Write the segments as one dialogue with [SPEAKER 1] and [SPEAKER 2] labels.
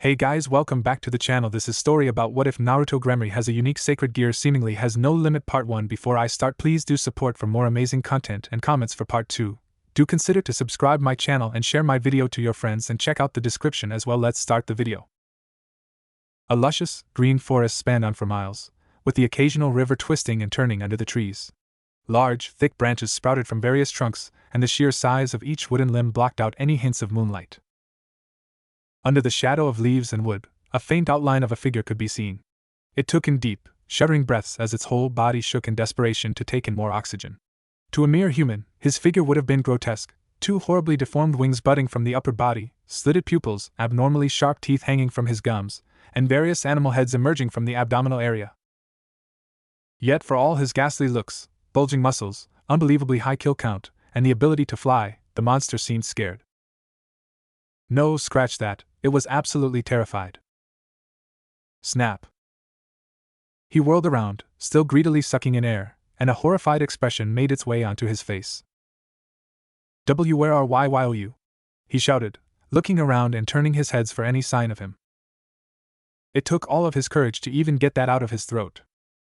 [SPEAKER 1] Hey guys, welcome back to the channel. This is story about what if Naruto Gremory has a unique sacred gear seemingly has no limit. Part 1. Before I start, please do support for more amazing content and comments for part 2. Do consider to subscribe my channel and share my video to your friends and check out the description as well. Let's start the video. A luscious, green forest spanned on for miles, with the occasional river twisting and turning under the trees. Large, thick branches sprouted from various trunks, and the sheer size of each wooden limb blocked out any hints of moonlight. Under the shadow of leaves and wood, a faint outline of a figure could be seen. It took in deep, shuddering breaths as its whole body shook in desperation to take in more oxygen. To a mere human, his figure would have been grotesque, two horribly deformed wings budding from the upper body, slitted pupils, abnormally sharp teeth hanging from his gums, and various animal heads emerging from the abdominal area. Yet for all his ghastly looks, bulging muscles, unbelievably high kill count, and the ability to fly, the monster seemed scared. No, scratch that, it was absolutely terrified. Snap. He whirled around, still greedily sucking in air, and a horrified expression made its way onto his face. Where are you? He shouted, looking around and turning his head for any sign of him. It took all of his courage to even get that out of his throat.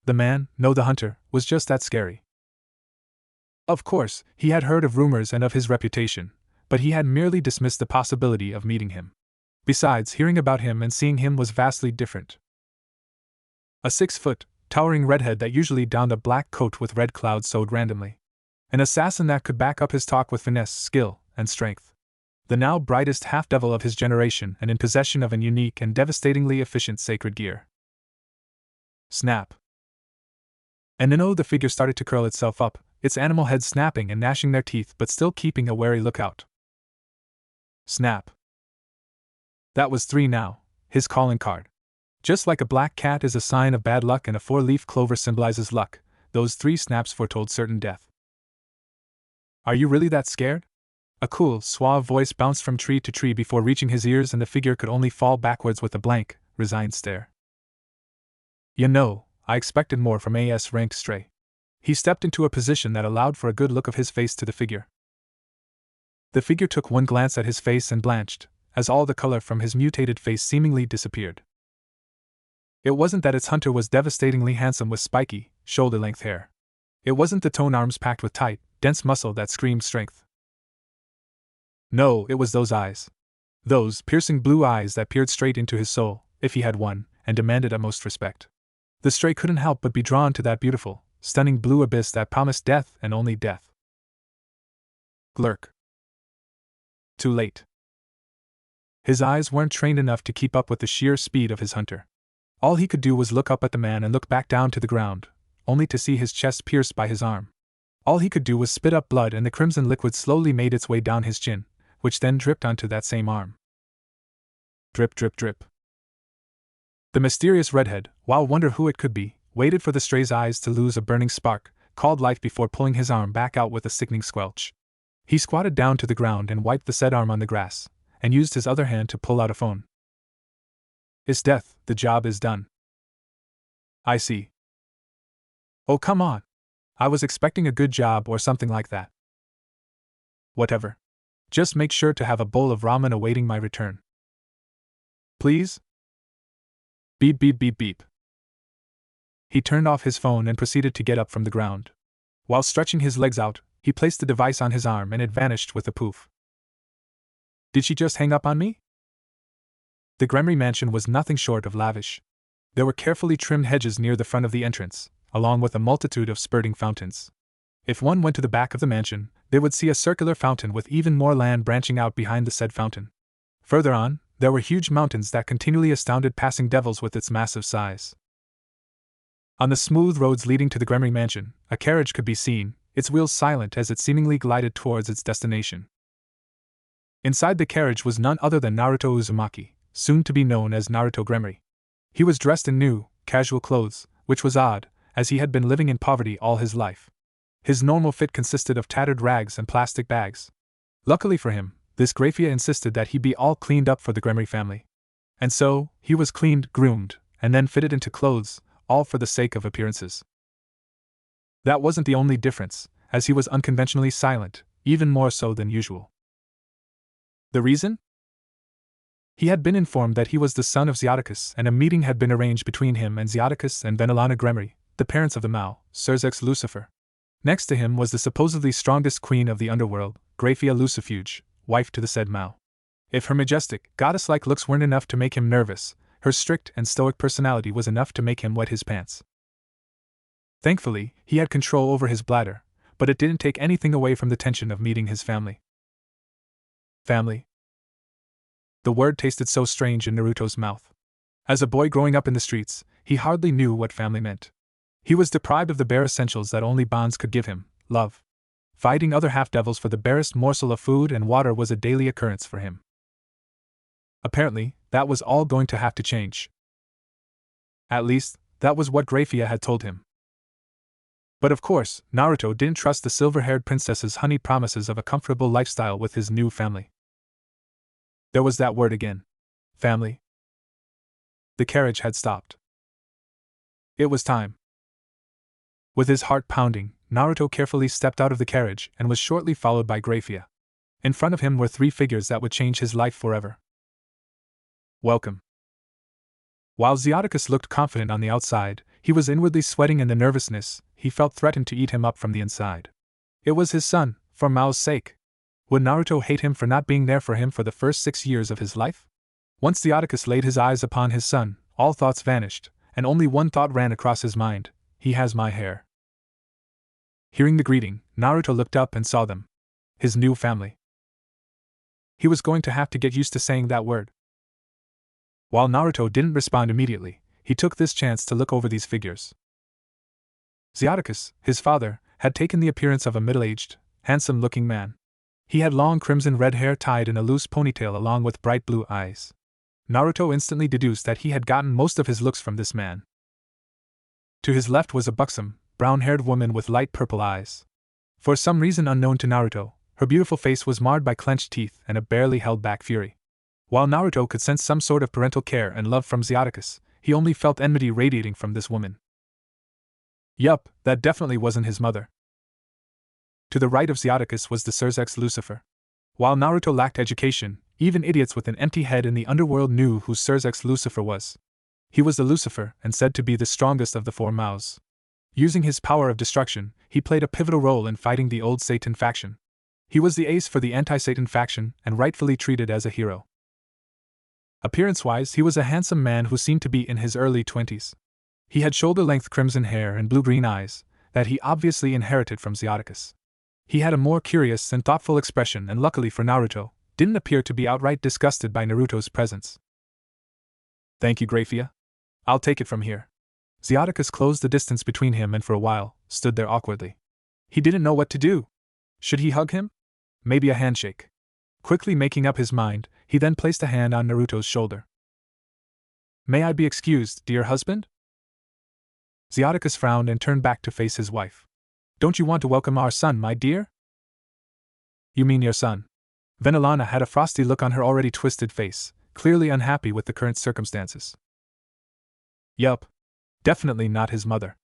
[SPEAKER 1] The man, no the hunter, was just that scary. Of course, he had heard of rumors and of his reputation, but he had merely dismissed the possibility of meeting him. Besides, hearing about him and seeing him was vastly different. A 6-foot, towering redhead that usually donned a black coat with red clouds sewed randomly. An assassin that could back up his talk with finesse, skill, and strength. The now brightest half-devil of his generation and in possession of an unique and devastatingly efficient sacred gear. Snap. And the figure started to curl itself up, its animal head snapping and gnashing their teeth but still keeping a wary lookout. Snap. That was 3 now, his calling card. Just like a black cat is a sign of bad luck and a 4-leaf clover symbolizes luck, those 3 snaps foretold certain death. Are you really that scared? A cool, suave voice bounced from tree to tree before reaching his ears, and the figure could only fall backwards with a blank, resigned stare. I expected more from a S-ranked stray. He stepped into a position that allowed for a good look of his face to the figure. The figure took one glance at his face and blanched, as all the color from his mutated face seemingly disappeared. It wasn't that its hunter was devastatingly handsome with spiky, shoulder-length hair. It wasn't the toned arms packed with tight, dense muscle that screamed strength. No, it was those eyes. Those piercing blue eyes that peered straight into his soul, if he had one, and demanded utmost respect. The stray couldn't help but be drawn to that beautiful, stunning blue abyss that promised death and only death. Glurk. Too late. His eyes weren't trained enough to keep up with the sheer speed of his hunter. All he could do was look up at the man and look back down to the ground, only to see his chest pierced by his arm. All he could do was spit up blood, and the crimson liquid slowly made its way down his chin, which then dripped onto that same arm. Drip, drip, drip. The mysterious redhead, while wonder who it could be, waited for the stray's eyes to lose a burning spark, called life before pulling his arm back out with a sickening squelch. He squatted down to the ground and wiped the said arm on the grass, and used his other hand to pull out a phone. It's death, the job is done. I see. Oh, come on. I was expecting a good job or something like that. Whatever. Just make sure to have a bowl of ramen awaiting my return. Please? Beep, beep, beep, beep. He turned off his phone and proceeded to get up from the ground. While stretching his legs out, he placed the device on his arm and it vanished with a poof. Did she just hang up on me? The Gremory mansion was nothing short of lavish. There were carefully trimmed hedges near the front of the entrance, along with a multitude of spurting fountains. If one went to the back of the mansion, they would see a circular fountain with even more land branching out behind the said fountain. Further on, there were huge mountains that continually astounded passing devils with its massive size. On the smooth roads leading to the Gremory mansion, a carriage could be seen, its wheels silent as it seemingly glided towards its destination. Inside the carriage was none other than Naruto Uzumaki, soon to be known as Naruto Gremory. He was dressed in new, casual clothes, which was odd, as he had been living in poverty all his life. His normal fit consisted of tattered rags and plastic bags. Luckily for him, this Grafia insisted that he be all cleaned up for the Gremory family. And so, he was cleaned, groomed, and then fitted into clothes, all for the sake of appearances. That wasn't the only difference, as he was unconventionally silent, even more so than usual. The reason? He had been informed that he was the son of Xioticus, and a meeting had been arranged between him and Xioticus and Venelana Gremory, the parents of the Mao, Surzex Lucifer. Next to him was the supposedly strongest queen of the underworld, Graphia Lucifuge, wife to the said Mao. If her majestic, goddess-like looks weren't enough to make him nervous, her strict and stoic personality was enough to make him wet his pants. Thankfully, he had control over his bladder, but it didn't take anything away from the tension of meeting his family. Family. The word tasted so strange in Naruto's mouth. As a boy growing up in the streets, he hardly knew what family meant. He was deprived of the bare essentials that only bonds could give him: love. Fighting other half-devils for the barest morsel of food and water was a daily occurrence for him. Apparently, that was all going to have to change. At least, that was what Graphia had told him. But of course, Naruto didn't trust the silver-haired princess's honeyed promises of a comfortable lifestyle with his new family. There was that word again. Family. The carriage had stopped. It was time. With his heart pounding, Naruto carefully stepped out of the carriage and was shortly followed by Graphia. In front of him were three figures that would change his life forever. Welcome. While Xioticus looked confident on the outside, he was inwardly sweating in the nervousness. He felt threatened to eat him up from the inside. It was his son, for Mao's sake. Would Naruto hate him for not being there for him for the first 6 years of his life? Once Xioticus laid his eyes upon his son, all thoughts vanished, and only one thought ran across his mind: he has my hair. Hearing the greeting, Naruto looked up and saw them. His new family. He was going to have to get used to saying that word. While Naruto didn't respond immediately, he took this chance to look over these figures. Xioticus, his father, had taken the appearance of a middle-aged, handsome-looking man. He had long crimson-red hair tied in a loose ponytail along with bright blue eyes. Naruto instantly deduced that he had gotten most of his looks from this man. To his left was a buxom, brown-haired woman with light purple eyes. For some reason unknown to Naruto, her beautiful face was marred by clenched teeth and a barely held-back fury. While Naruto could sense some sort of parental care and love from Xioticus, he only felt enmity radiating from this woman. Yup, that definitely wasn't his mother. To the right of Xioticus was the Surzex Lucifer. While Naruto lacked education, even idiots with an empty head in the underworld knew who Surzex Lucifer was. He was the Lucifer and said to be the strongest of the four Maos. Using his power of destruction, he played a pivotal role in fighting the old Satan faction. He was the ace for the anti-Satan faction and rightfully treated as a hero. Appearance-wise, he was a handsome man who seemed to be in his early 20s. He had shoulder-length crimson hair and blue-green eyes, that he obviously inherited from Xioticus. He had a more curious and thoughtful expression and luckily for Naruto, didn't appear to be outright disgusted by Naruto's presence. Thank you, Graphia. I'll take it from here. Xioticus closed the distance between him and for a while, stood there awkwardly. He didn't know what to do. Should he hug him? Maybe a handshake. Quickly making up his mind, he then placed a hand on Naruto's shoulder. May I be excused, dear husband? Xioticus frowned and turned back to face his wife. Don't you want to welcome our son, my dear? You mean your son? Venelana had a frosty look on her already twisted face, clearly unhappy with the current circumstances. Yup. Definitely not his mother.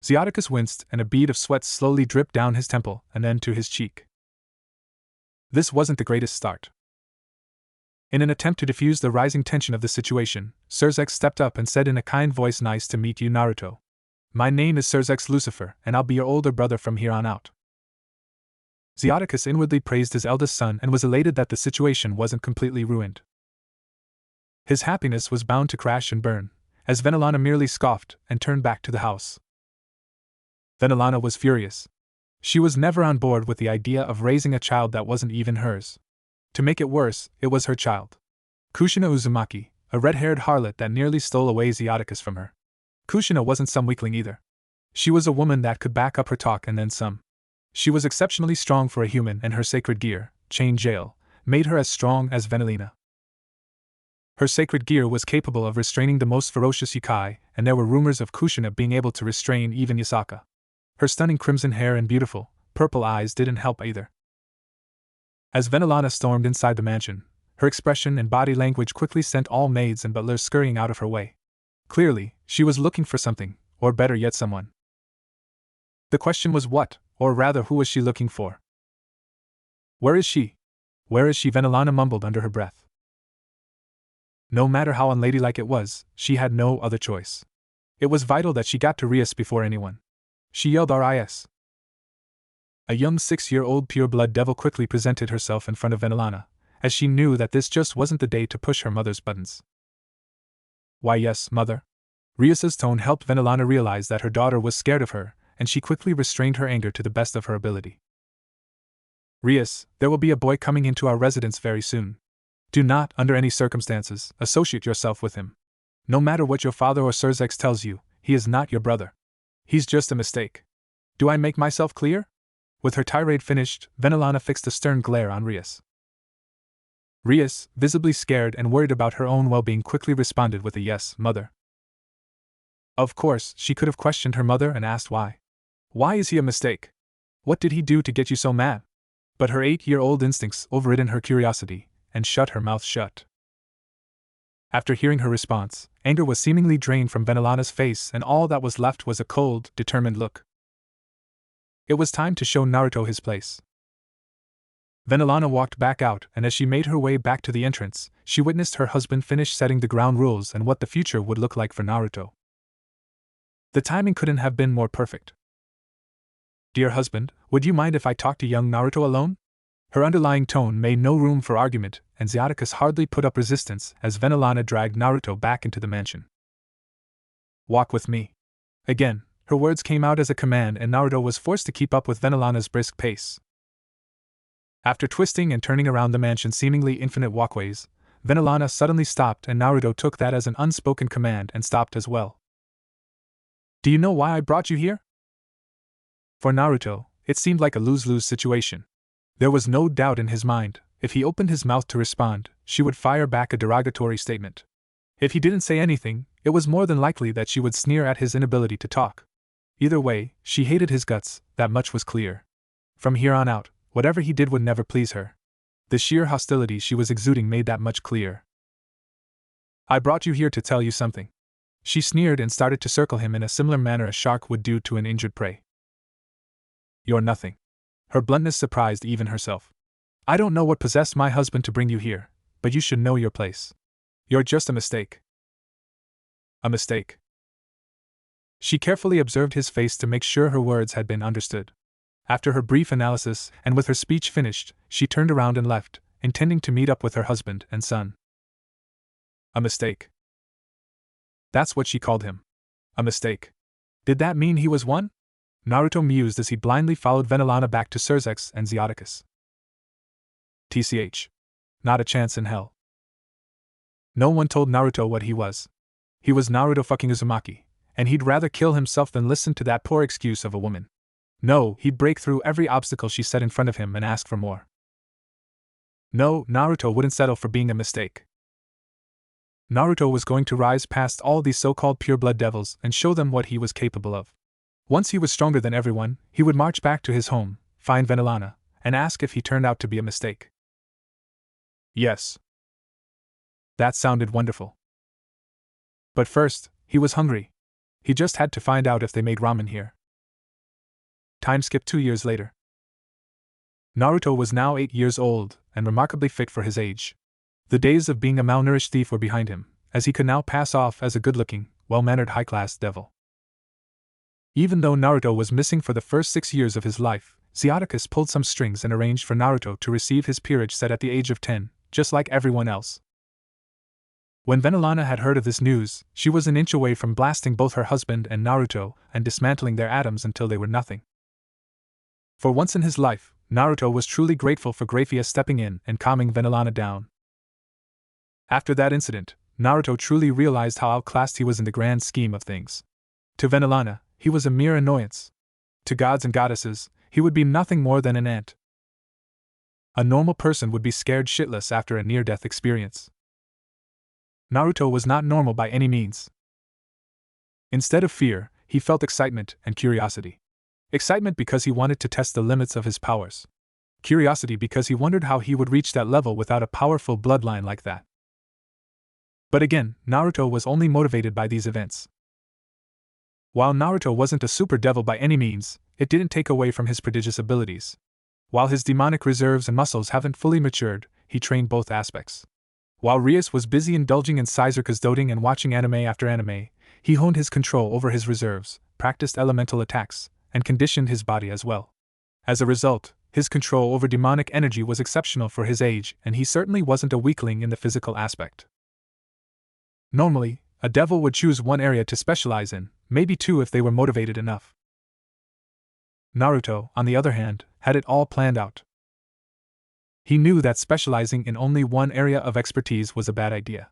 [SPEAKER 1] Xioticus winced and a bead of sweat slowly dripped down his temple and then to his cheek. This wasn't the greatest start. In an attempt to diffuse the rising tension of the situation, Surzex stepped up and said in a kind voice, Nice to meet you, Naruto. My name is Surzex Lucifer, and I'll be your older brother from here on out. Xioticus inwardly praised his eldest son and was elated that the situation wasn't completely ruined. His happiness was bound to crash and burn, as Venelana merely scoffed and turned back to the house. Venelana was furious. She was never on board with the idea of raising a child that wasn't even hers. To make it worse, it was her child. Kushina Uzumaki, a red-haired harlot that nearly stole away Xioticus from her. Kushina wasn't some weakling either. She was a woman that could back up her talk and then some. She was exceptionally strong for a human, and her sacred gear, Chain Jail, made her as strong as Venelina. Her sacred gear was capable of restraining the most ferocious yokai, and there were rumors of Kushina being able to restrain even Yasaka. Her stunning crimson hair and beautiful, purple eyes didn't help either. As Venelana stormed inside the mansion, her expression and body language quickly sent all maids and butlers scurrying out of her way. Clearly, she was looking for something, or better yet someone. The question was what, or rather who was she looking for? Where is she? Where is she? Venelana mumbled under her breath. No matter how unladylike it was, she had no other choice. It was vital that she got to Rias before anyone. She yelled Rias. A young 6-year-old pure-blood devil quickly presented herself in front of Venelana, as she knew that this just wasn't the day to push her mother's buttons. Why yes, mother. Rias's tone helped Venelana realize that her daughter was scared of her, and she quickly restrained her anger to the best of her ability. Rias, there will be a boy coming into our residence very soon. Do not, under any circumstances, associate yourself with him. No matter what your father or Sirzex tells you, he is not your brother. He's just a mistake. Do I make myself clear? With her tirade finished, Venelana fixed a stern glare on Rias. Rias, visibly scared and worried about her own well-being, quickly responded with a yes, mother. Of course, she could have questioned her mother and asked why. Why is he a mistake? What did he do to get you so mad? But her 8-year-old instincts overridden her curiosity, and shut her mouth shut. After hearing her response, anger was seemingly drained from Venelana's face, and all that was left was a cold, determined look. It was time to show Naruto his place. Venelana walked back out, and as she made her way back to the entrance, she witnessed her husband finish setting the ground rules and what the future would look like for Naruto. The timing couldn't have been more perfect. Dear husband, would you mind if I talk to young Naruto alone? Her underlying tone made no room for argument, and Xiaticus hardly put up resistance as Venelana dragged Naruto back into the mansion. Walk with me. Again, her words came out as a command, and Naruto was forced to keep up with Venelana's brisk pace. After twisting and turning around the mansion's seemingly infinite walkways, Venelana suddenly stopped, and Naruto took that as an unspoken command and stopped as well. Do you know why I brought you here? For Naruto, it seemed like a lose-lose situation. There was no doubt in his mind, if he opened his mouth to respond, she would fire back a derogatory statement. If he didn't say anything, it was more than likely that she would sneer at his inability to talk. Either way, she hated his guts, that much was clear. From here on out, whatever he did would never please her. The sheer hostility she was exuding made that much clear. I brought you here to tell you something. She sneered and started to circle him in a similar manner a shark would do to an injured prey. You're nothing. Her bluntness surprised even herself. I don't know what possessed my husband to bring you here, but you should know your place. You're just a mistake. A mistake. She carefully observed his face to make sure her words had been understood. After her brief analysis, and with her speech finished, she turned around and left, intending to meet up with her husband and son. A mistake. That's what she called him. A mistake. Did that mean he was one? Naruto mused as he blindly followed Venelana back to Sirzex and Xiaticus. TCH. Not a chance in hell. No one told Naruto what he was. He was Naruto fucking Uzumaki, and he'd rather kill himself than listen to that poor excuse of a woman. No, he'd break through every obstacle she set in front of him and ask for more. No, Naruto wouldn't settle for being a mistake. Naruto was going to rise past all these so-called pure-blood devils and show them what he was capable of. Once he was stronger than everyone, he would march back to his home, find Venelana, and ask if he turned out to be a mistake. Yes. That sounded wonderful. But first, he was hungry. He just had to find out if they made ramen here. Time skip 2 years later. Naruto was now 8 years old, and remarkably fit for his age. The days of being a malnourished thief were behind him, as he could now pass off as a good-looking, well-mannered high-class devil. Even though Naruto was missing for the first 6 years of his life, Xiaticus pulled some strings and arranged for Naruto to receive his peerage set at the age of 10, just like everyone else. When Venelana had heard of this news, she was an inch away from blasting both her husband and Naruto and dismantling their atoms until they were nothing. For once in his life, Naruto was truly grateful for Grafia stepping in and calming Venelana down. After that incident, Naruto truly realized how outclassed he was in the grand scheme of things. To Venelana, he was a mere annoyance. To gods and goddesses, he would be nothing more than an ant. A normal person would be scared shitless after a near-death experience. Naruto was not normal by any means. Instead of fear, he felt excitement and curiosity. Excitement because he wanted to test the limits of his powers. Curiosity because he wondered how he would reach that level without a powerful bloodline like that. But again, Naruto was only motivated by these events. While Naruto wasn't a super devil by any means, it didn't take away from his prodigious abilities. While his demonic reserves and muscles haven't fully matured, he trained both aspects. While Rias was busy indulging in Caesar's doting and watching anime after anime, he honed his control over his reserves, practiced elemental attacks, and conditioned his body as well. As a result, his control over demonic energy was exceptional for his age, and he certainly wasn't a weakling in the physical aspect. Normally, a devil would choose one area to specialize in, maybe two if they were motivated enough. Naruto, on the other hand, had it all planned out. He knew that specializing in only one area of expertise was a bad idea.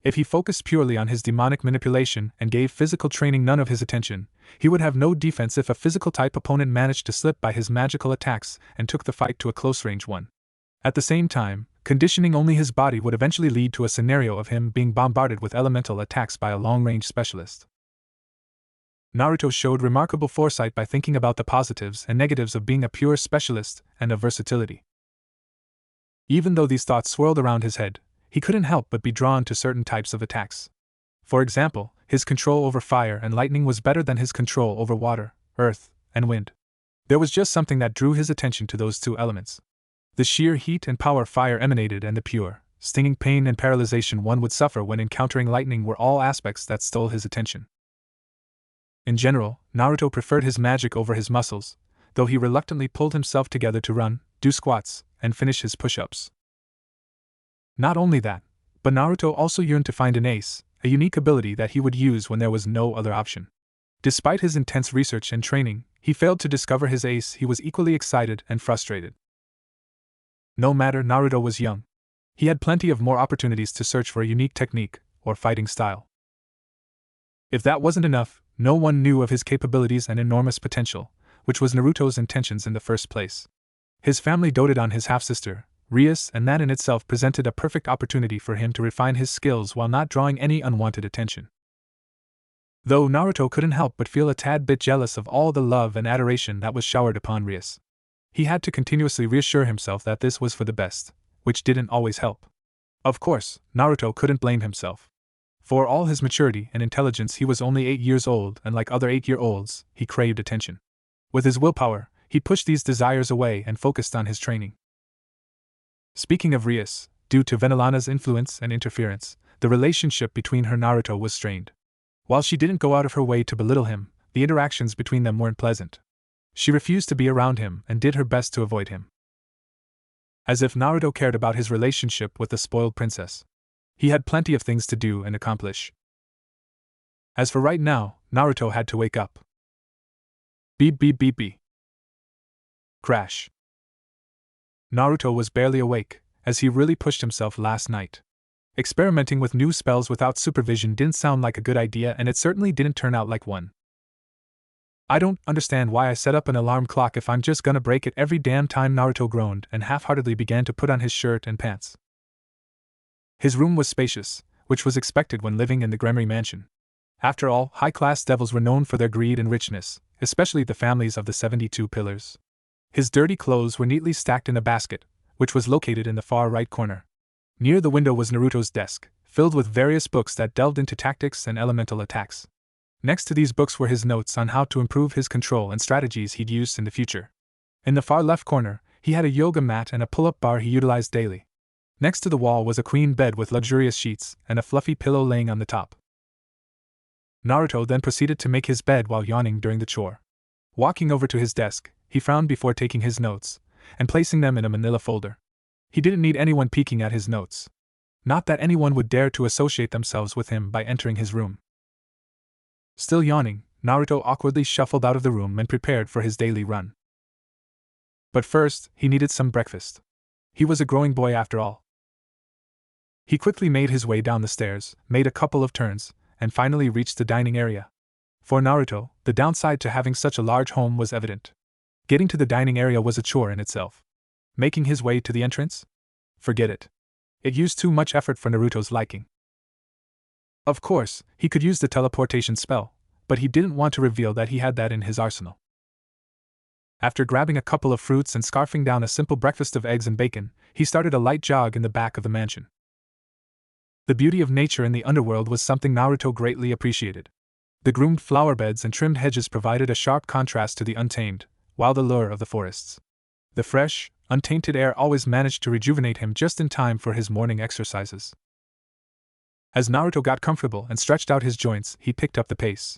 [SPEAKER 1] If he focused purely on his demonic manipulation and gave physical training none of his attention, he would have no defense if a physical-type opponent managed to slip by his magical attacks and took the fight to a close-range one. At the same time, conditioning only his body would eventually lead to a scenario of him being bombarded with elemental attacks by a long-range specialist. Naruto showed remarkable foresight by thinking about the positives and negatives of being a pure specialist and of versatility. Even though these thoughts swirled around his head, he couldn't help but be drawn to certain types of attacks. For example, his control over fire and lightning was better than his control over water, earth, and wind. There was just something that drew his attention to those two elements. The sheer heat and power fire emanated and the pure, stinging pain and paralyzation one would suffer when encountering lightning were all aspects that stole his attention. In general, Naruto preferred his magic over his muscles, though he reluctantly pulled himself together to run, do squats, and finish his push-ups. Not only that, but Naruto also yearned to find an ace, a unique ability that he would use when there was no other option. Despite his intense research and training, he failed to discover his ace. He was equally excited and frustrated. No matter, Naruto was young. He had plenty of more opportunities to search for a unique technique or fighting style. If that wasn't enough, no one knew of his capabilities and enormous potential, which was Naruto's intentions in the first place. His family doted on his half-sister, Rias, and that in itself presented a perfect opportunity for him to refine his skills while not drawing any unwanted attention. Though Naruto couldn't help but feel a tad bit jealous of all the love and adoration that was showered upon Rias. He had to continuously reassure himself that this was for the best, which didn't always help. Of course, Naruto couldn't blame himself. For all his maturity and intelligence, he was only 8 years old, and like other 8-year-olds, he craved attention. With his willpower, he pushed these desires away and focused on his training. Speaking of Rias, due to Venelana's influence and interference, the relationship between her and Naruto was strained. While she didn't go out of her way to belittle him, the interactions between them weren't pleasant. She refused to be around him and did her best to avoid him. As if Naruto cared about his relationship with the spoiled princess. He had plenty of things to do and accomplish. As for right now, Naruto had to wake up. Beep beep beep beep. Crash. Naruto was barely awake, as he really pushed himself last night. Experimenting with new spells without supervision didn't sound like a good idea, and it certainly didn't turn out like one. I don't understand why I set up an alarm clock if I'm just gonna break it every damn time, Naruto groaned and half-heartedly began to put on his shirt and pants. His room was spacious, which was expected when living in the Gremory mansion. After all, high-class devils were known for their greed and richness, especially the families of the 72 Pillars. His dirty clothes were neatly stacked in a basket, which was located in the far right corner. Near the window was Naruto's desk, filled with various books that delved into tactics and elemental attacks. Next to these books were his notes on how to improve his control and strategies he'd use in the future. In the far left corner, he had a yoga mat and a pull-up bar he utilized daily. Next to the wall was a queen bed with luxurious sheets and a fluffy pillow laying on the top. Naruto then proceeded to make his bed while yawning during the chore. Walking over to his desk, he frowned before taking his notes and placing them in a manila folder. He didn't need anyone peeking at his notes. Not that anyone would dare to associate themselves with him by entering his room. Still yawning, Naruto awkwardly shuffled out of the room and prepared for his daily run. But first, he needed some breakfast. He was a growing boy after all. He quickly made his way down the stairs, made a couple of turns, and finally reached the dining area. For Naruto, the downside to having such a large home was evident. Getting to the dining area was a chore in itself. Making his way to the entrance? Forget it. It used too much effort for Naruto's liking. Of course, he could use the teleportation spell, but he didn't want to reveal that he had that in his arsenal. After grabbing a couple of fruits and scarfing down a simple breakfast of eggs and bacon, he started a light jog in the back of the mansion. The beauty of nature in the underworld was something Naruto greatly appreciated. The groomed flower beds and trimmed hedges provided a sharp contrast to the untamed, wild allure of the forests. The fresh, untainted air always managed to rejuvenate him just in time for his morning exercises. As Naruto got comfortable and stretched out his joints, he picked up the pace.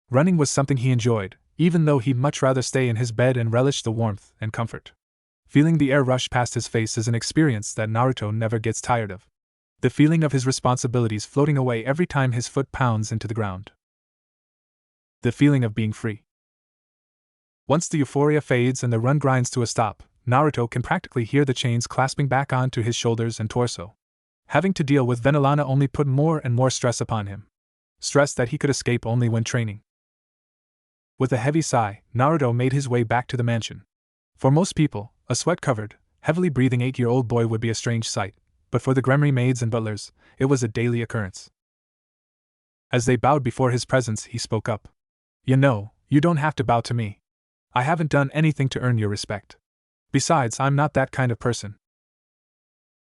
[SPEAKER 1] Running was something he enjoyed, even though he'd much rather stay in his bed and relish the warmth and comfort. Feeling the air rush past his face is an experience that Naruto never gets tired of. The feeling of his responsibilities floating away every time his foot pounds into the ground. The feeling of being free. Once the euphoria fades and the run grinds to a stop, Naruto can practically hear the chains clasping back onto his shoulders and torso. Having to deal with Venelana only put more and more stress upon him. Stress that he could escape only when training. With a heavy sigh, Naruto made his way back to the mansion. For most people, a sweat-covered, heavily breathing 8-year-old boy would be a strange sight, but for the Gremry maids and butlers, it was a daily occurrence. As they bowed before his presence, he spoke up. "You know, you don't have to bow to me. I haven't done anything to earn your respect. Besides, I'm not that kind of person."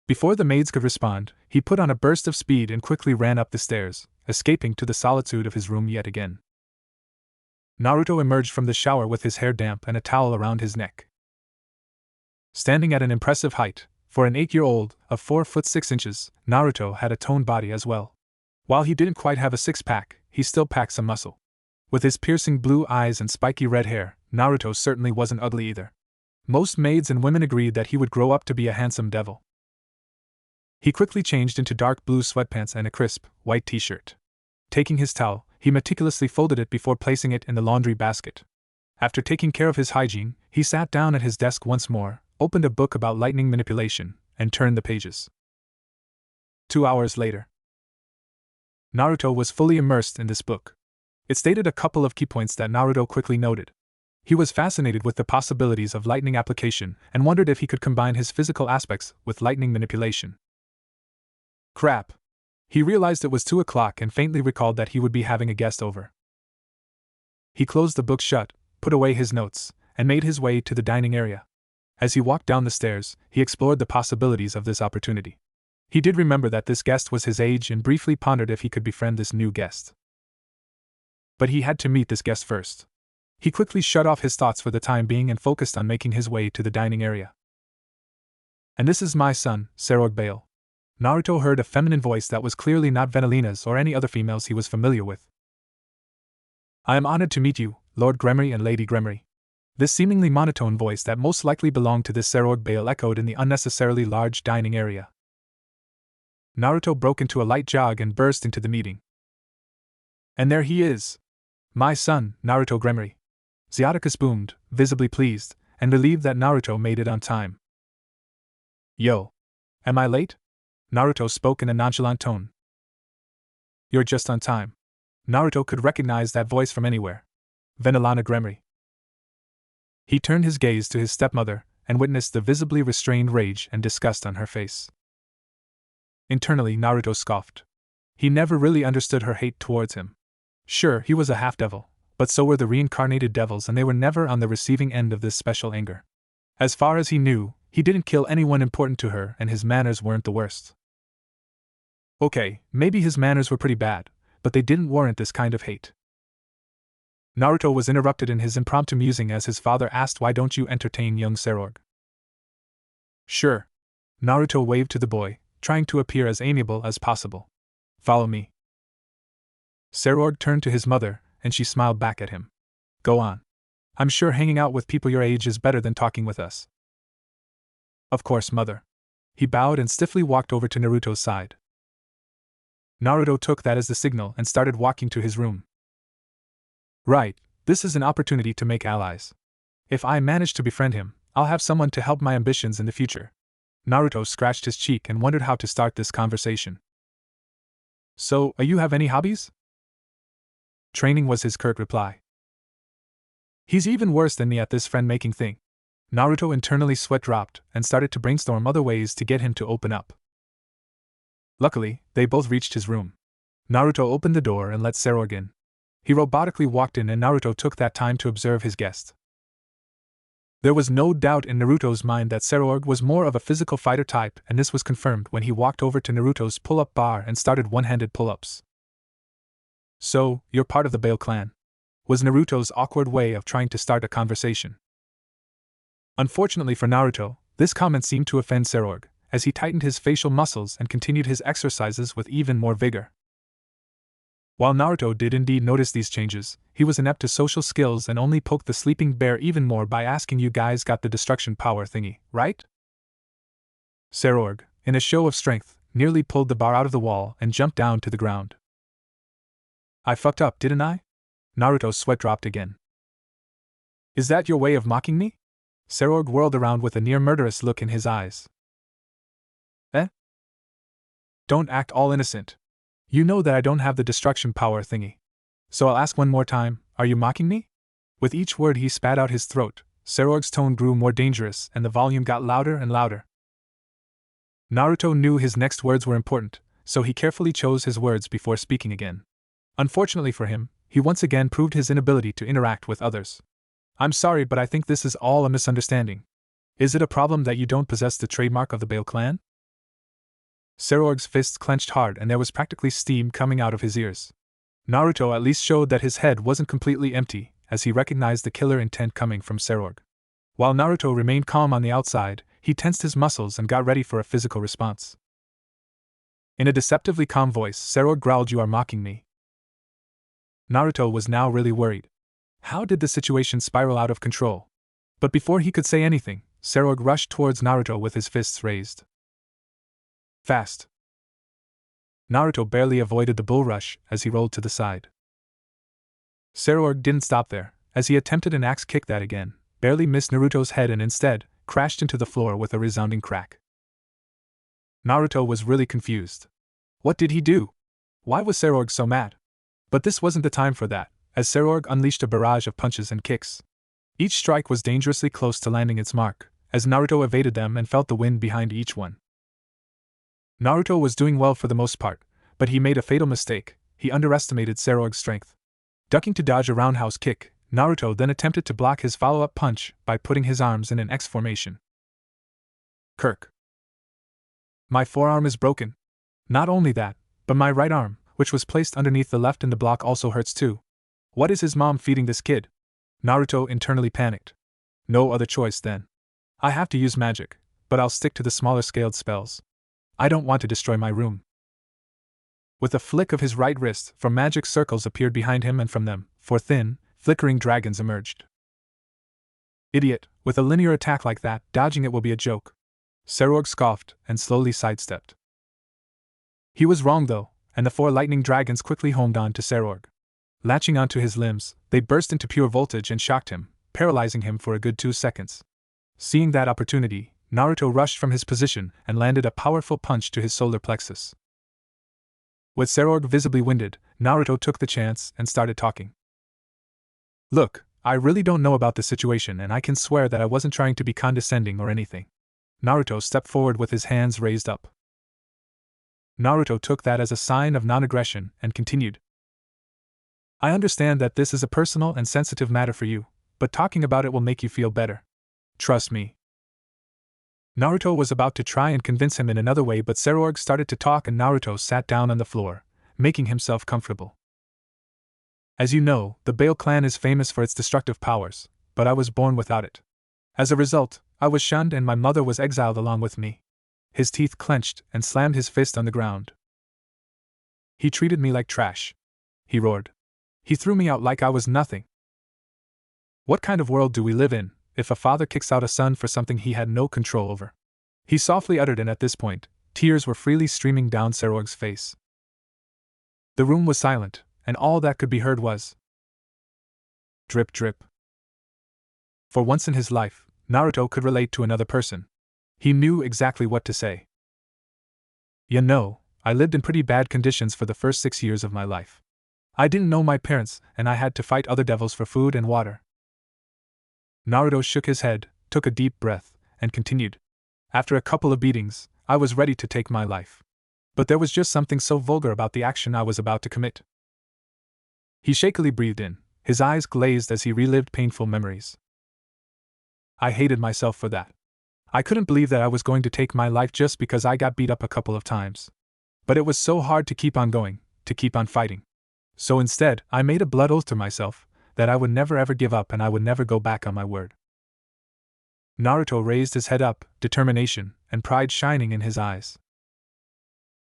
[SPEAKER 1] Before the maids could respond, he put on a burst of speed and quickly ran up the stairs, escaping to the solitude of his room yet again. Naruto emerged from the shower with his hair damp and a towel around his neck. Standing at an impressive height, for an 8-year-old of 4 foot 6 inches, Naruto had a toned body as well. While he didn't quite have a six-pack, he still packed some muscle. With his piercing blue eyes and spiky red hair, Naruto certainly wasn't ugly either. Most maids and women agreed that he would grow up to be a handsome devil. He quickly changed into dark blue sweatpants and a crisp, white t-shirt. Taking his towel, he meticulously folded it before placing it in the laundry basket. After taking care of his hygiene, he sat down at his desk once more, opened a book about lightning manipulation, and turned the pages. 2 hours later, Naruto was fully immersed in this book. It stated a couple of key points that Naruto quickly noted. He was fascinated with the possibilities of lightning application and wondered if he could combine his physical aspects with lightning manipulation. Crap. He realized it was 2 o'clock and faintly recalled that he would be having a guest over. He closed the book shut, put away his notes, and made his way to the dining area. As he walked down the stairs, he explored the possibilities of this opportunity. He did remember that this guest was his age and briefly pondered if he could befriend this new guest. But he had to meet this guest first. He quickly shut off his thoughts for the time being and focused on making his way to the dining area. "And this is my son, Sarog Bale." Naruto heard a feminine voice that was clearly not Venelina's or any other females he was familiar with. "I am honored to meet you, Lord Gremry and Lady Gremry." This seemingly monotone voice that most likely belonged to this Sarog Bale echoed in the unnecessarily large dining area. Naruto broke into a light jog and burst into the meeting. "And there he is! My son, Naruto Gremry." Zyatticus boomed, visibly pleased, and relieved that Naruto made it on time. "Yo. Am I late?" Naruto spoke in a nonchalant tone. "You're just on time." Naruto could recognize that voice from anywhere. Venelana Gremry. He turned his gaze to his stepmother, and witnessed the visibly restrained rage and disgust on her face. Internally, Naruto scoffed. He never really understood her hate towards him. Sure, he was a half-devil, but so were the reincarnated devils, and they were never on the receiving end of this special anger. As far as he knew, he didn't kill anyone important to her, and his manners weren't the worst. Okay, maybe his manners were pretty bad, but they didn't warrant this kind of hate. Naruto was interrupted in his impromptu musing as his father asked, "Why don't you entertain young Sarog?" "Sure." Naruto waved to the boy, trying to appear as amiable as possible. "Follow me." Sarog turned to his mother, and she smiled back at him. "Go on. I'm sure hanging out with people your age is better than talking with us." "Of course, mother." He bowed and stiffly walked over to Naruto's side. Naruto took that as the signal and started walking to his room. Right, this is an opportunity to make allies. If I manage to befriend him, I'll have someone to help my ambitions in the future. Naruto scratched his cheek and wondered how to start this conversation. "So, you have any hobbies?" "Training," was his curt reply. He's even worse than me at this friend-making thing. Naruto internally sweat dropped and started to brainstorm other ways to get him to open up. Luckily, they both reached his room. Naruto opened the door and let Sarog in. He robotically walked in and Naruto took that time to observe his guest. There was no doubt in Naruto's mind that Sarog was more of a physical fighter type, and this was confirmed when he walked over to Naruto's pull-up bar and started one-handed pull-ups. "So, you're part of the Bale clan," was Naruto's awkward way of trying to start a conversation. Unfortunately for Naruto, this comment seemed to offend Sarog, as he tightened his facial muscles and continued his exercises with even more vigor. While Naruto did indeed notice these changes, he was inept to social skills and only poked the sleeping bear even more by asking, "You guys got the destruction power thingy, right?" Sarorg, in a show of strength, nearly pulled the bar out of the wall and jumped down to the ground. "I fucked up, didn't I?" Naruto's sweat dropped again. "Is that your way of mocking me?" Sarorg whirled around with a near murderous look in his eyes. "Eh? Don't act all innocent. You know that I don't have the destruction power thingy. So I'll ask one more time, are you mocking me?" With each word he spat out his throat, Sarorg's tone grew more dangerous and the volume got louder and louder. Naruto knew his next words were important, so he carefully chose his words before speaking again. Unfortunately for him, he once again proved his inability to interact with others. "I'm sorry, but I think this is all a misunderstanding. Is it a problem that you don't possess the trademark of the Bale clan?" Sarorg's fists clenched hard and there was practically steam coming out of his ears. Naruto at least showed that his head wasn't completely empty, as he recognized the killer intent coming from Sarorg. While Naruto remained calm on the outside, he tensed his muscles and got ready for a physical response. In a deceptively calm voice, Sarorg growled, "You are mocking me." Naruto was now really worried. How did the situation spiral out of control? But before he could say anything, Sarorg rushed towards Naruto with his fists raised. Fast. Naruto barely avoided the bull rush as he rolled to the side. Sarorg didn't stop there, as he attempted an axe kick that again barely missed Naruto's head and instead crashed into the floor with a resounding crack. Naruto was really confused. What did he do? Why was Sarorg so mad? But this wasn't the time for that, as Sarorg unleashed a barrage of punches and kicks. Each strike was dangerously close to landing its mark, as Naruto evaded them and felt the wind behind each one. Naruto was doing well for the most part, but he made a fatal mistake. He underestimated Sarorg's strength. Ducking to dodge a roundhouse kick, Naruto then attempted to block his follow-up punch by putting his arms in an X formation. Kirk. My forearm is broken. Not only that, but my right arm, which was placed underneath the left in the block, also hurts too. What is his mom feeding this kid? Naruto internally panicked. No other choice then. I have to use magic, but I'll stick to the smaller scaled spells. I don't want to destroy my room. With a flick of his right wrist, four magic circles appeared behind him and from them, four thin, flickering dragons emerged. Idiot, with a linear attack like that, dodging it will be a joke. Sarorg scoffed and slowly sidestepped. He was wrong though, and the four lightning dragons quickly homed on to Sarorg. Latching onto his limbs, they burst into pure voltage and shocked him, paralyzing him for a good 2 seconds. Seeing that opportunity, Naruto rushed from his position and landed a powerful punch to his solar plexus. With Sarorg visibly winded, Naruto took the chance and started talking. Look, I really don't know about the situation and I can swear that I wasn't trying to be condescending or anything. Naruto stepped forward with his hands raised up. Naruto took that as a sign of non-aggression and continued. I understand that this is a personal and sensitive matter for you, but talking about it will make you feel better. Trust me. Naruto was about to try and convince him in another way, but Sarorg started to talk and Naruto sat down on the floor, making himself comfortable. As you know, the Bale clan is famous for its destructive powers, but I was born without it. As a result, I was shunned and my mother was exiled along with me. His teeth clenched and slammed his fist on the ground. He treated me like trash. He roared. He threw me out like I was nothing. What kind of world do we live in, if a father kicks out a son for something he had no control over? He softly uttered, and at this point, tears were freely streaming down Sarorg's face. The room was silent, and all that could be heard was drip drip. For once in his life, Naruto could relate to another person. He knew exactly what to say. You know, I lived in pretty bad conditions for the first 6 years of my life. I didn't know my parents, and I had to fight other devils for food and water. Naruto shook his head, took a deep breath, and continued. After a couple of beatings, I was ready to take my life. But there was just something so vulgar about the action I was about to commit. He shakily breathed in, his eyes glazed as he relived painful memories. I hated myself for that. I couldn't believe that I was going to take my life just because I got beat up a couple of times. But it was so hard to keep on going, to keep on fighting. So instead, I made a blood oath to myself that I would never ever give up and I would never go back on my word. Naruto raised his head up, determination, and pride shining in his eyes.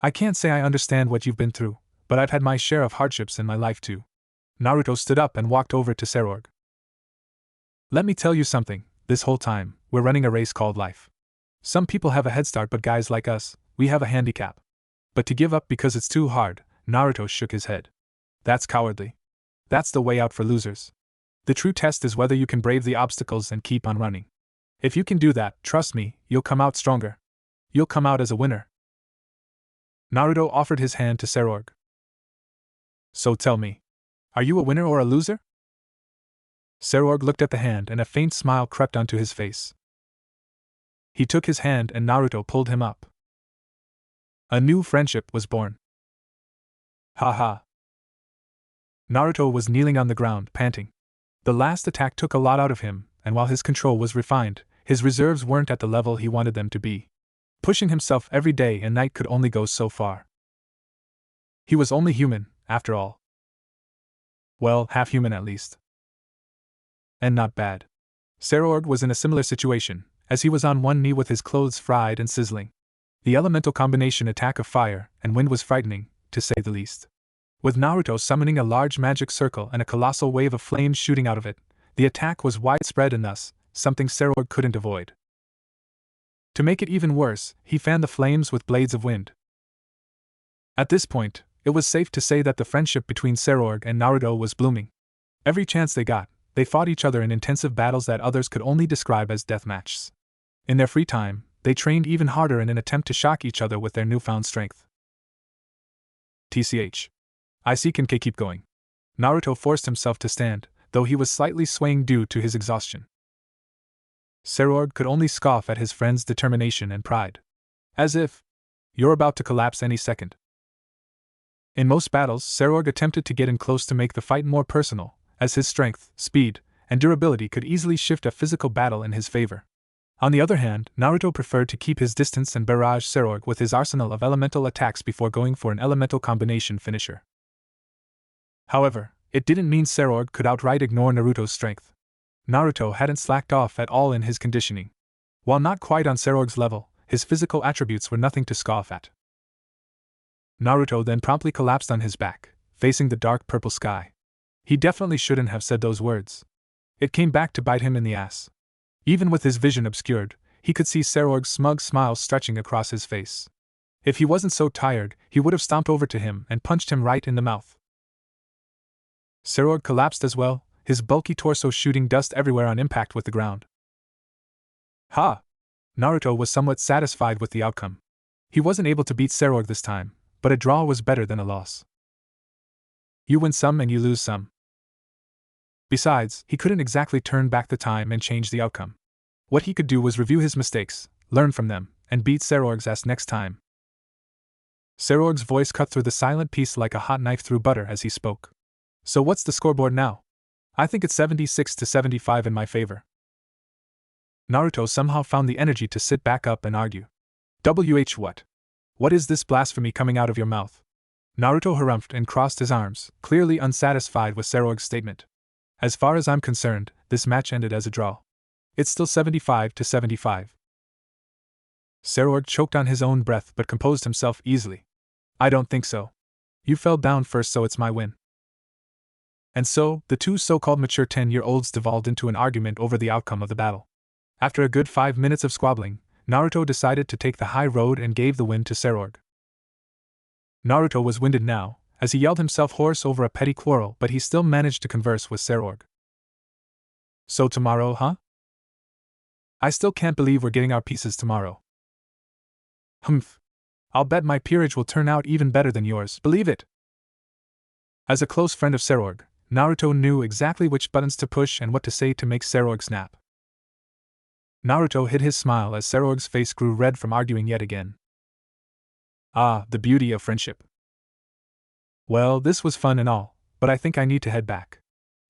[SPEAKER 1] I can't say I understand what you've been through, but I've had my share of hardships in my life too. Naruto stood up and walked over to Serorg. Let me tell you something, this whole time, we're running a race called life. Some people have a head start, but guys like us, we have a handicap. But to give up because it's too hard, Naruto shook his head. That's cowardly. That's the way out for losers. The true test is whether you can brave the obstacles and keep on running. If you can do that, trust me, you'll come out stronger. You'll come out as a winner. Naruto offered his hand to Serorg. So tell me, are you a winner or a loser? Serorg looked at the hand and a faint smile crept onto his face. He took his hand and Naruto pulled him up. A new friendship was born. Ha ha. Naruto was kneeling on the ground, panting. The last attack took a lot out of him, and while his control was refined, his reserves weren't at the level he wanted them to be. Pushing himself every day and night could only go so far. He was only human, after all. Well, half human at least. And not bad. Serorg was in a similar situation, as he was on one knee with his clothes fried and sizzling. The elemental combination attack of fire and wind was frightening, to say the least. With Naruto summoning a large magic circle and a colossal wave of flames shooting out of it, the attack was widespread and thus, something Serorg couldn't avoid. To make it even worse, he fanned the flames with blades of wind. At this point, it was safe to say that the friendship between Serorg and Naruto was blooming. Every chance they got, they fought each other in intensive battles that others could only describe as deathmatches. In their free time, they trained even harder in an attempt to shock each other with their newfound strength. TCH. I see. Can keep going. Naruto forced himself to stand, though he was slightly swaying due to his exhaustion. Serorg could only scoff at his friend's determination and pride. As if, you're about to collapse any second. In most battles, Serorg attempted to get in close to make the fight more personal, as his strength, speed, and durability could easily shift a physical battle in his favor. On the other hand, Naruto preferred to keep his distance and barrage Serorg with his arsenal of elemental attacks before going for an elemental combination finisher. However, it didn't mean Serorg could outright ignore Naruto's strength. Naruto hadn't slacked off at all in his conditioning. While not quite on Serorg's level, his physical attributes were nothing to scoff at. Naruto then promptly collapsed on his back, facing the dark purple sky. He definitely shouldn't have said those words. It came back to bite him in the ass. Even with his vision obscured, he could see Serorg's smug smile stretching across his face. If he wasn't so tired, he would have stomped over to him and punched him right in the mouth. Serorg collapsed as well, his bulky torso shooting dust everywhere on impact with the ground. Ha! Naruto was somewhat satisfied with the outcome. He wasn't able to beat Serorg this time, but a draw was better than a loss. You win some and you lose some. Besides, he couldn't exactly turn back the time and change the outcome. What he could do was review his mistakes, learn from them, and beat Serorg's ass next time. Serorg's voice cut through the silent peace like a hot knife through butter as he spoke. So what's the scoreboard now? I think it's 76 to 75 in my favor. Naruto somehow found the energy to sit back up and argue. What? What is this blasphemy coming out of your mouth? Naruto harumphed and crossed his arms, clearly unsatisfied with Serorg's statement. As far as I'm concerned, this match ended as a draw. It's still 75 to 75. Serorg choked on his own breath but composed himself easily. I don't think so. You fell down first, so it's my win. And so, the two so-called mature 10-year-olds devolved into an argument over the outcome of the battle. After a good 5 minutes of squabbling, Naruto decided to take the high road and gave the win to Serorg. Naruto was winded now, as he yelled himself hoarse over a petty quarrel, but he still managed to converse with Serorg. So tomorrow, huh? I still can't believe we're getting our pieces tomorrow. Humph. I'll bet my peerage will turn out even better than yours, believe it. As a close friend of Serorg, Naruto knew exactly which buttons to push and what to say to make Serorg snap. Naruto hid his smile as Serorg's face grew red from arguing yet again. Ah, the beauty of friendship. Well, this was fun and all, but I think I need to head back.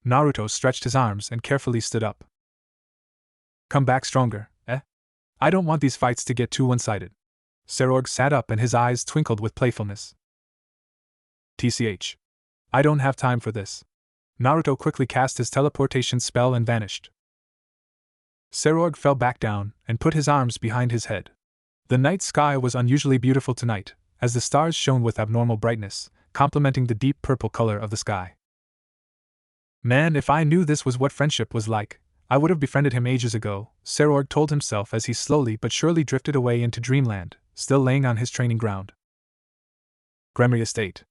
[SPEAKER 1] Naruto stretched his arms and carefully stood up. Come back stronger, eh? I don't want these fights to get too one-sided. Serorg sat up and his eyes twinkled with playfulness. TCH. I don't have time for this. Naruto quickly cast his teleportation spell and vanished. Serorg fell back down and put his arms behind his head. The night sky was unusually beautiful tonight, as the stars shone with abnormal brightness, complementing the deep purple color of the sky. Man, if I knew this was what friendship was like, I would have befriended him ages ago, Sarorg told himself as he slowly but surely drifted away into dreamland, still laying on his training ground. Gremory Estate.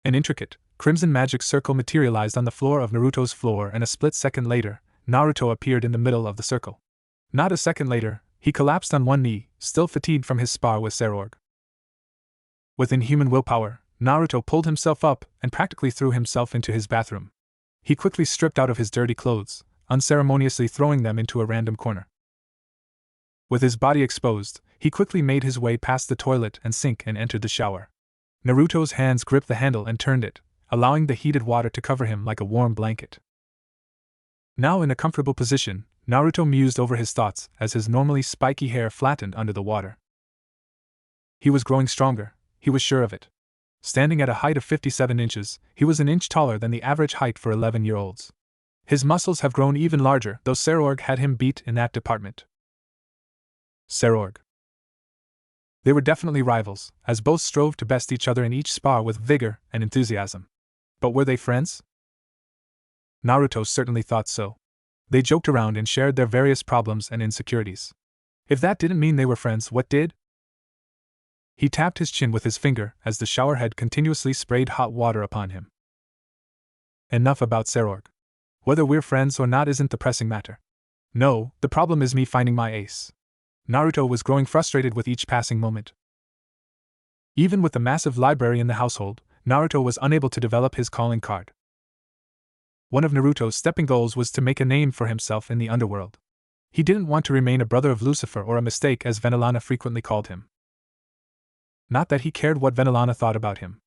[SPEAKER 1] An intricate, crimson magic circle materialized on the floor of Naruto's floor, and a split second later, Naruto appeared in the middle of the circle. Not a second later, he collapsed on one knee, still fatigued from his spar with Sarorg. With inhuman willpower, Naruto pulled himself up and practically threw himself into his bathroom. He quickly stripped out of his dirty clothes, unceremoniously throwing them into a random corner. With his body exposed, he quickly made his way past the toilet and sink and entered the shower. Naruto's hands gripped the handle and turned it, allowing the heated water to cover him like a warm blanket. Now in a comfortable position, Naruto mused over his thoughts as his normally spiky hair flattened under the water. He was growing stronger, he was sure of it. Standing at a height of 57 inches, he was an inch taller than the average height for 11-year-olds. His muscles have grown even larger, though Sarorg had him beat in that department. Sarorg. They were definitely rivals, as both strove to best each other in each spar with vigor and enthusiasm. But were they friends? Naruto certainly thought so. They joked around and shared their various problems and insecurities. If that didn't mean they were friends, what did? He tapped his chin with his finger as the showerhead continuously sprayed hot water upon him. Enough about Sarorg. Whether we're friends or not isn't the pressing matter. No, the problem is me finding my ace. Naruto was growing frustrated with each passing moment. Even with the massive library in the household, Naruto was unable to develop his calling card. One of Naruto's stepping goals was to make a name for himself in the underworld. He didn't want to remain a brother of Lucifer, or a mistake as Venelana frequently called him. Not that he cared what Venelana thought about him.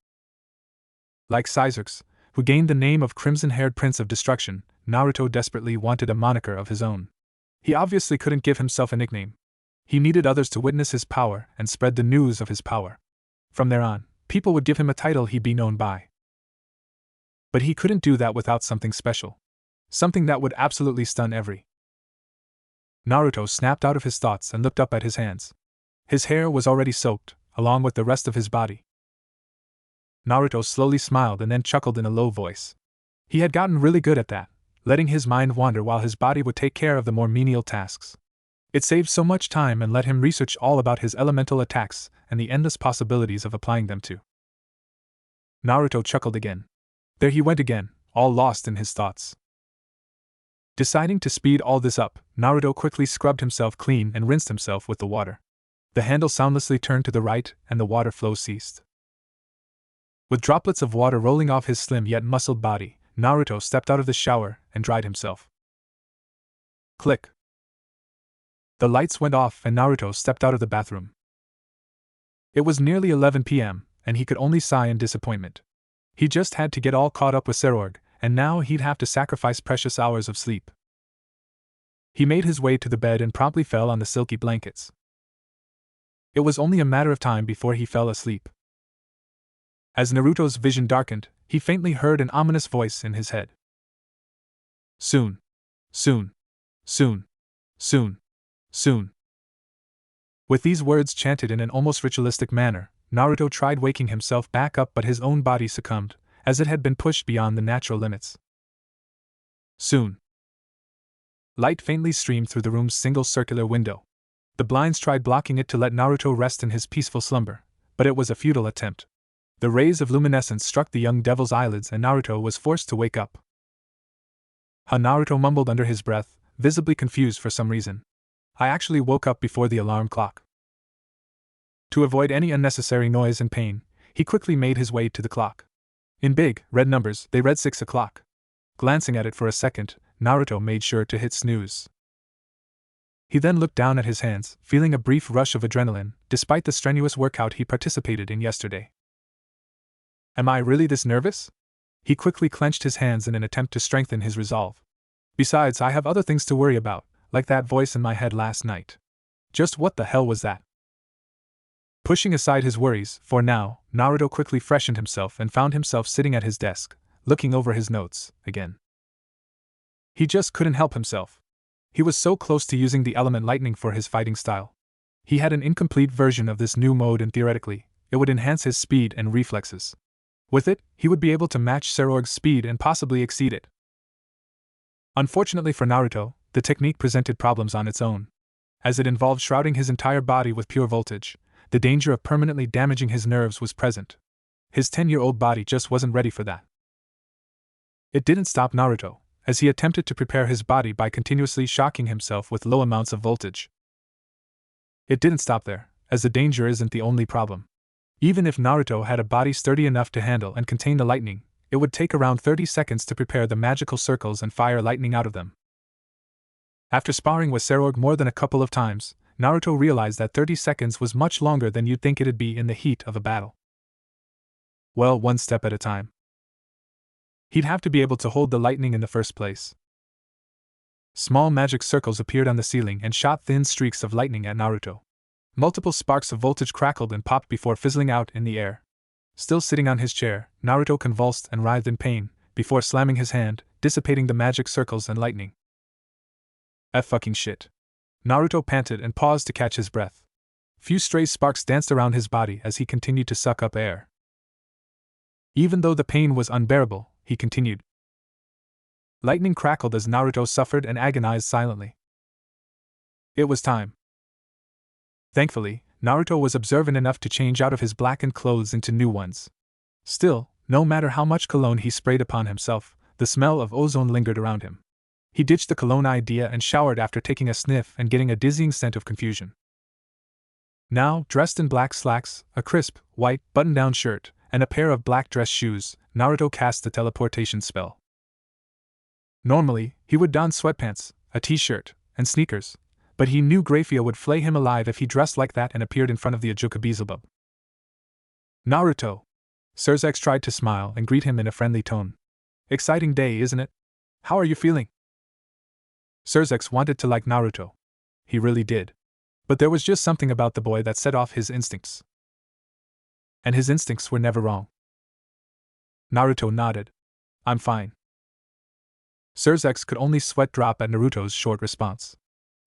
[SPEAKER 1] Like Caesarx, who gained the name of Crimson-Haired Prince of Destruction, Naruto desperately wanted a moniker of his own. He obviously couldn't give himself a nickname. He needed others to witness his power and spread the news of his power. From there on, people would give him a title he'd be known by. But he couldn't do that without something special. Something that would absolutely stun every. Naruto snapped out of his thoughts and looked up at his hands. His hair was already soaked, along with the rest of his body. Naruto slowly smiled and then chuckled in a low voice. He had gotten really good at that, letting his mind wander while his body would take care of the more menial tasks. It saved so much time and let him research all about his elemental attacks and the endless possibilities of applying them to. Naruto chuckled again. There he went again, all lost in his thoughts. Deciding to speed all this up, Naruto quickly scrubbed himself clean and rinsed himself with the water. The handle soundlessly turned to the right, and the water flow ceased. With droplets of water rolling off his slim yet muscled body, Naruto stepped out of the shower and dried himself. Click. The lights went off and Naruto stepped out of the bathroom. It was nearly 11 p.m., and he could only sigh in disappointment. He just had to get all caught up with Sarorg, and now he'd have to sacrifice precious hours of sleep. He made his way to the bed and promptly fell on the silky blankets. It was only a matter of time before he fell asleep. As Naruto's vision darkened, he faintly heard an ominous voice in his head. Soon. Soon. Soon. Soon. Soon. With these words chanted in an almost ritualistic manner, Naruto tried waking himself back up, but his own body succumbed, as it had been pushed beyond the natural limits. Soon. Light faintly streamed through the room's single circular window. The blinds tried blocking it to let Naruto rest in his peaceful slumber, but it was a futile attempt. The rays of luminescence struck the young devil's eyelids and Naruto was forced to wake up. Naruto mumbled under his breath, visibly confused for some reason. I actually woke up before the alarm clock. To avoid any unnecessary noise and pain, he quickly made his way to the clock. In big, red numbers, they read 6 o'clock. Glancing at it for a second, Naruto made sure to hit snooze. He then looked down at his hands, feeling a brief rush of adrenaline, despite the strenuous workout he participated in yesterday. Am I really this nervous? He quickly clenched his hands in an attempt to strengthen his resolve. Besides, I have other things to worry about, like that voice in my head last night. Just what the hell was that? Pushing aside his worries, for now, Naruto quickly freshened himself and found himself sitting at his desk, looking over his notes, again. He just couldn't help himself. He was so close to using the element lightning for his fighting style. He had an incomplete version of this new mode and theoretically, it would enhance his speed and reflexes. With it, he would be able to match Serorg's speed and possibly exceed it. Unfortunately for Naruto, the technique presented problems on its own. As it involved shrouding his entire body with pure voltage, the danger of permanently damaging his nerves was present. His 10-year-old body just wasn't ready for that. It didn't stop Naruto, as he attempted to prepare his body by continuously shocking himself with low amounts of voltage. It didn't stop there, as the danger isn't the only problem. Even if Naruto had a body sturdy enough to handle and contain the lightning, it would take around 30 seconds to prepare the magical circles and fire lightning out of them. After sparring with Serorg more than a couple of times, Naruto realized that 30 seconds was much longer than you'd think it'd be in the heat of a battle. Well, one step at a time. He'd have to be able to hold the lightning in the first place. Small magic circles appeared on the ceiling and shot thin streaks of lightning at Naruto. Multiple sparks of voltage crackled and popped before fizzling out in the air. Still sitting on his chair, Naruto convulsed and writhed in pain, before slamming his hand, dissipating the magic circles and lightning. Fucking shit. Naruto panted and paused to catch his breath. Few stray sparks danced around his body as he continued to suck up air. Even though the pain was unbearable, he continued. Lightning crackled as Naruto suffered and agonized silently. It was time. Thankfully, Naruto was observant enough to change out of his blackened clothes into new ones. Still, no matter how much cologne he sprayed upon himself, the smell of ozone lingered around him. He ditched the cologne idea and showered after taking a sniff and getting a dizzying scent of confusion. Now, dressed in black slacks, a crisp, white, button-down shirt, and a pair of black dress shoes, Naruto cast the teleportation spell. Normally, he would don sweatpants, a t-shirt, and sneakers, but he knew Grafia would flay him alive if he dressed like that and appeared in front of the Ajuka Beelzebub. Naruto! Surzex tried to smile and greet him in a friendly tone. Exciting day, isn't it? How are you feeling? Surzex wanted to like Naruto. He really did. But there was just something about the boy that set off his instincts. And his instincts were never wrong. Naruto nodded. I'm fine. Surzex could only sweat drop at Naruto's short response.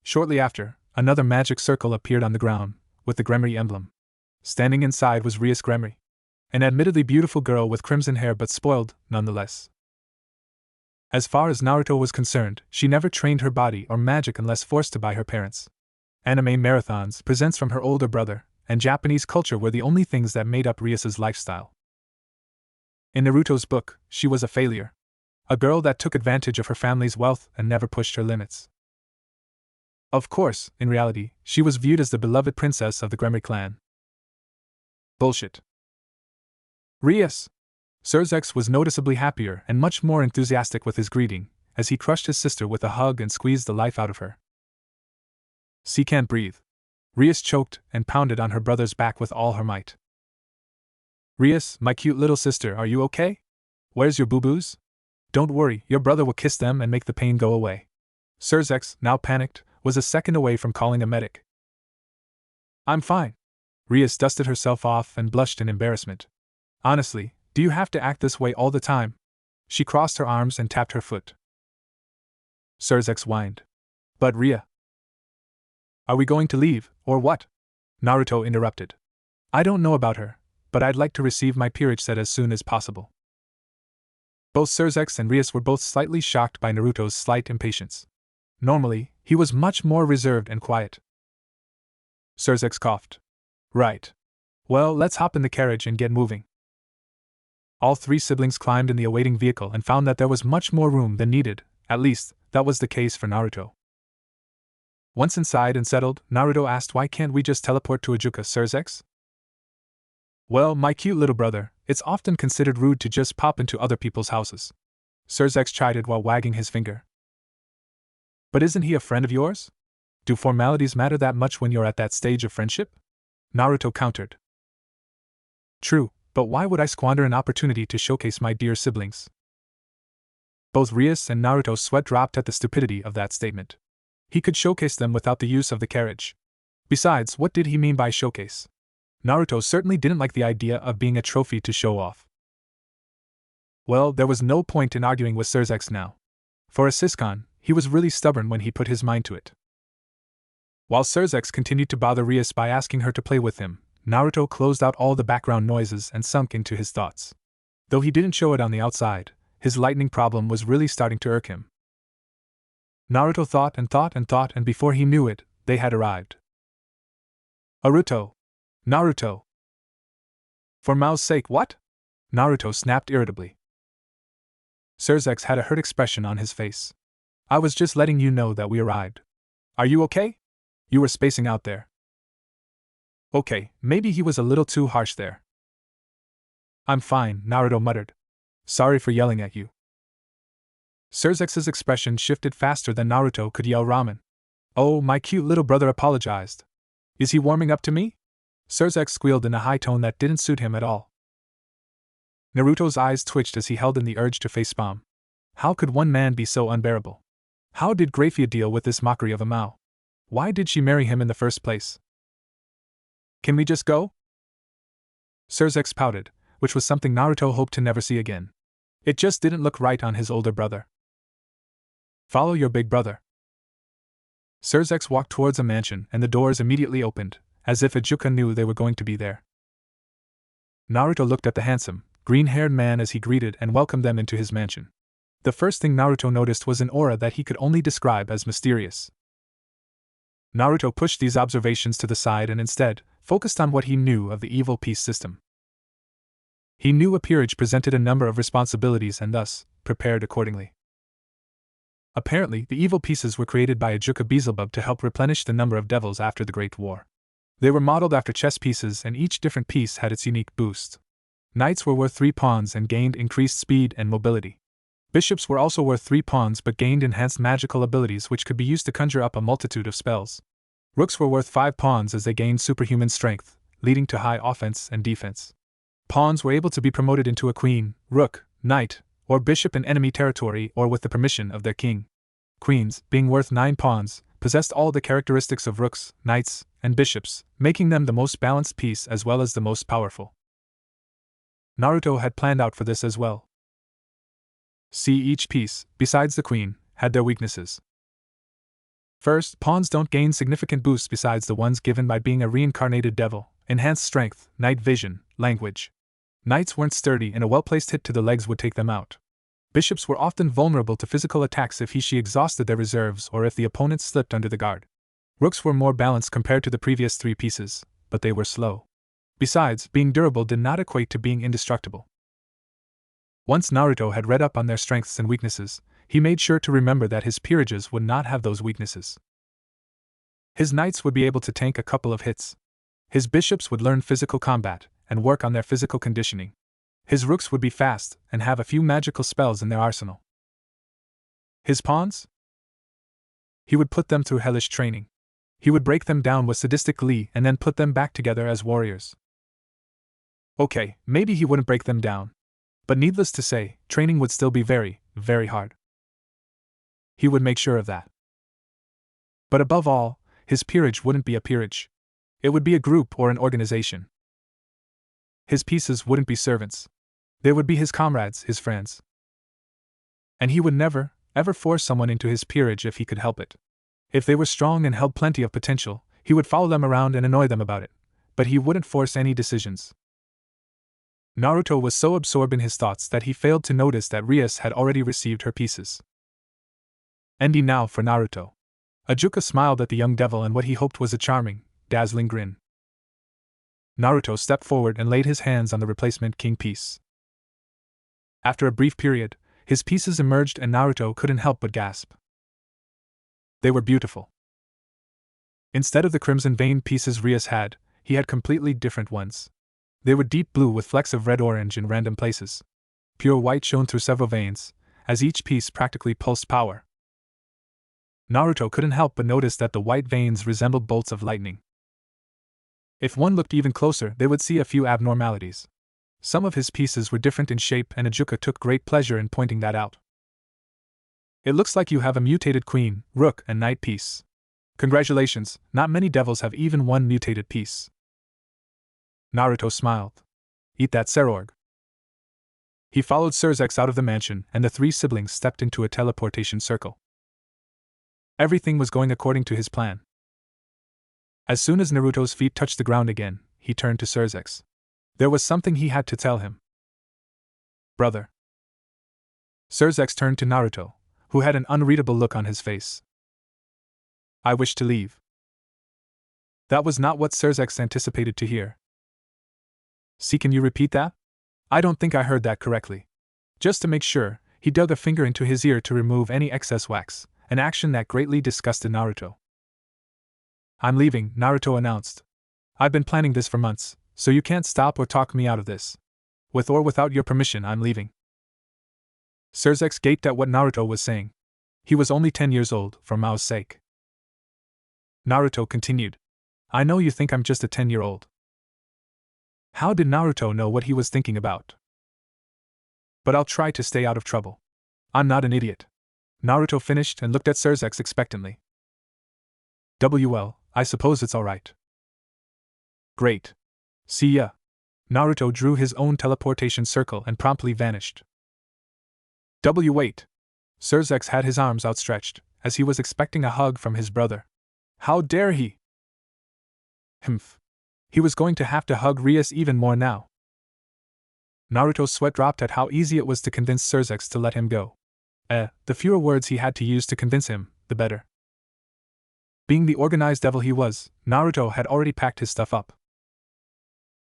[SPEAKER 1] Shortly after, another magic circle appeared on the ground, with the Gremory emblem. Standing inside was Rias Gremory. An admittedly beautiful girl with crimson hair but spoiled, nonetheless. As far as Naruto was concerned, she never trained her body or magic unless forced to by her parents. Anime marathons, presents from her older brother, and Japanese culture were the only things that made up Rias's lifestyle. In Naruto's book, she was a failure. A girl that took advantage of her family's wealth and never pushed her limits. Of course, in reality, she was viewed as the beloved princess of the Gremory clan. Bullshit. Rias! Surzex was noticeably happier and much more enthusiastic with his greeting, as he crushed his sister with a hug and squeezed the life out of her. She can't breathe. Rias choked and pounded on her brother's back with all her might. Rias, my cute little sister, are you okay? Where's your boo-boos? Don't worry, your brother will kiss them and make the pain go away. Surzex, now panicked, was a second away from calling a medic. I'm fine. Rias dusted herself off and blushed in embarrassment. Honestly, do you have to act this way all the time? She crossed her arms and tapped her foot. Surzex whined. But Ria. Are we going to leave, or what? Naruto interrupted. I don't know about her, but I'd like to receive my peerage set as soon as possible. Both Surzex and Rias were both slightly shocked by Naruto's slight impatience. Normally, he was much more reserved and quiet. Surzex coughed. Right. Well, let's hop in the carriage and get moving. All three siblings climbed in the awaiting vehicle and found that there was much more room than needed, at least, that was the case for Naruto. Once inside and settled, Naruto asked why can't we just teleport to Ajuka, Surzex? Well, my cute little brother, it's often considered rude to just pop into other people's houses. Surzex chided while wagging his finger. But isn't he a friend of yours? Do formalities matter that much when you're at that stage of friendship? Naruto countered. True, but why would I squander an opportunity to showcase my dear siblings? Both Rias and Naruto sweat dropped at the stupidity of that statement. He could showcase them without the use of the carriage. Besides, what did he mean by showcase? Naruto certainly didn't like the idea of being a trophy to show off. Well, there was no point in arguing with Surzex now. For a Siscon, he was really stubborn when he put his mind to it. While Surzex continued to bother Rias by asking her to play with him, Naruto closed out all the background noises and sunk into his thoughts. Though he didn't show it on the outside, his lightning problem was really starting to irk him. Naruto thought and thought and thought, and before he knew it, they had arrived. Naruto! Naruto! For Mao's sake, what? Naruto snapped irritably. Surzex had a hurt expression on his face. I was just letting you know that we arrived. Are you okay? You were spacing out there. Okay, maybe he was a little too harsh there. I'm fine, Naruto muttered. Sorry for yelling at you. Surzex's expression shifted faster than Naruto could yell ramen. Oh, my cute little brother apologized. Is he warming up to me? Surzex squealed in a high tone that didn't suit him at all. Naruto's eyes twitched as he held in the urge to facepalm. How could one man be so unbearable? How did Graphia deal with this mockery of a Mao? Why did she marry him in the first place? Can we just go? Surzex pouted, which was something Naruto hoped to never see again. It just didn't look right on his older brother. Follow your big brother. Surzex walked towards a mansion and the doors immediately opened, as if Ijuka knew they were going to be there. Naruto looked at the handsome, green-haired man as he greeted and welcomed them into his mansion. The first thing Naruto noticed was an aura that he could only describe as mysterious. Naruto pushed these observations to the side and instead focused on what he knew of the evil peace system. He knew a peerage presented a number of responsibilities and thus prepared accordingly. Apparently, the evil pieces were created by Ijuka Beelzebub to help replenish the number of devils after the Great War. They were modeled after chess pieces and each different piece had its unique boost. Knights were worth 3 pawns and gained increased speed and mobility. Bishops were also worth 3 pawns but gained enhanced magical abilities which could be used to conjure up a multitude of spells. Rooks were worth 5 pawns as they gained superhuman strength, leading to high offense and defense. Pawns were able to be promoted into a queen, rook, knight, or bishop in enemy territory or with the permission of their king. Queens, being worth 9 pawns, possessed all the characteristics of rooks, knights, and bishops, making them the most balanced piece as well as the most powerful. Naruto had planned out for this as well. See, each piece, besides the queen, had their weaknesses. First, pawns don't gain significant boosts besides the ones given by being a reincarnated devil, enhanced strength, night vision, language. Knights weren't sturdy and a well-placed hit to the legs would take them out. Bishops were often vulnerable to physical attacks if she exhausted their reserves or if the opponent slipped under the guard. Rooks were more balanced compared to the previous 3 pieces, but they were slow. Besides, being durable did not equate to being indestructible. Once Naruto had read up on their strengths and weaknesses, he made sure to remember that his peerages would not have those weaknesses. His knights would be able to tank a couple of hits. His bishops would learn physical combat and work on their physical conditioning. His rooks would be fast and have a few magical spells in their arsenal. His pawns? He would put them through hellish training. He would break them down with sadistic glee and then put them back together as warriors. Okay, maybe he wouldn't break them down. But needless to say, training would still be very, very hard. He would make sure of that. But above all, his peerage wouldn't be a peerage. It would be a group or an organization. His pieces wouldn't be servants. They would be his comrades, his friends. And he would never, ever force someone into his peerage if he could help it. If they were strong and held plenty of potential, he would follow them around and annoy them about it. But he wouldn't force any decisions. Naruto was so absorbed in his thoughts that he failed to notice that Rias had already received her pieces. Ending now for Naruto. Ijuka smiled at the young devil and what he hoped was a charming, dazzling grin. Naruto stepped forward and laid his hands on the replacement king piece. After a brief period, his pieces emerged and Naruto couldn't help but gasp. They were beautiful. Instead of the crimson veined pieces Rias had, he had completely different ones. They were deep blue with flecks of red-orange in random places. Pure white shone through several veins, as each piece practically pulsed power. Naruto couldn't help but notice that the white veins resembled bolts of lightning. If one looked even closer, they would see a few abnormalities. Some of his pieces were different in shape and Ijuka took great pleasure in pointing that out. It looks like you have a mutated queen, rook, and knight piece. Congratulations, not many devils have even one mutated piece. Naruto smiled. Eat that, Serorg. He followed Surzex out of the mansion and the 3 siblings stepped into a teleportation circle. Everything was going according to his plan. As soon as Naruto's feet touched the ground again, he turned to Surzex. There was something he had to tell him. Brother. Surzex turned to Naruto, who had an unreadable look on his face. I wish to leave. That was not what Surzex anticipated to hear. See, can you repeat that? I don't think I heard that correctly. Just to make sure, he dug a finger into his ear to remove any excess wax, an action that greatly disgusted Naruto. I'm leaving, Naruto announced. I've been planning this for months, so you can't stop or talk me out of this. With or without your permission, I'm leaving. Surzex gaped at what Naruto was saying. He was only 10 years old, for Mao's sake. Naruto continued. I know you think I'm just a 10-year-old. How did Naruto know what he was thinking about? But I'll try to stay out of trouble. I'm not an idiot. Naruto finished and looked at Surzex expectantly. Well, I suppose it's alright. Great. See ya. Naruto drew his own teleportation circle and promptly vanished. Wait. Surzex had his arms outstretched, as he was expecting a hug from his brother. How dare he? Humph. He was going to have to hug Rias even more now. Naruto's sweat dropped at how easy it was to convince Surzex to let him go. The fewer words he had to use to convince him, the better. Being the organized devil he was, Naruto had already packed his stuff up.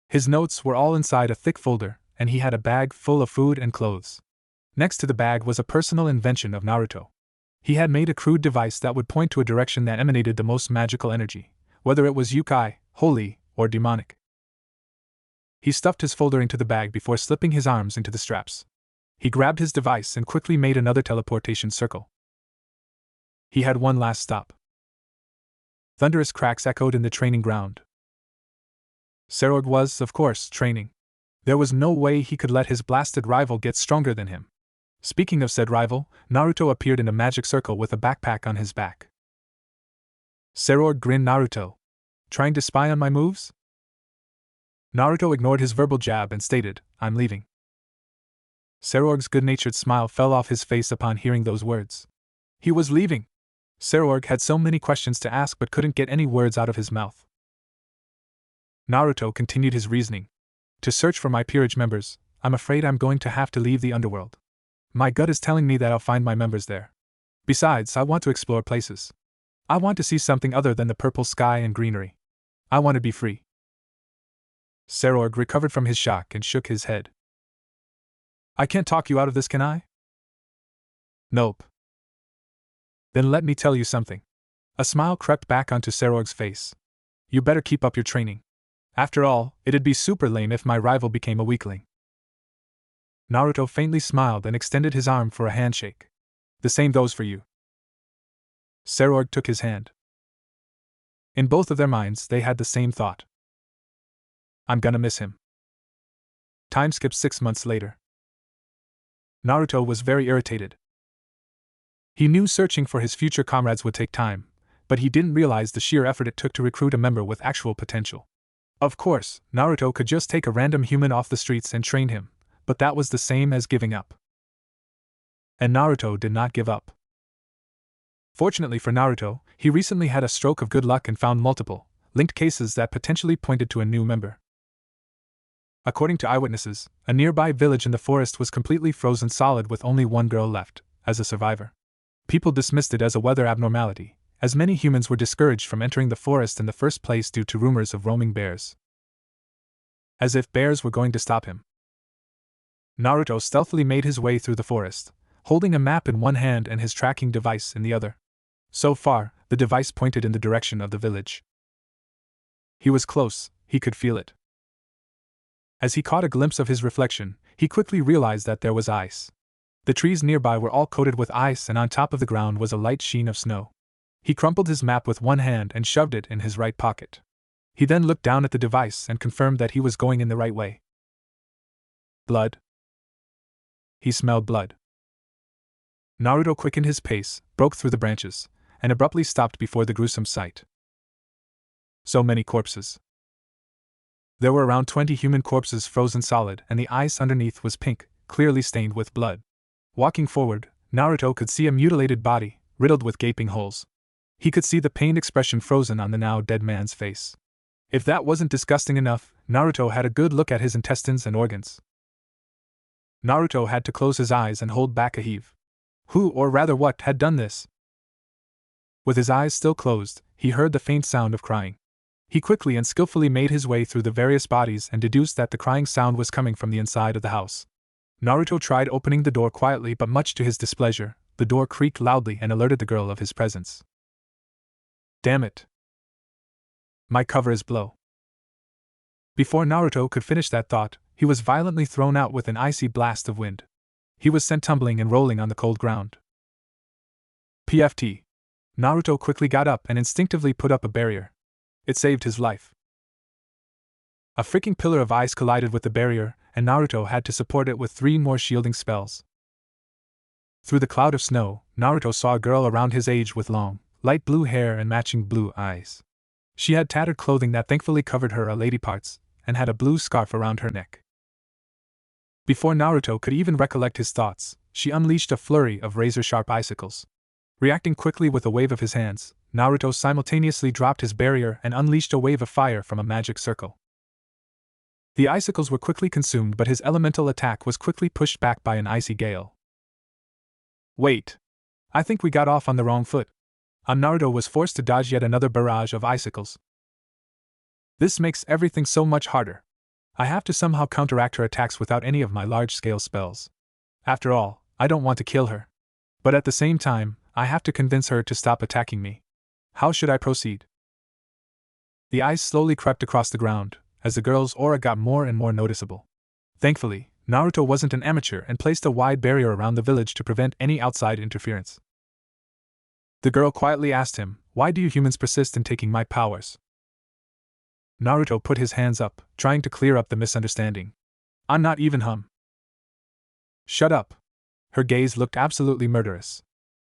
[SPEAKER 1] His notes were all inside a thick folder, and he had a bag full of food and clothes. Next to the bag was a personal invention of Naruto. He had made a crude device that would point to a direction that emanated the most magical energy, whether it was yokai, holy, or demonic. He stuffed his folder into the bag before slipping his arms into the straps. He grabbed his device and quickly made another teleportation circle. He had one last stop. Thunderous cracks echoed in the training ground. Serorg was, of course, training. There was no way he could let his blasted rival get stronger than him. Speaking of said rival, Naruto appeared in a magic circle with a backpack on his back. Serorg grinned. Naruto. Trying to spy on my moves? Naruto ignored his verbal jab and stated, I'm leaving. Serorg's good-natured smile fell off his face upon hearing those words. He was leaving. Serorg had so many questions to ask but couldn't get any words out of his mouth. Naruto continued his reasoning. To search for my peerage members, I'm afraid I'm going to have to leave the underworld. My gut is telling me that I'll find my members there. Besides, I want to explore places. I want to see something other than the purple sky and greenery. I want to be free. Serorg recovered from his shock and shook his head. I can't talk you out of this, can I? Nope. Then let me tell you something. A smile crept back onto Serorg's face. You better keep up your training. After all, it'd be super lame if my rival became a weakling. Naruto faintly smiled and extended his arm for a handshake. The same goes for you. Serorg took his hand. In both of their minds, they had the same thought. I'm gonna miss him. Time skipped 6 months later. Naruto was very irritated. He knew searching for his future comrades would take time, but he didn't realize the sheer effort it took to recruit a member with actual potential. Of course, Naruto could just take a random human off the streets and train him, but that was the same as giving up. And Naruto did not give up. Fortunately for Naruto, he recently had a stroke of good luck and found multiple, linked cases that potentially pointed to a new member. According to eyewitnesses, a nearby village in the forest was completely frozen solid with only one girl left, as a survivor. People dismissed it as a weather abnormality, as many humans were discouraged from entering the forest in the first place due to rumors of roaming bears. As if bears were going to stop him. Naruto stealthily made his way through the forest, holding a map in one hand and his tracking device in the other. So far, the device pointed in the direction of the village. He was close, he could feel it. As he caught a glimpse of his reflection, he quickly realized that there was ice. The trees nearby were all coated with ice, and on top of the ground was a light sheen of snow. He crumpled his map with one hand and shoved it in his right pocket. He then looked down at the device and confirmed that he was going in the right way. Blood. He smelled blood. Naruto quickened his pace, broke through the branches, and abruptly stopped before the gruesome sight. So many corpses. There were around 20 human corpses frozen solid, and the ice underneath was pink, clearly stained with blood. Walking forward, Naruto could see a mutilated body, riddled with gaping holes. He could see the pained expression frozen on the now dead man's face. If that wasn't disgusting enough, Naruto had a good look at his intestines and organs. Naruto had to close his eyes and hold back a heave. Who, or rather what, had done this? With his eyes still closed, he heard the faint sound of crying. He quickly and skillfully made his way through the various bodies and deduced that the crying sound was coming from the inside of the house. Naruto tried opening the door quietly, but much to his displeasure, the door creaked loudly and alerted the girl of his presence. Damn it! My cover is blow. Before Naruto could finish that thought, he was violently thrown out with an icy blast of wind. He was sent tumbling and rolling on the cold ground. PFT. Naruto quickly got up and instinctively put up a barrier. It saved his life. A freaking pillar of ice collided with the barrier, and Naruto had to support it with 3 more shielding spells. Through the cloud of snow, Naruto saw a girl around his age with long, light blue hair and matching blue eyes. She had tattered clothing that thankfully covered her lady parts, and had a blue scarf around her neck. Before Naruto could even recollect his thoughts, she unleashed a flurry of razor-sharp icicles. Reacting quickly with a wave of his hands, Naruto simultaneously dropped his barrier and unleashed a wave of fire from a magic circle. The icicles were quickly consumed, but his elemental attack was quickly pushed back by an icy gale. Wait! I think we got off on the wrong foot. Naruto was forced to dodge yet another barrage of icicles. This makes everything so much harder. I have to somehow counteract her attacks without any of my large-scale spells. After all, I don't want to kill her. But at the same time, I have to convince her to stop attacking me. How should I proceed? The ice slowly crept across the ground, as the girl's aura got more and more noticeable. Thankfully, Naruto wasn't an amateur and placed a wide barrier around the village to prevent any outside interference. The girl quietly asked him, "Why do you humans persist in taking my powers?" Naruto put his hands up, trying to clear up the misunderstanding. "I'm not even hum." "Shut up." Her gaze looked absolutely murderous.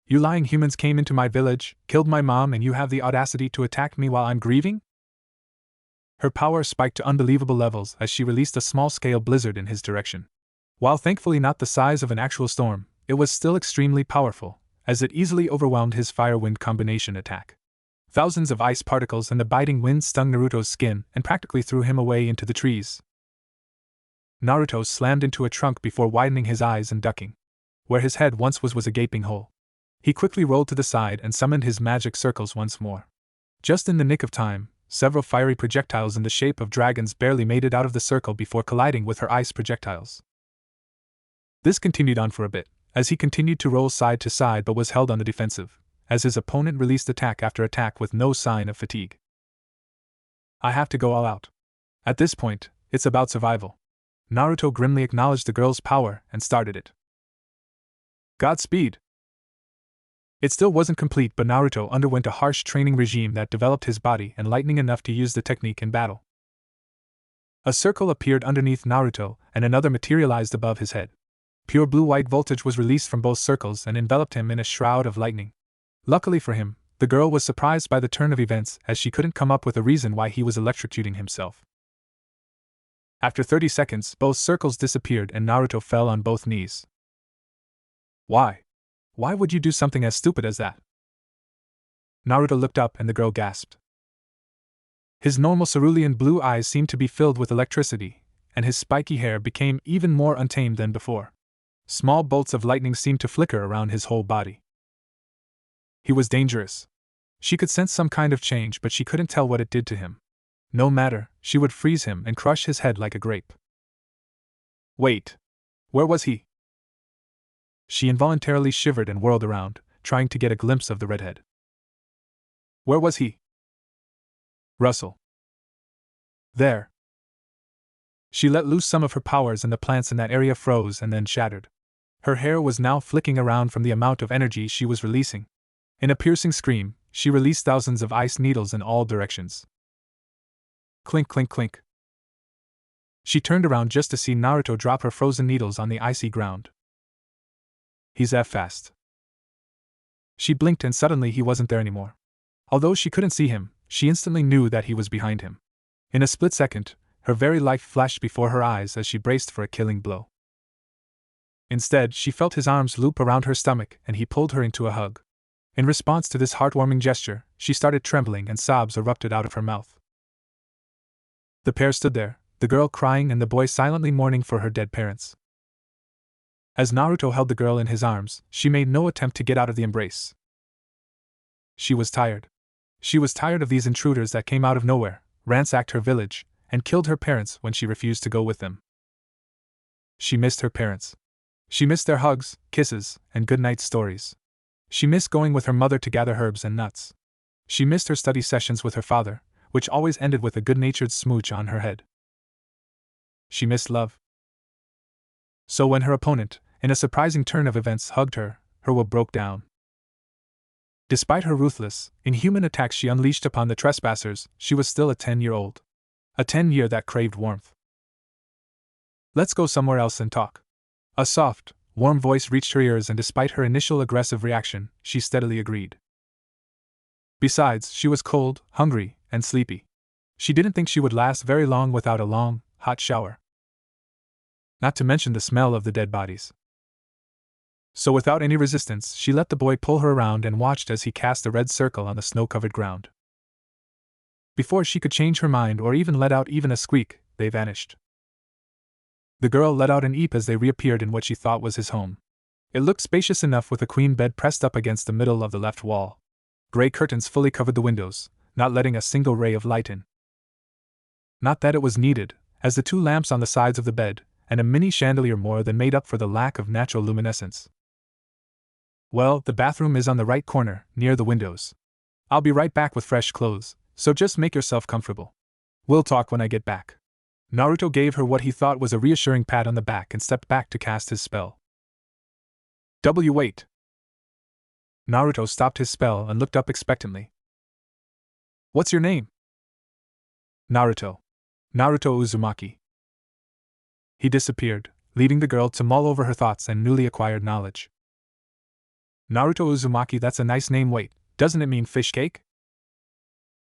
[SPEAKER 1] "You lying humans came into my village, killed my mom, and you have the audacity to attack me while I'm grieving?" Her power spiked to unbelievable levels as she released a small-scale blizzard in his direction. While thankfully not the size of an actual storm, it was still extremely powerful, as it easily overwhelmed his fire-wind combination attack. Thousands of ice particles and the biting wind stung Naruto's skin and practically threw him away into the trees. Naruto slammed into a trunk before widening his eyes and ducking. Where his head once was a gaping hole. He quickly rolled to the side and summoned his magic circles once more. Just in the nick of time, several fiery projectiles in the shape of dragons barely made it out of the circle before colliding with her ice projectiles. This continued on for a bit, as he continued to roll side to side but was held on the defensive, as his opponent released attack after attack with no sign of fatigue. "I have to go all out. At this point, it's about survival." Naruto grimly acknowledged the girl's power and started it. Godspeed! It still wasn't complete, but Naruto underwent a harsh training regime that developed his body and lightning enough to use the technique in battle. A circle appeared underneath Naruto, and another materialized above his head. Pure blue-white voltage was released from both circles and enveloped him in a shroud of lightning. Luckily for him, the girl was surprised by the turn of events as she couldn't come up with a reason why he was electrocuting himself. After 30 seconds, both circles disappeared and Naruto fell on both knees. Why? Why would you do something as stupid as that? Naruto looked up and the girl gasped. His normal cerulean blue eyes seemed to be filled with electricity, and his spiky hair became even more untamed than before. Small bolts of lightning seemed to flicker around his whole body. He was dangerous. She could sense some kind of change, but she couldn't tell what it did to him. No matter, she would freeze him and crush his head like a grape. Wait. Where was he? She involuntarily shivered and whirled around, trying to get a glimpse of the redhead. Where was he? Rustle. There. She let loose some of her powers and the plants in that area froze and then shattered. Her hair was now flicking around from the amount of energy she was releasing. In a piercing scream, she released thousands of ice needles in all directions. Clink, clink, clink. She turned around just to see Naruto drop her frozen needles on the icy ground. He's F-fast. She blinked and suddenly he wasn't there anymore. Although she couldn't see him, she instantly knew that he was behind him. In a split second, her very life flashed before her eyes as she braced for a killing blow. Instead, she felt his arms loop around her stomach and he pulled her into a hug. In response to this heartwarming gesture, she started trembling and sobs erupted out of her mouth. The pair stood there, the girl crying and the boy silently mourning for her dead parents. As Naruto held the girl in his arms, she made no attempt to get out of the embrace. She was tired. She was tired of these intruders that came out of nowhere, ransacked her village, and killed her parents when she refused to go with them. She missed her parents. She missed their hugs, kisses, and goodnight stories. She missed going with her mother to gather herbs and nuts. She missed her study sessions with her father, which always ended with a good-natured smooch on her head. She missed love. So when her opponent, in a surprising turn of events, hugged her, her will broke down. Despite her ruthless, inhuman attacks she unleashed upon the trespassers, she was still a 10-year-old. A 10-year that craved warmth. "Let's go somewhere else and talk." A soft, warm voice reached her ears, and despite her initial aggressive reaction, she steadily agreed. Besides, she was cold, hungry, and sleepy. She didn't think she would last very long without a long, hot shower. Not to mention the smell of the dead bodies. So without any resistance, she let the boy pull her around and watched as he cast a red circle on the snow-covered ground. Before she could change her mind or even let out even a squeak, they vanished. The girl let out an eep as they reappeared in what she thought was his home. It looked spacious enough, with a queen bed pressed up against the middle of the left wall. Gray curtains fully covered the windows, not letting a single ray of light in. Not that it was needed, as the 2 lamps on the sides of the bed, and a mini chandelier more than made up for the lack of natural luminescence. "Well, the bathroom is on the right corner, near the windows. I'll be right back with fresh clothes, so just make yourself comfortable. We'll talk when I get back." Naruto gave her what he thought was a reassuring pat on the back and stepped back to cast his spell. Wait. Naruto stopped his spell and looked up expectantly. "What's your name?" "Naruto. Naruto Uzumaki." He disappeared, leaving the girl to mull over her thoughts and newly acquired knowledge. "Naruto Uzumaki, that's a nice name. Wait, doesn't it mean fish cake?"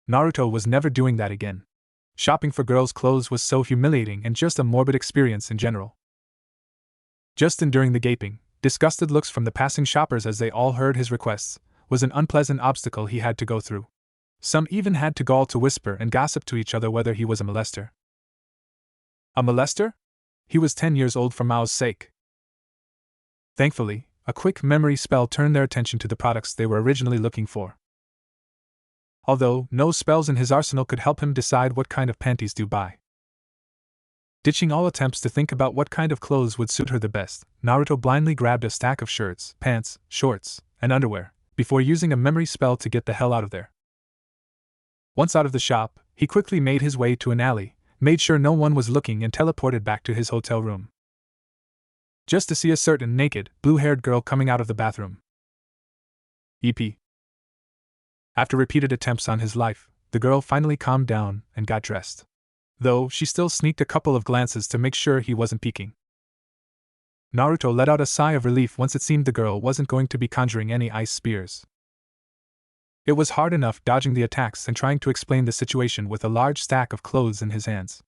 [SPEAKER 1] Naruto was never doing that again. Shopping for girls' clothes was so humiliating and just a morbid experience in general. Just enduring the gaping, disgusted looks from the passing shoppers as they all heard his requests was an unpleasant obstacle he had to go through. Some even had to gall to whisper and gossip to each other whether he was a molester. A molester? He was 10 years old, for Mao's sake. Thankfully, a quick memory spell turned their attention to the products they were originally looking for. Although no spells in his arsenal could help him decide what kind of panties to buy. Ditching all attempts to think about what kind of clothes would suit her the best, Naruto blindly grabbed a stack of shirts, pants, shorts, and underwear, before using a memory spell to get the hell out of there. Once out of the shop, he quickly made his way to an alley, made sure no one was looking, and teleported back to his hotel room. Just to see a certain naked, blue-haired girl coming out of the bathroom. EP. After repeated attempts on his life, the girl finally calmed down and got dressed. Though she still sneaked a couple of glances to make sure he wasn't peeking. Naruto let out a sigh of relief once it seemed the girl wasn't going to be conjuring any ice spears. It was hard enough dodging the attacks and trying to explain the situation with a large stack of clothes in his hands.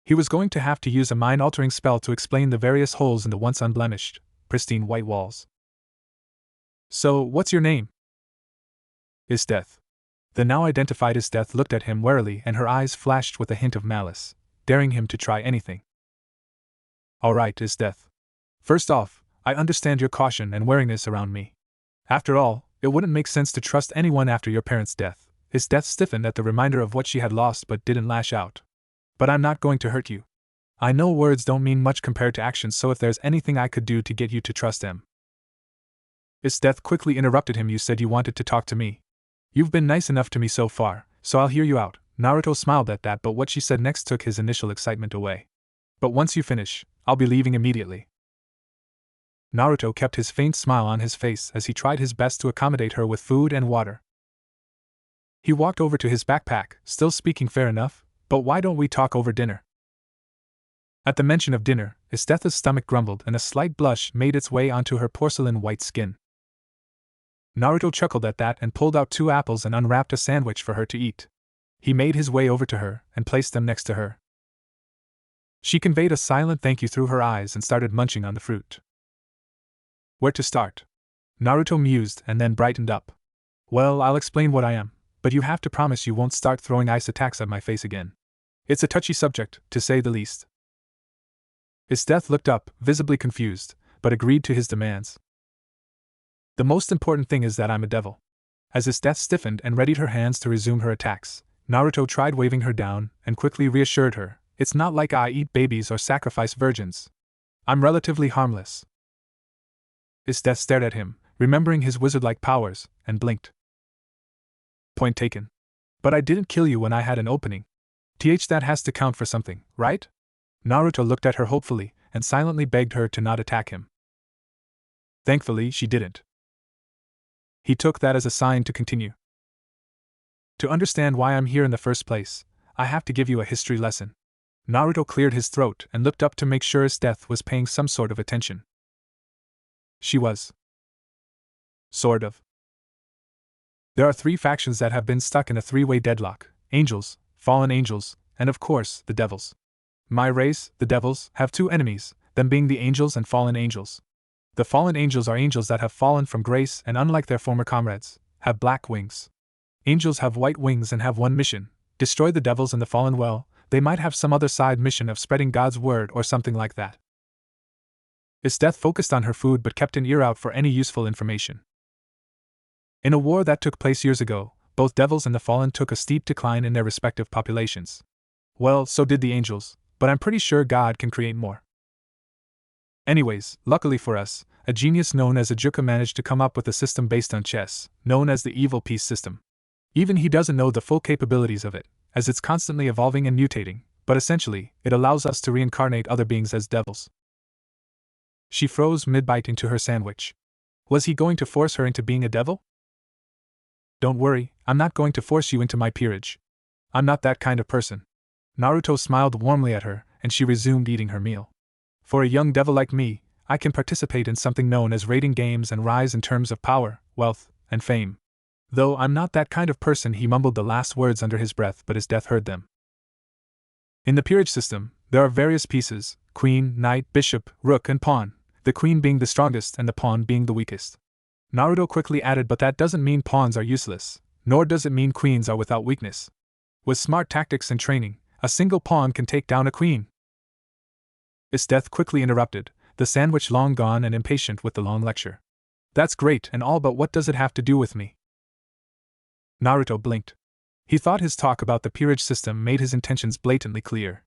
[SPEAKER 1] He was going to have to use a mind-altering spell to explain the various holes in the once unblemished, pristine white walls. "So, what's your name?" "Isdeath." The now identified Isdeath looked at him warily, and her eyes flashed with a hint of malice, daring him to try anything. "Alright, Isdeath. First off, I understand your caution and wariness around me. After all, it wouldn't make sense to trust anyone after your parents' death." Isdeath stiffened at the reminder of what she had lost but didn't lash out. "But I'm not going to hurt you. I know words don't mean much compared to actions, so if there's anything I could do to get you to trust them." Isdeath quickly interrupted him. "You said you wanted to talk to me. You've been nice enough to me so far, so I'll hear you out." Naruto smiled at that, but what she said next took his initial excitement away. "But once you finish, I'll be leaving immediately." Naruto kept his faint smile on his face as he tried his best to accommodate her with food and water. He walked over to his backpack, still speaking fair enough, "But why don't we talk over dinner?" At the mention of dinner, Isdeath's stomach grumbled and a slight blush made its way onto her porcelain white skin. Naruto chuckled at that and pulled out 2 apples and unwrapped a sandwich for her to eat. He made his way over to her and placed them next to her. She conveyed a silent thank you through her eyes and started munching on the fruit. Where to start? Naruto mused and then brightened up. Well, I'll explain what I am, but you have to promise you won't start throwing ice attacks at my face again. It's a touchy subject, to say the least. His death looked up, visibly confused, but agreed to his demands. The most important thing is that I'm a devil. As his death stiffened and readied her hands to resume her attacks, Naruto tried waving her down and quickly reassured her, it's not like I eat babies or sacrifice virgins. I'm relatively harmless. His death stared at him, remembering his wizard-like powers, and blinked. Point taken. But I didn't kill you when I had an opening. That has to count for something, right? Naruto looked at her hopefully, and silently begged her to not attack him. Thankfully, she didn't. He took that as a sign to continue. To understand why I'm here in the first place, I have to give you a history lesson. Naruto cleared his throat and looked up to make sure his death was paying some sort of attention. She was. Sort of. There are 3 factions that have been stuck in a 3-way deadlock: angels, fallen angels, and of course, the devils. My race, the devils, have 2 enemies, them being the angels and fallen angels. The fallen angels are angels that have fallen from grace and, unlike their former comrades, have black wings. Angels have white wings and have one mission: destroy the devils and the fallen. Well, they might have some other side mission of spreading God's word or something like that. His death focused on her food but kept an ear out for any useful information. In a war that took place years ago, both devils and the fallen took a steep decline in their respective populations. Well, so did the angels, but I'm pretty sure God can create more. Anyways, luckily for us, a genius known as Ajuka managed to come up with a system based on chess, known as the evil peace system. Even he doesn't know the full capabilities of it, as it's constantly evolving and mutating, but essentially, it allows us to reincarnate other beings as devils. She froze mid-bite into her sandwich. Was he going to force her into being a devil? Don't worry, I'm not going to force you into my peerage. I'm not that kind of person. Naruto smiled warmly at her, and she resumed eating her meal. For a young devil like me, I can participate in something known as raiding games and rise in terms of power, wealth, and fame. Though I'm not that kind of person. He mumbled the last words under his breath, but his death heard them. In the peerage system, there are various pieces: queen, knight, bishop, rook, and pawn, the queen being the strongest and the pawn being the weakest. Naruto quickly added, but that doesn't mean pawns are useless, nor does it mean queens are without weakness. With smart tactics and training, a single pawn can take down a queen. His death quickly interrupted, the sandwich long gone and impatient with the long lecture. That's great and all, but what does it have to do with me? Naruto blinked. He thought his talk about the peerage system made his intentions blatantly clear.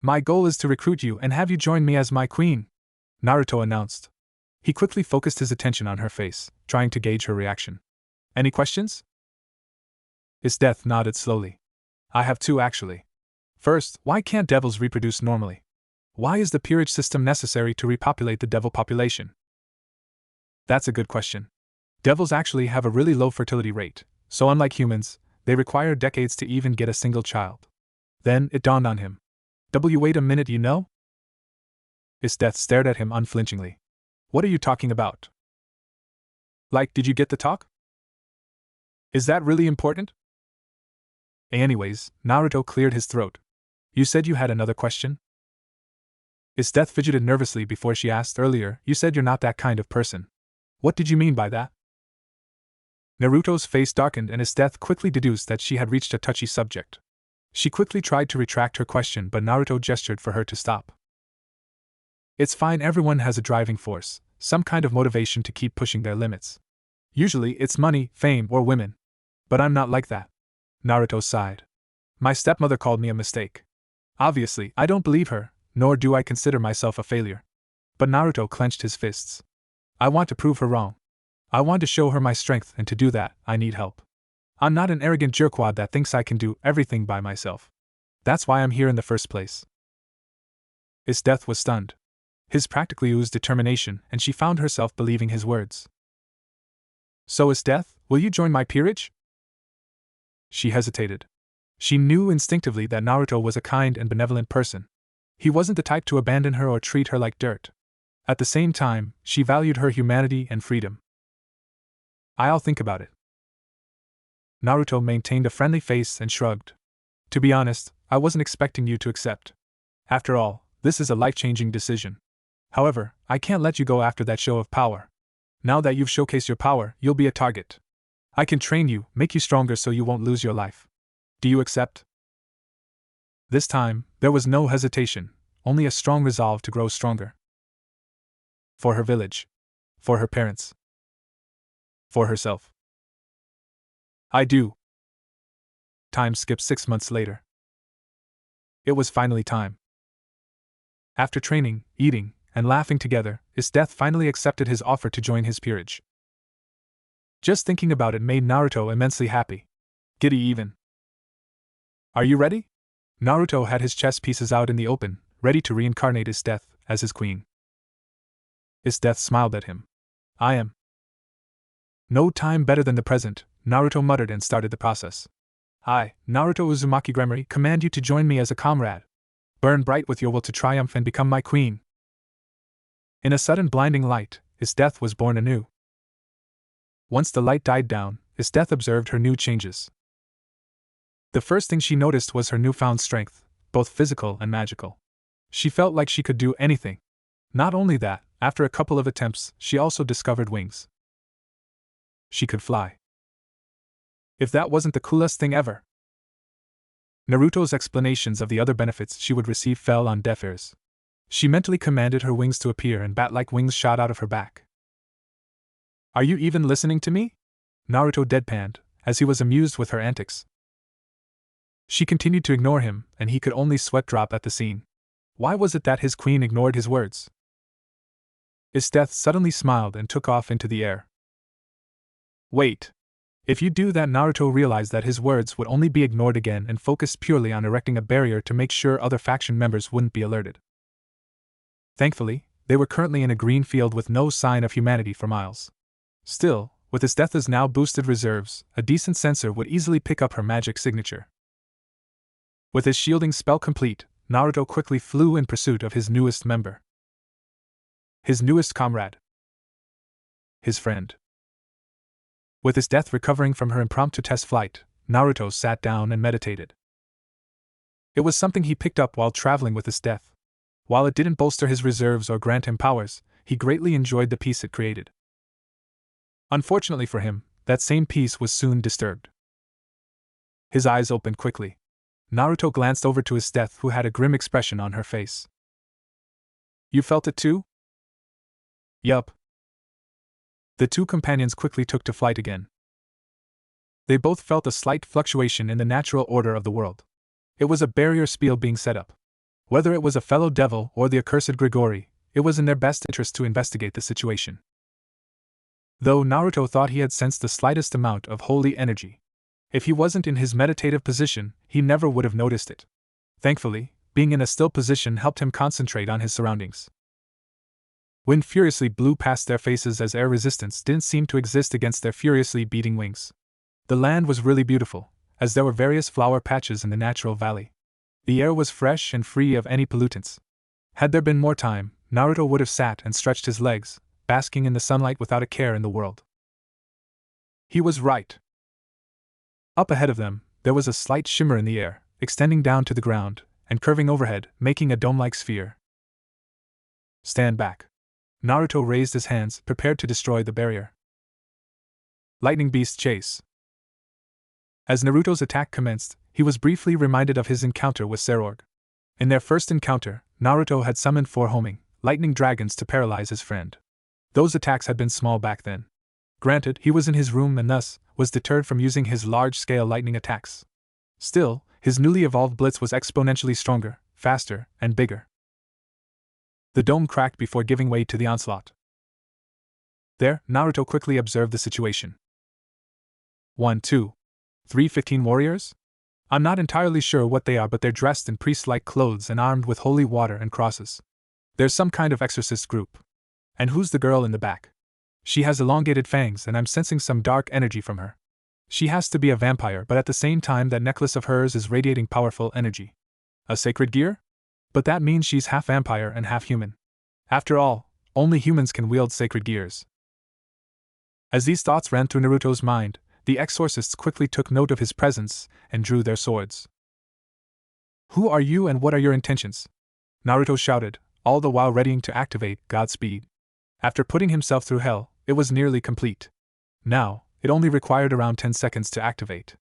[SPEAKER 1] My goal is to recruit you and have you join me as my queen, Naruto announced. He quickly focused his attention on her face, trying to gauge her reaction. Any questions? His death nodded slowly. I have 2 actually. First, why can't devils reproduce normally? Why is the peerage system necessary to repopulate the devil population? That's a good question. Devils actually have a really low fertility rate, so unlike humans, they require decades to even get a single child. Then it dawned on him. Wait a minute, you know? His death stared at him unflinchingly. What are you talking about? Like, did you get the talk? Is that really important? Anyways, Naruto cleared his throat. You said you had another question? His death fidgeted nervously before she asked. Earlier, you said you're not that kind of person. What did you mean by that? Naruto's face darkened and his death quickly deduced that she had reached a touchy subject. She quickly tried to retract her question, but Naruto gestured for her to stop. It's fine, everyone has a driving force, some kind of motivation to keep pushing their limits. Usually it's money, fame, or women. But I'm not like that. Naruto sighed. My stepmother called me a mistake. Obviously, I don't believe her, nor do I consider myself a failure. But Naruto clenched his fists. I want to prove her wrong. I want to show her my strength, and to do that, I need help. I'm not an arrogant jerkwad that thinks I can do everything by myself. That's why I'm here in the first place. His death was stunned. His practically oozed determination, and she found herself believing his words. So is death, will you join my peerage? She hesitated. She knew instinctively that Naruto was a kind and benevolent person. He wasn't the type to abandon her or treat her like dirt. At the same time, she valued her humanity and freedom. I'll think about it. Naruto maintained a friendly face and shrugged. To be honest, I wasn't expecting you to accept. After all, this is a life-changing decision. However, I can't let you go after that show of power. Now that you've showcased your power, you'll be a target. I can train you, make you stronger so you won't lose your life. Do you accept? This time, there was no hesitation, only a strong resolve to grow stronger. For her village. For her parents. For herself. I do. Time skipped 6 months later. It was finally time. After training, eating, and laughing together, Death finally accepted his offer to join his peerage. Just thinking about it made Naruto immensely happy. Giddy even. Are you ready? Naruto had his chess pieces out in the open, ready to reincarnate Death as his queen. Death smiled at him. I am. No time better than the present, Naruto muttered and started the process. I, Naruto Uzumaki Gremory, command you to join me as a comrade. Burn bright with your will to triumph and become my queen. In a sudden blinding light, Death was born anew. Once the light died down, Death observed her new changes. The first thing she noticed was her newfound strength, both physical and magical. She felt like she could do anything. Not only that, after a couple of attempts, she also discovered wings. She could fly. If that wasn't the coolest thing ever! Naruto's explanations of the other benefits she would receive fell on deaf ears. She mentally commanded her wings to appear and bat-like wings shot out of her back. Are you even listening to me? Naruto deadpanned, as he was amused with her antics. She continued to ignore him, and he could only sweat drop at the scene. Why was it that his queen ignored his words? Death suddenly smiled and took off into the air. Wait. If you do that, Naruto realized that his words would only be ignored again and focused purely on erecting a barrier to make sure other faction members wouldn't be alerted. Thankfully, they were currently in a green field with no sign of humanity for miles. Still, with Death's now boosted reserves, a decent sensor would easily pick up her magic signature. With his shielding spell complete, Naruto quickly flew in pursuit of his newest member. His newest comrade. His friend. With Death recovering from her impromptu test flight, Naruto sat down and meditated. It was something he picked up while traveling with Death. While it didn't bolster his reserves or grant him powers, he greatly enjoyed the peace it created. Unfortunately for him, that same peace was soon disturbed. His eyes opened quickly. Naruto glanced over to Death, who had a grim expression on her face. You felt it too? Yup. The two companions quickly took to flight again. They both felt a slight fluctuation in the natural order of the world. It was a barrier spell being set up. Whether it was a fellow devil or the accursed Grigori, it was in their best interest to investigate the situation. Though Naruto thought he had sensed the slightest amount of holy energy. If he wasn't in his meditative position, he never would have noticed it. Thankfully, being in a still position helped him concentrate on his surroundings. Wind furiously blew past their faces as air resistance didn't seem to exist against their furiously beating wings. The land was really beautiful, as there were various flower patches in the natural valley. The air was fresh and free of any pollutants. Had there been more time, Naruto would have sat and stretched his legs, basking in the sunlight without a care in the world. He was right. Up ahead of them, there was a slight shimmer in the air, extending down to the ground, and curving overhead, making a dome-like sphere. Stand back. Naruto raised his hands, prepared to destroy the barrier. Lightning Beast Chase. As Naruto's attack commenced, he was briefly reminded of his encounter with Sarorg. In their first encounter, Naruto had summoned 4 homing, lightning dragons to paralyze his friend. Those attacks had been small back then. Granted, he was in his room and thus was deterred from using his large-scale lightning attacks. Still, his newly evolved blitz was exponentially stronger, faster, and bigger. The dome cracked before giving way to the onslaught. There, Naruto quickly observed the situation. 1, 2, 3 15 warriors? I'm not entirely sure what they are, but they're dressed in priest-like clothes and armed with holy water and crosses. There's some kind of exorcist group. And who's the girl in the back? She has elongated fangs and I'm sensing some dark energy from her. She has to be a vampire, but at the same time that necklace of hers is radiating powerful energy. A sacred gear? But that means she's half vampire and half human. After all, only humans can wield sacred gears. As these thoughts ran through Naruto's mind, the exorcists quickly took note of his presence and drew their swords. Who are you and what are your intentions? Naruto shouted, all the while readying to activate Godspeed. After putting himself through hell, it was nearly complete. Now, it only required around 10 seconds to activate.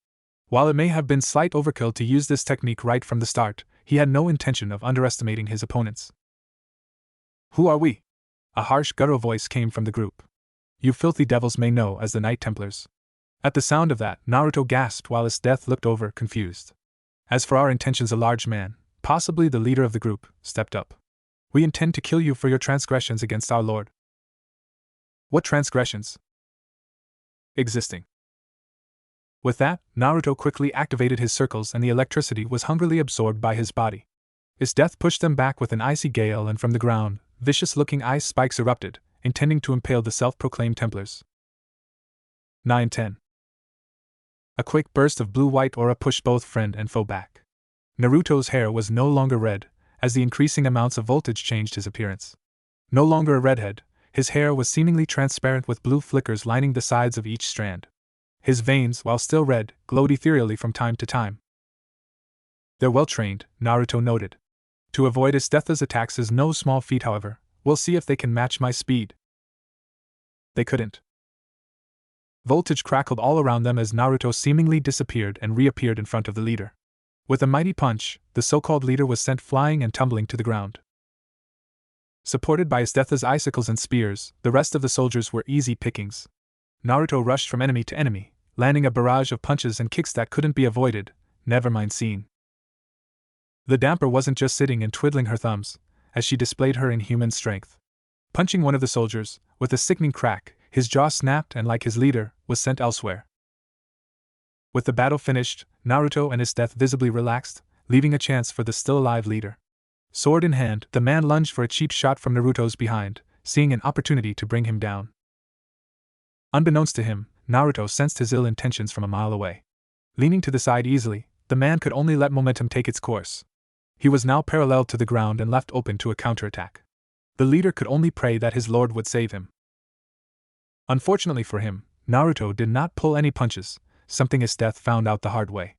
[SPEAKER 1] While it may have been slight overkill to use this technique right from the start, he had no intention of underestimating his opponents. "Who are we?" A harsh guttural voice came from the group. "You filthy devils may know as the Knight Templars." At the sound of that, Naruto gasped while his death looked over, confused. "As for our intentions," a large man, possibly the leader of the group, stepped up. "We intend to kill you for your transgressions against our lord." "What transgressions?" "Existing." With that, Naruto quickly activated his circles and the electricity was hungrily absorbed by his body. His death pushed them back with an icy gale, and from the ground, vicious-looking ice spikes erupted, intending to impale the self-proclaimed Templars. 9-10. A quick burst of blue-white aura pushed both friend and foe back. Naruto's hair was no longer red, as the increasing amounts of voltage changed his appearance. No longer a redhead, his hair was seemingly transparent with blue flickers lining the sides of each strand. His veins, while still red, glowed ethereally from time to time. "They're well trained," Naruto noted. "To avoid Estetha's attacks is no small feat, however. We'll see if they can match my speed." They couldn't. Voltage crackled all around them as Naruto seemingly disappeared and reappeared in front of the leader. With a mighty punch, the so-called leader was sent flying and tumbling to the ground. Supported by Estetha's icicles and spears, the rest of the soldiers were easy pickings. Naruto rushed from enemy to enemy, landing a barrage of punches and kicks that couldn't be avoided, never mind seen. The damper wasn't just sitting and twiddling her thumbs, as she displayed her inhuman strength. Punching one of the soldiers, with a sickening crack, his jaw snapped and, like his leader, was sent elsewhere. With the battle finished, Naruto and his death visibly relaxed, leaving a chance for the still-alive leader. Sword in hand, the man lunged for a cheap shot from Naruto's behind, seeing an opportunity to bring him down. Unbeknownst to him, Naruto sensed his ill intentions from a mile away. Leaning to the side easily, the man could only let momentum take its course. He was now parallel to the ground and left open to a counterattack. The leader could only pray that his lord would save him. Unfortunately for him, Naruto did not pull any punches, something his death found out the hard way.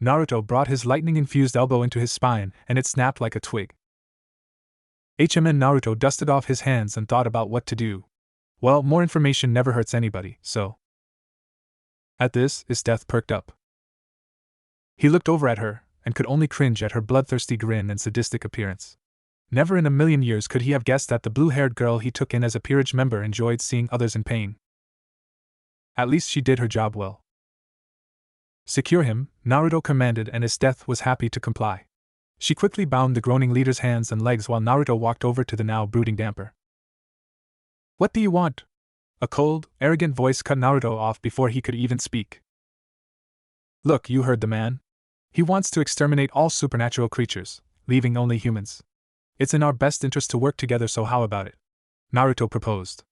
[SPEAKER 1] Naruto brought his lightning-infused elbow into his spine, and it snapped like a twig. Naruto dusted off his hands and thought about what to do. Well, more information never hurts anybody, so. At this, his death perked up. He looked over at her, and could only cringe at her bloodthirsty grin and sadistic appearance. Never in a million years could he have guessed that the blue-haired girl he took in as a peerage member enjoyed seeing others in pain. At least she did her job well. "Secure him," Naruto commanded, and his death was happy to comply. She quickly bound the groaning leader's hands and legs while Naruto walked over to the now brooding damper. "What do you want?" A cold, arrogant voice cut Naruto off before he could even speak. "Look, you heard the man. He wants to exterminate all supernatural creatures, leaving only humans. It's in our best interest to work together, so how about it?" Naruto proposed.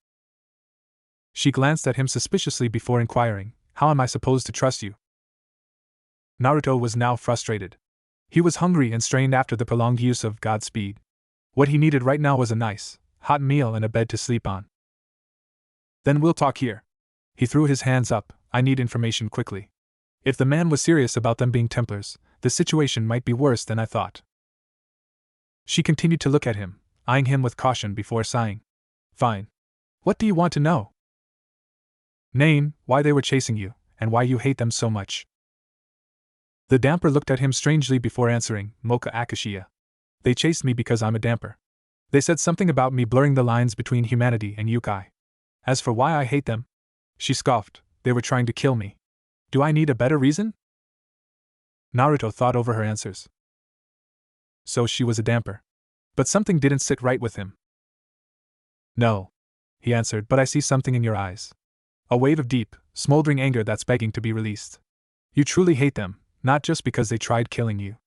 [SPEAKER 1] She glanced at him suspiciously before inquiring, "How am I supposed to trust you?" Naruto was now frustrated. He was hungry and strained after the prolonged use of Godspeed. What he needed right now was a nice, hot meal and a bed to sleep on. "Then we'll talk here." He threw his hands up. "I need information quickly." If the man was serious about them being Templars, the situation might be worse than I thought. She continued to look at him, eyeing him with caution before sighing. "Fine. What do you want to know?" "Name, why they were chasing you, and why you hate them so much." The damper looked at him strangely before answering, "Mocha Akashiya. They chased me because I'm a damper. They said something about me blurring the lines between humanity and yukai. As for why I hate them," she scoffed, "they were trying to kill me. Do I need a better reason?" Naruto thought over her answers. So she was a damper. But something didn't sit right with him. "No," he answered, "but I see something in your eyes. A wave of deep, smoldering anger that's begging to be released. You truly hate them, not just because they tried killing you.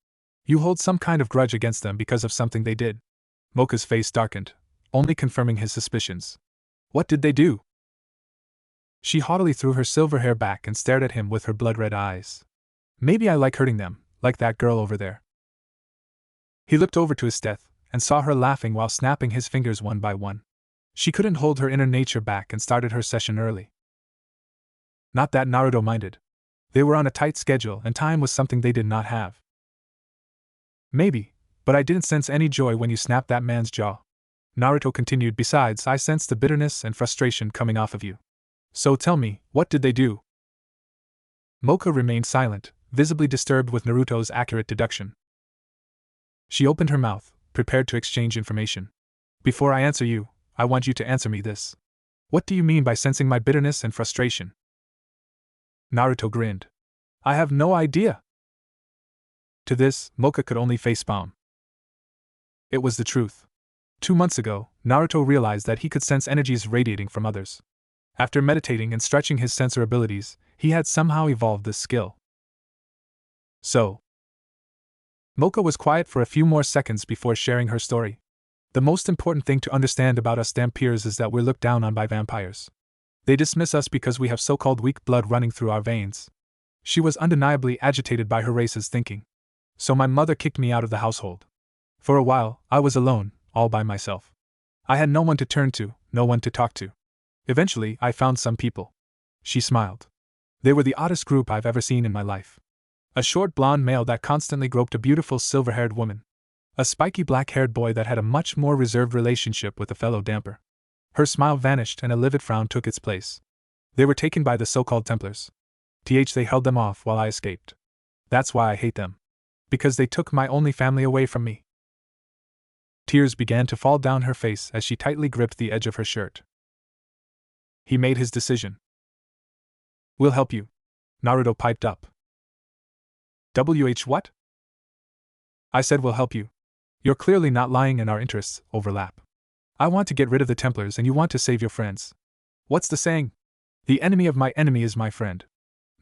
[SPEAKER 1] You hold some kind of grudge against them because of something they did." Mocha's face darkened, only confirming his suspicions. "What did they do?" She haughtily threw her silver hair back and stared at him with her blood-red eyes. "Maybe I like hurting them, like that girl over there." He looked over to his death, and saw her laughing while snapping his fingers one by one. She couldn't hold her inner nature back and started her session early. Not that Naruto minded. They were on a tight schedule and time was something they did not have. "Maybe, but I didn't sense any joy when you snapped that man's jaw." Naruto continued. Besides, I sense the bitterness and frustration coming off of you. So tell me, what did they do? Mocha remained silent, visibly disturbed with Naruto's accurate deduction. She opened her mouth, prepared to exchange information. Before I answer you, I want you to answer me this. What do you mean by sensing my bitterness and frustration? Naruto grinned. I have no idea. To this, Mocha could only facepalm. It was the truth. 2 months ago, Naruto realized that he could sense energies radiating from others. After meditating and stretching his sensor abilities, he had somehow evolved this skill. So, Mocha was quiet for a few more seconds before sharing her story. The most important thing to understand about us vampires is that we're looked down on by vampires. They dismiss us because we have so-called weak blood running through our veins. She was undeniably agitated by her race's thinking. So my mother kicked me out of the household. For a while, I was alone, all by myself. I had no one to turn to, no one to talk to. Eventually, I found some people. She smiled. They were the oddest group I've ever seen in my life. A short blonde male that constantly groped a beautiful silver-haired woman. A spiky black-haired boy that had a much more reserved relationship with a fellow damper. Her smile vanished and a livid frown took its place. They were taken by the so-called Templars. They held them off while I escaped. That's why I hate them. Because they took my only family away from me. Tears began to fall down her face as she tightly gripped the edge of her shirt. He made his decision. We'll help you. Naruto piped up. What? I said we'll help you. You're clearly not lying and our interests overlap. I want to get rid of the Templars and you want to save your friends. What's the saying? The enemy of my enemy is my friend.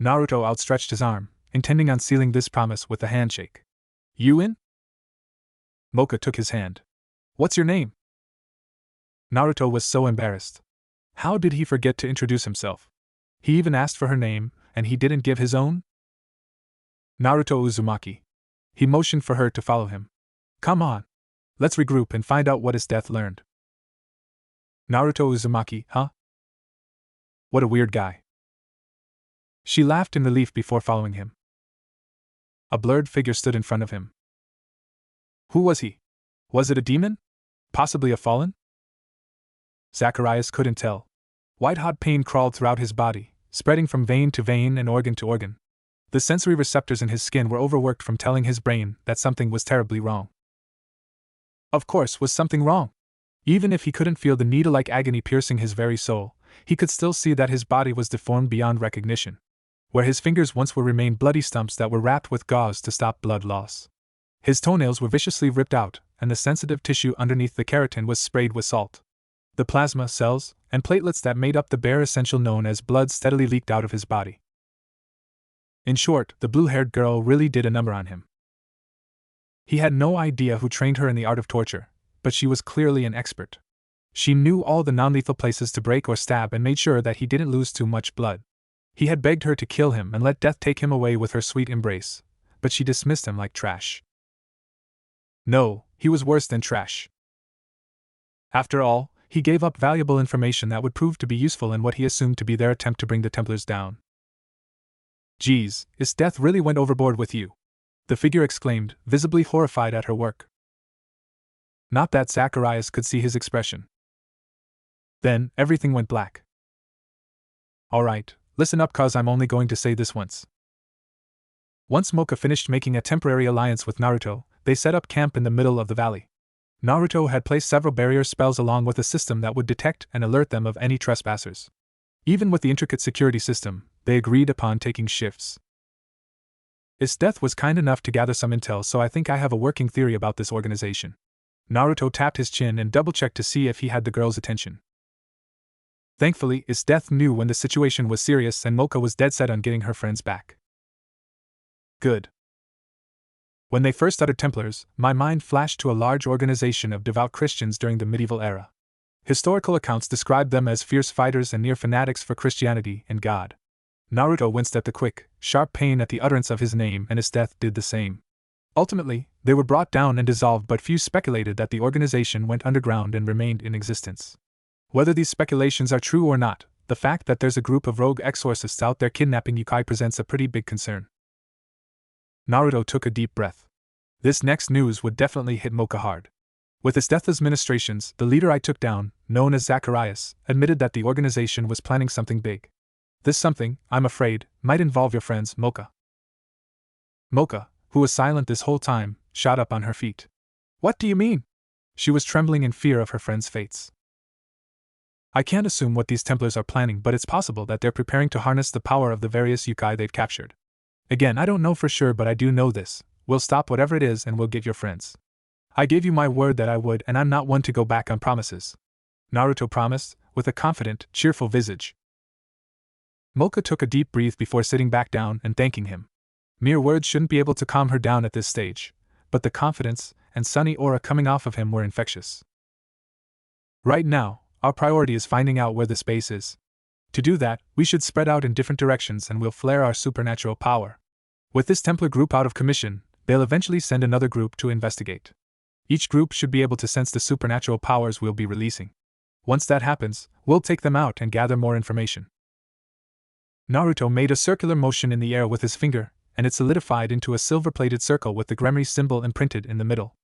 [SPEAKER 1] Naruto outstretched his arm, intending on sealing this promise with a handshake. You in? Mocha took his hand. What's your name? Naruto was so embarrassed. How did he forget to introduce himself? He even asked for her name, and he didn't give his own? Naruto Uzumaki. He motioned for her to follow him. Come on. Let's regroup and find out what his death learned. Naruto Uzumaki, huh? What a weird guy. She laughed in relief before following him. A blurred figure stood in front of him. Who was he? Was it a demon? Possibly a fallen? Zacharias couldn't tell. White-hot pain crawled throughout his body, spreading from vein to vein and organ to organ. The sensory receptors in his skin were overworked from telling his brain that something was terribly wrong. Of course, was something wrong? Even if he couldn't feel the needle-like agony piercing his very soul, he could still see that his body was deformed beyond recognition. Where his fingers once were remained bloody stumps that were wrapped with gauze to stop blood loss. His toenails were viciously ripped out, and the sensitive tissue underneath the keratin was sprayed with salt. The plasma cells and platelets that made up the bare essential known as blood steadily leaked out of his body. In short, the blue-haired girl really did a number on him. He had no idea who trained her in the art of torture, but she was clearly an expert. She knew all the non-lethal places to break or stab and made sure that he didn't lose too much blood. He had begged her to kill him and let death take him away with her sweet embrace, but she dismissed him like trash. No, he was worse than trash. After all, he gave up valuable information that would prove to be useful in what he assumed to be their attempt to bring the Templars down. Geez, is death really went overboard with you? The figure exclaimed, visibly horrified at her work. Not that Zacharias could see his expression. Then, everything went black. Alright, listen up cause I'm only going to say this once. Once Mocha finished making a temporary alliance with Naruto, they set up camp in the middle of the valley. Naruto had placed several barrier spells along with a system that would detect and alert them of any trespassers. Even with the intricate security system, they agreed upon taking shifts. Death was kind enough to gather some intel, so I think I have a working theory about this organization. Naruto tapped his chin and double-checked to see if he had the girl's attention. Thankfully, Death knew when the situation was serious and Mocha was dead set on getting her friends back. Good. When they first uttered Templars, my mind flashed to a large organization of devout Christians during the medieval era. Historical accounts described them as fierce fighters and near fanatics for Christianity and God. Naruto winced at the quick, sharp pain at the utterance of his name, and his death did the same. Ultimately, they were brought down and dissolved, but few speculated that the organization went underground and remained in existence. Whether these speculations are true or not, the fact that there's a group of rogue exorcists out there kidnapping yokai presents a pretty big concern. Naruto took a deep breath. This next news would definitely hit Mocha hard. With his deathless ministrations, the leader I took down, known as Zacharias, admitted that the organization was planning something big. This something, I'm afraid, might involve your friends, Mocha. Mocha, who was silent this whole time, shot up on her feet. What do you mean? She was trembling in fear of her friends' fates. I can't assume what these Templars are planning, but it's possible that they're preparing to harness the power of the various yokai they've captured. Again, I don't know for sure, but I do know this. We'll stop whatever it is and we'll get your friends. I gave you my word that I would, and I'm not one to go back on promises. Naruto promised, with a confident, cheerful visage. Mocha took a deep breath before sitting back down and thanking him. Mere words shouldn't be able to calm her down at this stage, but the confidence and sunny aura coming off of him were infectious. Right now, our priority is finding out where the space is. To do that, we should spread out in different directions and we'll flare our supernatural power. With this Templar group out of commission, they'll eventually send another group to investigate. Each group should be able to sense the supernatural powers we'll be releasing. Once that happens, we'll take them out and gather more information. Naruto made a circular motion in the air with his finger, and it solidified into a silver-plated circle with the Gremry symbol imprinted in the middle.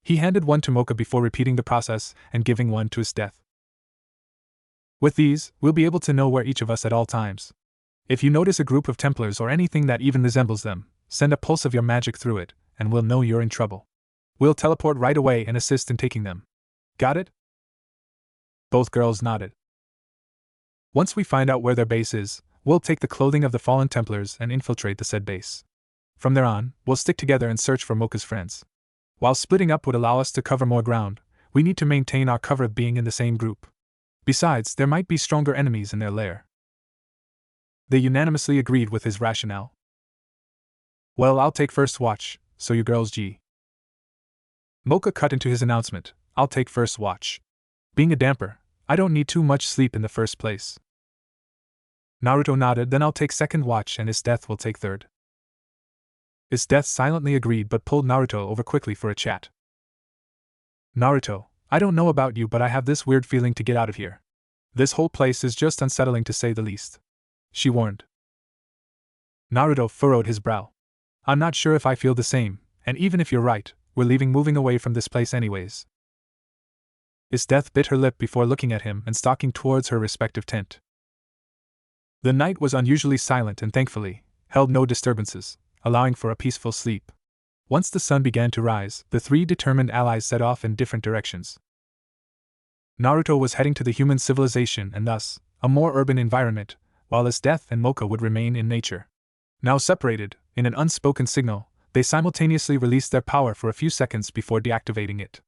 [SPEAKER 1] He handed one to Mocha before repeating the process and giving one to his death. With these, we'll be able to know where each of us at all times. If you notice a group of Templars or anything that even resembles them, send a pulse of your magic through it, and we'll know you're in trouble. We'll teleport right away and assist in taking them. Got it? Both girls nodded. Once we find out where their base is, we'll take the clothing of the fallen Templars and infiltrate the said base. From there on, we'll stick together and search for Mocha's friends. While splitting up would allow us to cover more ground, we need to maintain our cover of being in the same group. Besides, there might be stronger enemies in their lair. They unanimously agreed with his rationale. Well, I'll take first watch, so you girls G. Mocha cut into his announcement, I'll take first watch. Being a damper, I don't need too much sleep in the first place. Naruto nodded, then I'll take second watch and his death will take third. His death silently agreed but pulled Naruto over quickly for a chat. Naruto, I don't know about you, but I have this weird feeling to get out of here. This whole place is just unsettling to say the least. She warned. Naruto furrowed his brow. I'm not sure if I feel the same, and even if you're right, we're moving away from this place anyways. His death bit her lip before looking at him and stalking towards her respective tent. The night was unusually silent and thankfully held no disturbances, allowing for a peaceful sleep. Once the sun began to rise, the three determined allies set off in different directions. Naruto was heading to the human civilization and thus, a more urban environment, while his death and Mocha would remain in nature. Now separated, in an unspoken signal, they simultaneously released their power for a few seconds before deactivating it.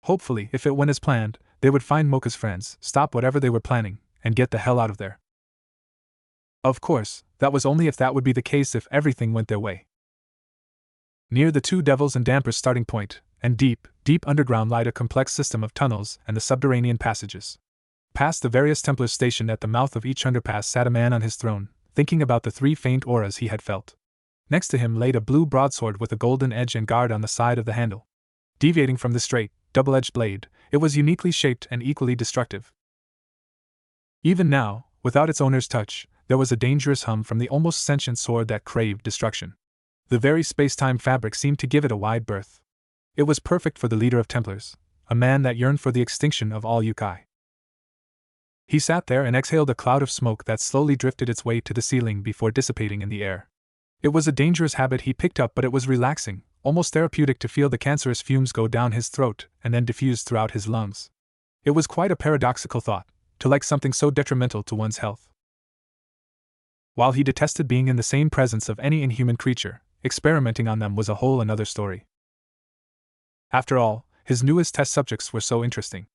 [SPEAKER 1] Hopefully, if it went as planned, they would find Mocha's friends, stop whatever they were planning, and get the hell out of there. Of course, that was only if that would be the case if everything went their way. Near the two devils and dampers starting point, and deep underground lied a complex system of tunnels and the subterranean passages. Past the various Templars stationed at the mouth of each underpass sat a man on his throne, thinking about the three faint auras he had felt. Next to him laid a blue broadsword with a golden edge and guard on the side of the handle. Deviating from the straight, double-edged blade, it was uniquely shaped and equally destructive. Even now, without its owner's touch, there was a dangerous hum from the almost sentient sword that craved destruction. The very space-time fabric seemed to give it a wide berth. It was perfect for the leader of Templars, a man that yearned for the extinction of all yokai. He sat there and exhaled a cloud of smoke that slowly drifted its way to the ceiling before dissipating in the air. It was a dangerous habit he picked up, but it was relaxing, almost therapeutic to feel the cancerous fumes go down his throat and then diffuse throughout his lungs. It was quite a paradoxical thought, to like something so detrimental to one's health. While he detested being in the same presence of any inhuman creature, experimenting on them was a whole another story. After all, his newest test subjects were so interesting.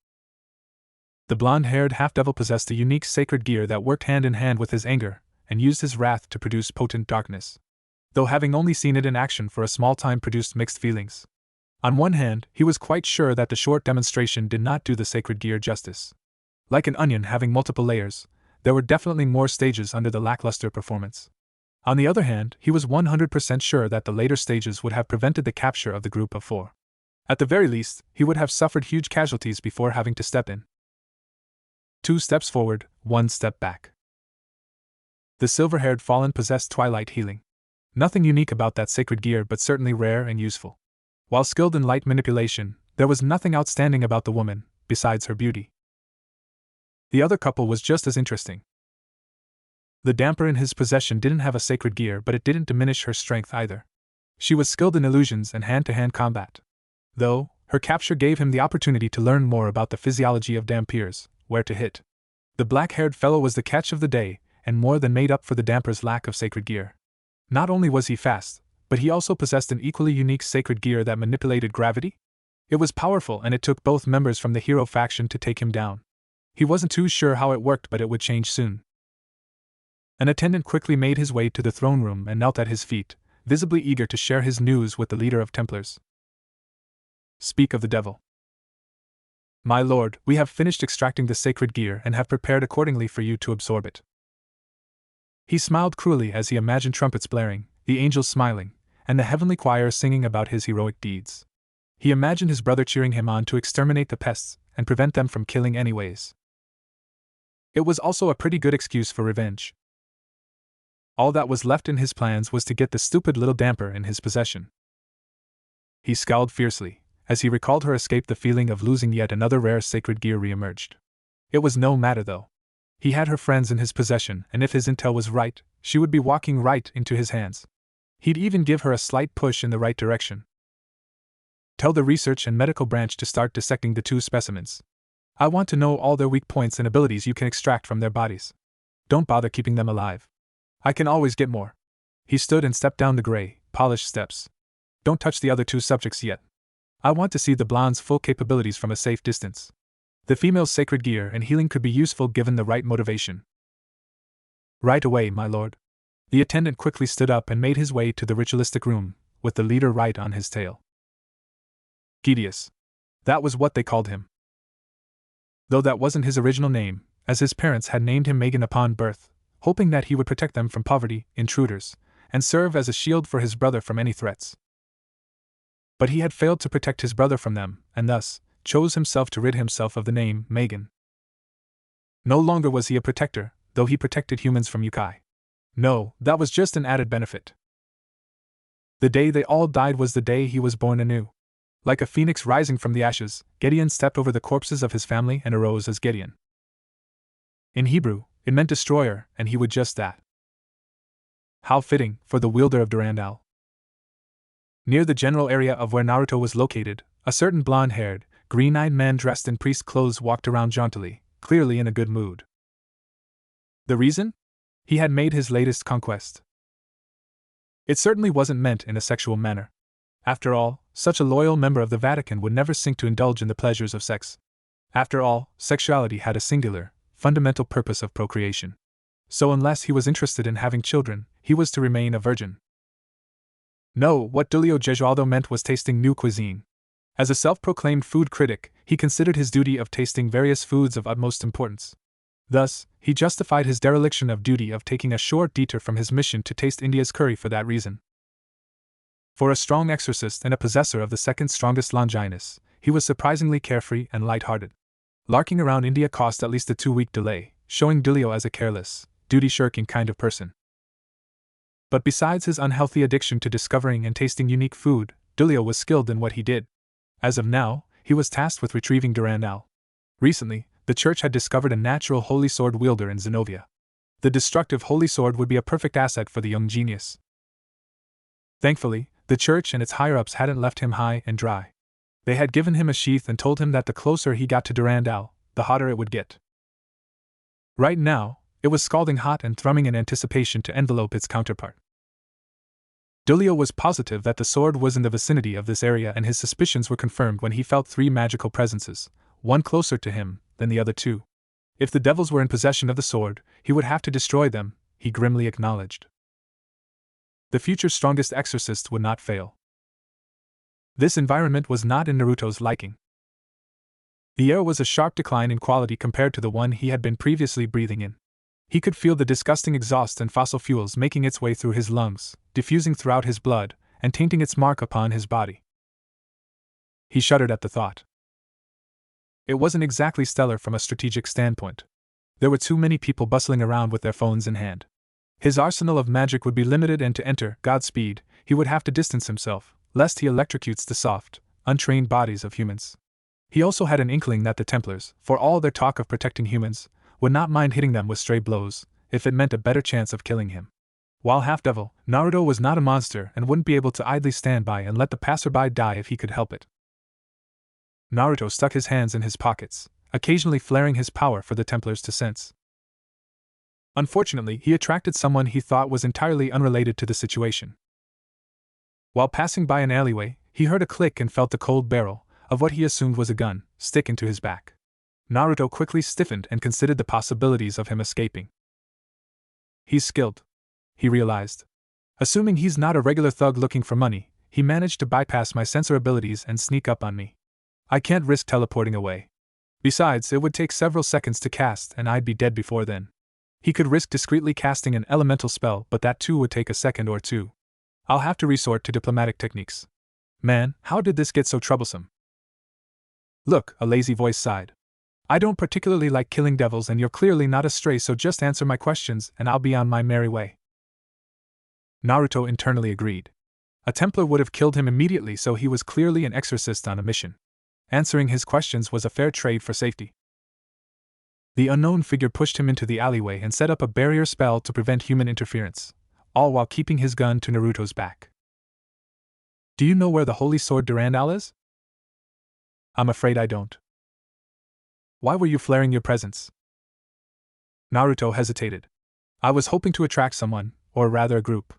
[SPEAKER 1] The blonde-haired half-devil possessed a unique sacred gear that worked hand in hand with his anger, and used his wrath to produce potent darkness. Though having only seen it in action for a small time produced mixed feelings. On one hand, he was quite sure that the short demonstration did not do the sacred gear justice. Like an onion having multiple layers, there were definitely more stages under the lackluster performance. On the other hand, he was 100% sure that the later stages would have prevented the capture of the group of four. At the very least, he would have suffered huge casualties before having to step in. 2 steps forward, 1 step back. The silver-haired fallen possessed twilight healing. Nothing unique about that sacred gear, but certainly rare and useful. While skilled in light manipulation, There was nothing outstanding about the woman, besides her beauty. The other couple was just as interesting. The damper in his possession didn't have a sacred gear, but it didn't diminish her strength either. She was skilled in illusions and hand-to-hand combat. Though, her capture gave him the opportunity to learn more about the physiology of dampiers, where to hit. The black-haired fellow was the catch of the day, and more than made up for the damper's lack of sacred gear. Not only was he fast, but he also possessed an equally unique sacred gear that manipulated gravity. It was powerful, and it took both members from the hero faction to take him down. He wasn't too sure how it worked, but it would change soon. An attendant quickly made his way to the throne room and knelt at his feet, visibly eager to share his news with the leader of Templars. Speak of the devil. My lord, we have finished extracting the sacred gear and have prepared accordingly for you to absorb it. He smiled cruelly as he imagined trumpets blaring, the angels smiling, and the heavenly choir singing about his heroic deeds. He imagined his brother cheering him on to exterminate the pests and prevent them from killing anyways. It was also a pretty good excuse for revenge. All that was left in his plans was to get the stupid little damper in his possession. He scowled fiercely. As he recalled her escape, the feeling of losing yet another rare sacred gear re-emerged. It was no matter though. He had her friends in his possession, and if his intel was right, she would be walking right into his hands. He'd even give her a slight push in the right direction. Tell the research and medical branch to start dissecting the two specimens. I want to know all their weak points and abilities you can extract from their bodies. Don't bother keeping them alive. I can always get more. He stood and stepped down the gray, polished steps. Don't touch the other two subjects yet. I want to see the blonde's full capabilities from a safe distance. The female's sacred gear and healing could be useful given the right motivation. Right away, my lord. The attendant quickly stood up and made his way to the ritualistic room, with the leader right on his tail. Gideus. That was what they called him. Though that wasn't his original name, as his parents had named him Megan upon birth, hoping that he would protect them from poverty, intruders, and serve as a shield for his brother from any threats. But he had failed to protect his brother from them, and thus chose himself to rid himself of the name Megan. No longer was he a protector, though he protected humans from yokai. No, that was just an added benefit. The day they all died was the day he was born anew. Like a phoenix rising from the ashes, Gideon stepped over the corpses of his family and arose as Gideon. In Hebrew, it meant destroyer, and he would just that. How fitting for the wielder of Durandal. Near the general area of where Naruto was located, a certain blonde-haired, green-eyed man dressed in priest clothes walked around jauntily, clearly in a good mood. The reason? He had made his latest conquest. It certainly wasn't meant in a sexual manner. After all, such a loyal member of the Vatican would never sink to indulge in the pleasures of sex. After all, sexuality had a singular, fundamental purpose of procreation. So unless he was interested in having children, he was to remain a virgin. No, what Giulio Gesualdo meant was tasting new cuisine. As a self-proclaimed food critic, he considered his duty of tasting various foods of utmost importance. Thus, he justified his dereliction of duty of taking a short detour from his mission to taste India's curry for that reason. For a strong exorcist and a possessor of the second strongest Longinus, he was surprisingly carefree and light-hearted. Larking around India cost at least a 2-week delay, showing Giulio as a careless, duty-shirking kind of person. But besides his unhealthy addiction to discovering and tasting unique food, Giulio was skilled in what he did. As of now, he was tasked with retrieving Durandal. Recently, the church had discovered a natural holy sword wielder in Zenobia. The destructive holy sword would be a perfect asset for the young genius. Thankfully, the church and its higher-ups hadn't left him high and dry. They had given him a sheath and told him that the closer he got to Durandal, the hotter it would get. Right now, it was scalding hot and thrumming in anticipation to envelope its counterpart. Giulio was positive that the sword was in the vicinity of this area, and his suspicions were confirmed when he felt 3 magical presences, one closer to him than the other 2. If the devils were in possession of the sword, he would have to destroy them, he grimly acknowledged. The future strongest exorcist would not fail. This environment was not in Naruto's liking. The air was a sharp decline in quality compared to the one he had been previously breathing in. He could feel the disgusting exhaust and fossil fuels making its way through his lungs, diffusing throughout his blood, and tainting its mark upon his body. He shuddered at the thought. It wasn't exactly stellar from a strategic standpoint. There were too many people bustling around with their phones in hand. His arsenal of magic would be limited, and to enter Godspeed, he would have to distance himself, lest he electrocutes the soft, untrained bodies of humans. He also had an inkling that the Templars, for all their talk of protecting humans, would not mind hitting them with stray blows, if it meant a better chance of killing him. While half-devil, Naruto was not a monster and wouldn't be able to idly stand by and let the passerby die if he could help it. Naruto stuck his hands in his pockets, occasionally flaring his power for the Templars to sense. Unfortunately, he attracted someone he thought was entirely unrelated to the situation. While passing by an alleyway, he heard a click and felt the cold barrel of what he assumed was a gun stick into his back. Naruto quickly stiffened and considered the possibilities of him escaping. He's skilled, he realized. Assuming he's not a regular thug looking for money, he managed to bypass my sensor abilities and sneak up on me. I can't risk teleporting away. Besides, it would take several seconds to cast and I'd be dead before then. He could risk discreetly casting an elemental spell, but that too would take a second or two. I'll have to resort to diplomatic techniques. Man, how did this get so troublesome? Look, a lazy voice sighed. I don't particularly like killing devils and you're clearly not a stray, so just answer my questions and I'll be on my merry way. Naruto internally agreed. A Templar would have killed him immediately, so he was clearly an exorcist on a mission. Answering his questions was a fair trade for safety. The unknown figure pushed him into the alleyway and set up a barrier spell to prevent human interference, all while keeping his gun to Naruto's back. Do you know where the Holy Sword Durandal is? I'm afraid I don't. Why were you flaring your presence? Naruto hesitated. I was hoping to attract someone, or rather a group.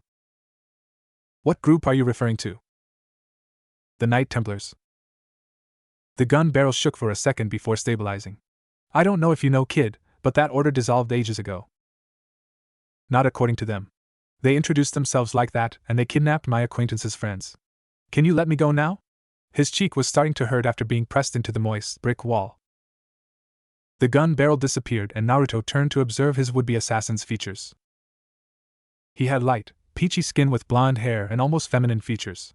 [SPEAKER 1] What group are you referring to? The Knight Templars. The gun barrel shook for a second before stabilizing. I don't know if you know, kid, but that order dissolved ages ago. Not according to them. They introduced themselves like that, and they kidnapped my acquaintance's friends. Can you let me go now? His cheek was starting to hurt after being pressed into the moist brick wall. The gun barrel disappeared and Naruto turned to observe his would-be assassin's features. He had light, peachy skin with blonde hair and almost feminine features.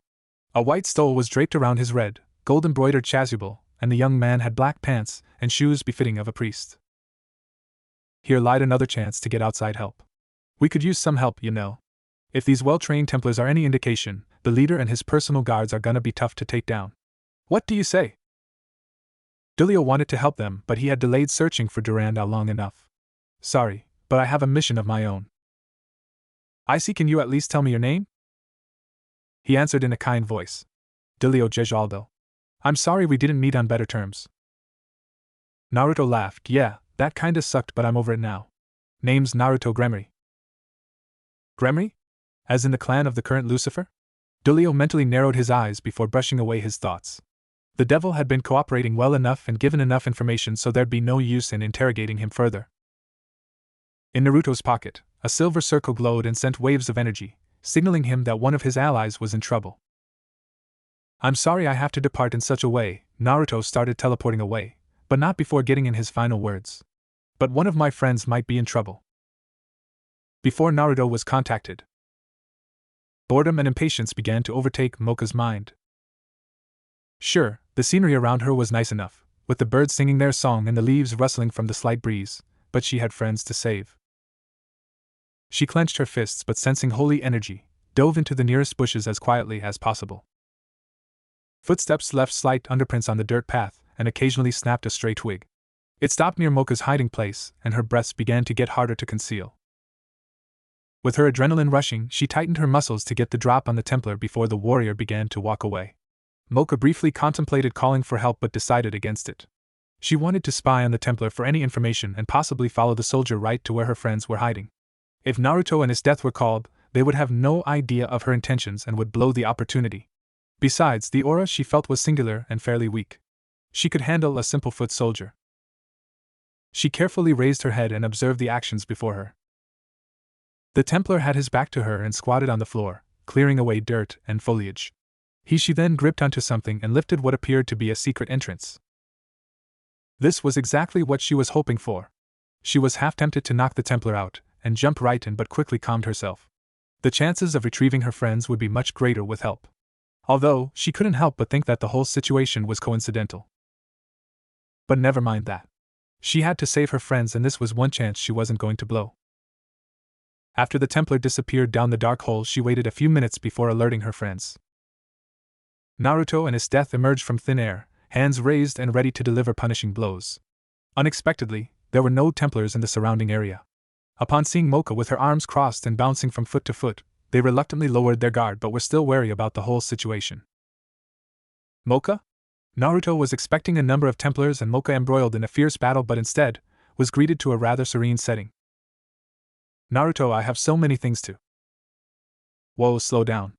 [SPEAKER 1] A white stole was draped around his red, gold-embroidered chasuble, and the young man had black pants and shoes befitting of a priest. Here lied another chance to get outside help. We could use some help, you know. If these well-trained Templars are any indication, the leader and his personal guards are gonna be tough to take down. What do you say? Dulio wanted to help them, but he had delayed searching for Durandal long enough. Sorry, but I have a mission of my own. I see, can you at least tell me your name? He answered in a kind voice. Dulio Gejaldo. I'm sorry we didn't meet on better terms. Naruto laughed. Yeah, that kinda sucked, but I'm over it now. Name's Naruto Gremory. Gremory? As in the clan of the current Lucifer? Dulio mentally narrowed his eyes before brushing away his thoughts. The devil had been cooperating well enough and given enough information, so there'd be no use in interrogating him further. In Naruto's pocket, a silver circle glowed and sent waves of energy, signaling him that one of his allies was in trouble. I'm sorry I have to depart in such a way. Naruto started teleporting away, but not before getting in his final words. But one of my friends might be in trouble. Before Naruto was contacted, boredom and impatience began to overtake Mocha's mind. Sure, the scenery around her was nice enough, with the birds singing their song and the leaves rustling from the slight breeze, but she had friends to save. She clenched her fists, but sensing holy energy, dove into the nearest bushes as quietly as possible. Footsteps left slight underprints on the dirt path, and occasionally snapped a stray twig. It stopped near Mocha's hiding place, and her breaths began to get harder to conceal. With her adrenaline rushing, she tightened her muscles to get the drop on the Templar before the warrior began to walk away. Mocha briefly contemplated calling for help but decided against it. She wanted to spy on the Templar for any information and possibly follow the soldier right to where her friends were hiding. If Naruto and his death were called, they would have no idea of her intentions and would blow the opportunity. Besides, the aura she felt was singular and fairly weak. She could handle a simple foot soldier. She carefully raised her head and observed the actions before her. The Templar had his back to her and squatted on the floor, clearing away dirt and foliage. She then gripped onto something and lifted what appeared to be a secret entrance. This was exactly what she was hoping for. She was half tempted to knock the Templar out and jump right in, but quickly calmed herself. The chances of retrieving her friends would be much greater with help. Although, she couldn't help but think that the whole situation was coincidental. But never mind that. She had to save her friends, and this was one chance she wasn't going to blow. After the Templar disappeared down the dark hole, she waited a few minutes before alerting her friends. Naruto and his death emerged from thin air, hands raised and ready to deliver punishing blows. Unexpectedly, there were no Templars in the surrounding area. Upon seeing Mocha with her arms crossed and bouncing from foot to foot, they reluctantly lowered their guard but were still wary about the whole situation. Mocha? Naruto was expecting a number of Templars and Mocha embroiled in a fierce battle, but instead was greeted to a rather serene setting. Naruto, I have so many things to. Whoa, slow down.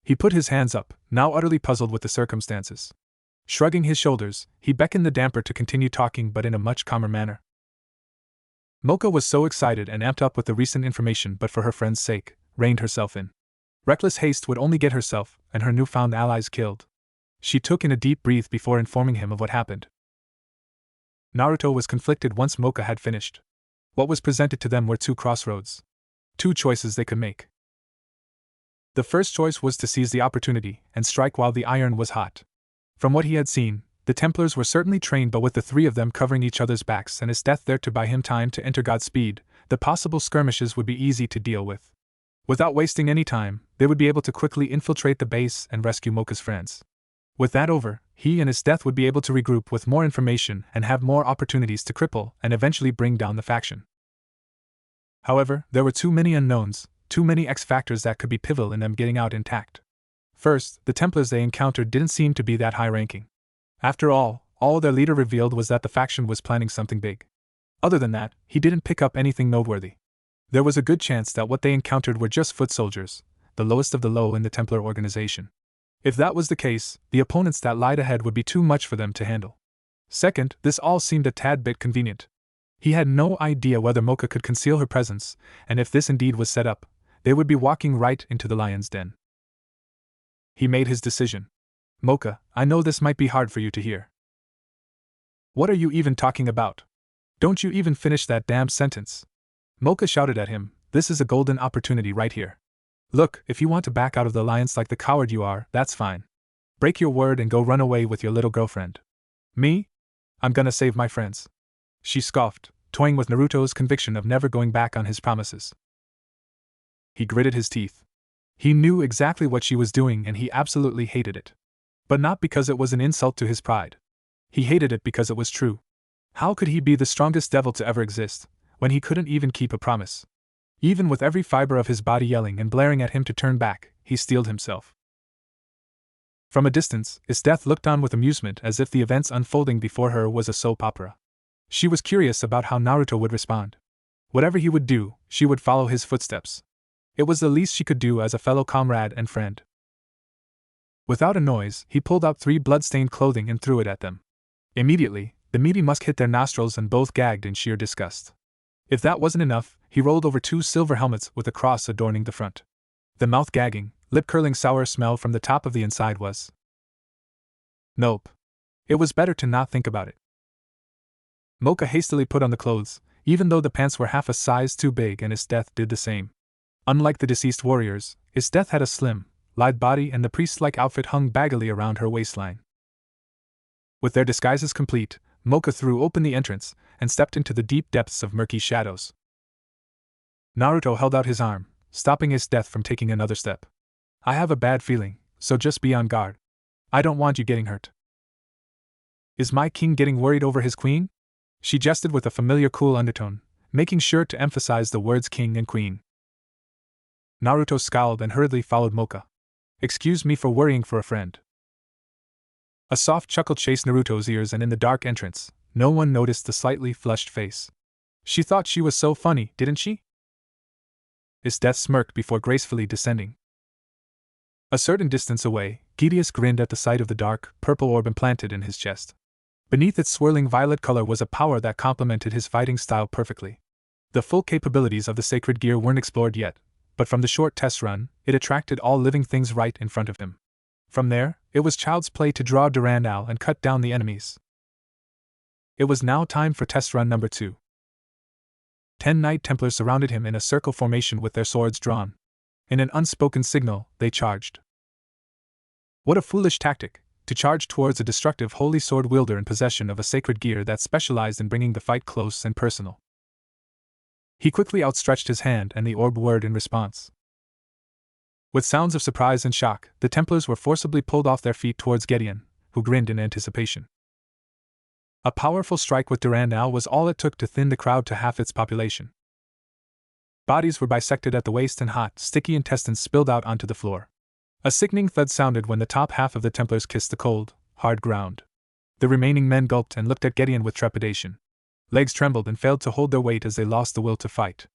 [SPEAKER 1] He put his hands up, now utterly puzzled with the circumstances. Shrugging his shoulders, he beckoned the damper to continue talking, but in a much calmer manner. Mocha was so excited and amped up with the recent information, but for her friend's sake, reined herself in. Reckless haste would only get herself and her newfound allies killed. She took in a deep breath before informing him of what happened. Naruto was conflicted once Mocha had finished. What was presented to them were two crossroads. Two choices they could make. The first choice was to seize the opportunity and strike while the iron was hot. From what he had seen, the Templars were certainly trained, but with the three of them covering each other's backs and his death there to buy him time to enter Godspeed, the possible skirmishes would be easy to deal with. Without wasting any time, they would be able to quickly infiltrate the base and rescue Mocha's friends. With that over, he and his death would be able to regroup with more information and have more opportunities to cripple and eventually bring down the faction. However, there were too many unknowns, too many X factors that could be pivotal in them getting out intact. First, the Templars they encountered didn't seem to be that high-ranking. After all their leader revealed was that the faction was planning something big. Other than that, he didn't pick up anything noteworthy. There was a good chance that what they encountered were just foot soldiers, the lowest of the low in the Templar organization. If that was the case, the opponents that lied ahead would be too much for them to handle. Second, this all seemed a tad bit convenient. He had no idea whether Mocha could conceal her presence, and if this indeed was set up, they would be walking right into the lion's den. He made his decision. Mocha, I know this might be hard for you to hear. What are you even talking about? Don't you even finish that damn sentence. Mocha shouted at him, this is a golden opportunity right here. Look, if you want to back out of the alliance like the coward you are, that's fine. Break your word and go run away with your little girlfriend. Me? I'm gonna save my friends. She scoffed, toying with Naruto's conviction of never going back on his promises. He gritted his teeth. He knew exactly what she was doing and he absolutely hated it. But not because it was an insult to his pride. He hated it because it was true. How could he be the strongest devil to ever exist, when he couldn't even keep a promise? Even with every fiber of his body yelling and blaring at him to turn back, he steeled himself. From a distance, his death looked on with amusement as if the events unfolding before her was a soap opera. She was curious about how Naruto would respond. Whatever he would do, she would follow his footsteps. It was the least she could do as a fellow comrade and friend. Without a noise, he pulled out 3 blood-stained clothing and threw it at them. Immediately, the meaty musk hit their nostrils and both gagged in sheer disgust. If that wasn't enough, he rolled over 2 silver helmets with a cross adorning the front. The mouth-gagging, lip-curling sour smell from the top of the inside was. Nope. It was better to not think about it. Mocha hastily put on the clothes, even though the pants were half a size too big, and his death did the same. Unlike the deceased warriors, his death had a slim, lithe body and the priest-like outfit hung baggily around her waistline. With their disguises complete, Mocha threw open the entrance and stepped into the deep depths of murky shadows. Naruto held out his arm, stopping his death from taking another step. I have a bad feeling, so just be on guard. I don't want you getting hurt. Is my king getting worried over his queen? She jested with a familiar cool undertone, making sure to emphasize the words king and queen. Naruto scowled and hurriedly followed Mocha. Excuse me for worrying for a friend. A soft chuckle chased Naruto's ears, and in the dark entrance, no one noticed the slightly flushed face. She thought she was so funny, didn't she? His death smirked before gracefully descending. A certain distance away, Gideus grinned at the sight of the dark, purple orb implanted in his chest. Beneath its swirling violet color was a power that complemented his fighting style perfectly. The full capabilities of the sacred gear weren't explored yet, but from the short test run, it attracted all living things right in front of him. From there, it was child's play to draw Durandal and cut down the enemies. It was now time for test run number 2. 10 Knight Templars surrounded him in a circle formation with their swords drawn. In an unspoken signal, they charged. What a foolish tactic, to charge towards a destructive holy sword wielder in possession of a sacred gear that specialized in bringing the fight close and personal. He quickly outstretched his hand and the orb whirred in response. With sounds of surprise and shock, the Templars were forcibly pulled off their feet towards Gideon, who grinned in anticipation. A powerful strike with Durandal was all it took to thin the crowd to half its population. Bodies were bisected at the waist and hot, sticky intestines spilled out onto the floor. A sickening thud sounded when the top half of the Templars kissed the cold, hard ground. The remaining men gulped and looked at Gideon with trepidation. Legs trembled and failed to hold their weight as they lost the will to fight.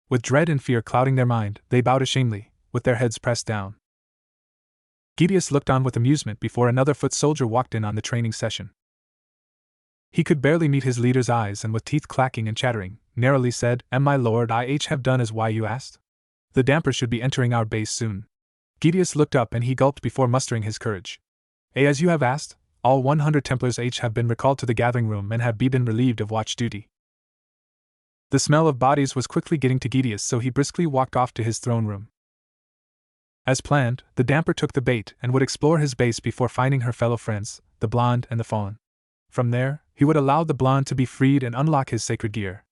[SPEAKER 1] With dread and fear clouding their mind, they bowed ashamedly, with their heads pressed down. Gideon looked on with amusement before another foot soldier walked in on the training session. He could barely meet his leader's eyes and with teeth clacking and chattering, narrowly said, "My lord, I have done as why you asked? The dampers should be entering our base soon." Gideon looked up and he gulped before mustering his courage. "As you have asked, all 100 Templars have been recalled to the gathering room and have been relieved of watch duty." The smell of bodies was quickly getting to Gideon, so he briskly walked off to his throne room. As planned, the damper took the bait and would explore his base before finding her fellow friends, the blonde and the fallen. From there, he would allow the blonde to be freed and unlock his sacred gear.